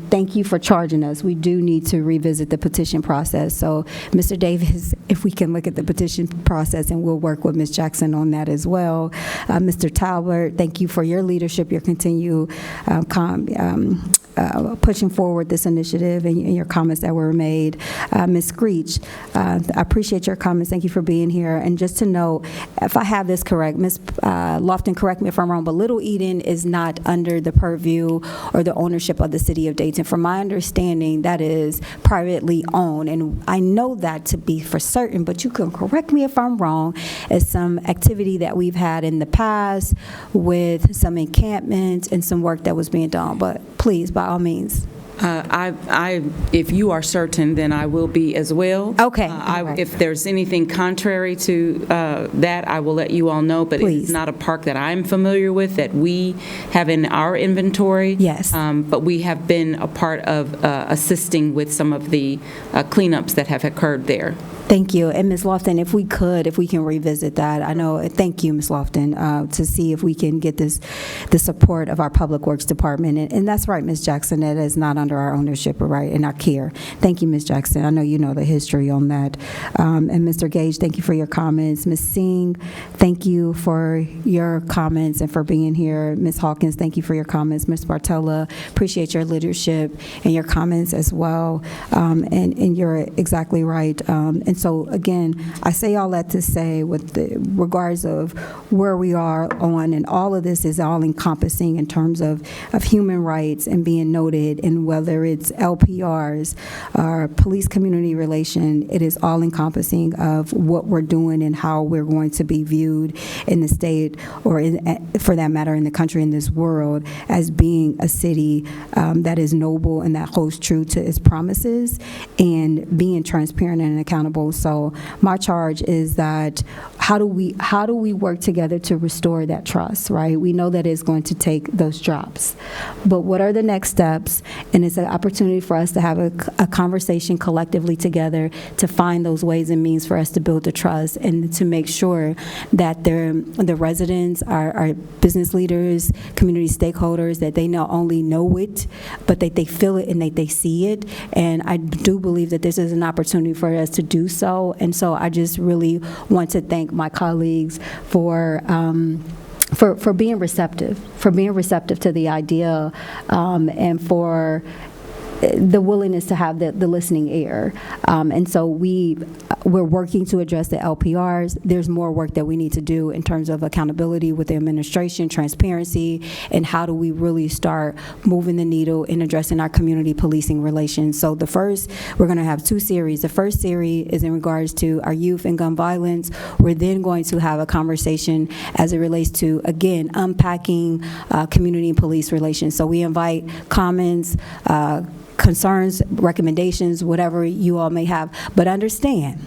thank you for charging us. We do need to revisit the petition process. So, Mr. Davis, if we can look at the petition process, and we'll work with Ms. Jackson on that as well. Mr. Talbot, thank you for your leadership, your continued pushing forward this initiative and your comments that were made. Ms. Screech, I appreciate your comments. Thank you for being here. And just to note, if I have this correct, Ms. Lofton, correct me if I'm wrong, but Little Eden is not under the purview or the ownership of the city of Dayton. From my understanding, that is privately owned. And I know that to be for certain, but you can correct me if I'm wrong. It's some activity that we've had in the past with some encampments and some work that was being done. But please, by all means. If you are certain, then I will be as well. Okay. If there's anything contrary to that, I will let you all know, but it's not a park that I'm familiar with that we have in our inventory. Yes. But we have been a part of assisting with some of the cleanups that have occurred there. Thank you. And Ms. Lofton, if we can revisit that. I know, thank you, Ms. Lofton, to see if we can get the support of our Public Works Department. And that's right, Ms. Jackson, that is not under our ownership, right, and our care. Thank you, Ms. Jackson. I know you know the history on that. And Mr. Gage, thank you for your comments. Ms. Singh, thank you for your comments and for being here. Ms. Hawkins, thank you for your comments. Ms. Bartella, appreciate your leadership and your comments as well. And you're exactly right. And so, again, I say all that to say with the regards of where we are on, and all of this is all encompassing in terms of human rights and being noted, and whether it's LPRs or police community relation, it is all encompassing of what we're doing and how we're going to be viewed in the state, or for that matter in the country, in this world, as being a city that is noble and that holds true to its promises and being transparent and accountable. So my charge is that how do we work together to restore that trust, right? We know that it's going to take those drops, but what are the next steps? And it's an opportunity for us to have a conversation collectively together to find those ways and means for us to build the trust and to make sure that the residents, our business leaders, community stakeholders, that they not only know it, but that they feel it and that they see it. And I do believe that this is an opportunity for us to do so. And so I just really want to thank my colleagues for being receptive, to the idea, and for the willingness to have the listening ear. And so we're working to address the LPRs. There's more work that we need to do in terms of accountability with the administration, transparency, and how do we really start moving the needle in addressing our community policing relations. So we're going to have two series. The first series is in regards to our youth and gun violence. We're then going to have a conversation as it relates to, again, unpacking community and police relations. So we invite comments, concerns, recommendations, whatever you all may have, but understand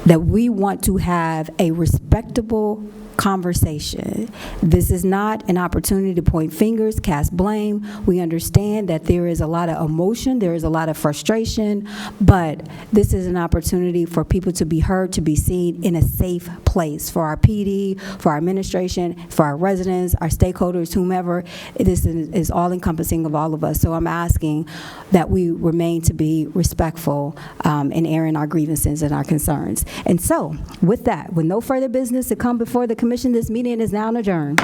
that we want to have a respectable conversation. This is not an opportunity to point fingers, cast blame. We understand that there is a lot of emotion, there is a lot of frustration, but this is an opportunity for people to be heard, to be seen in a safe place for our PD, for our administration, for our residents, our stakeholders, whomever. This is all encompassing of all of us. So I'm asking that we remain to be respectful in airing our grievances and our concerns. And so with that, with no further business to come before the commission, this meeting is now adjourned.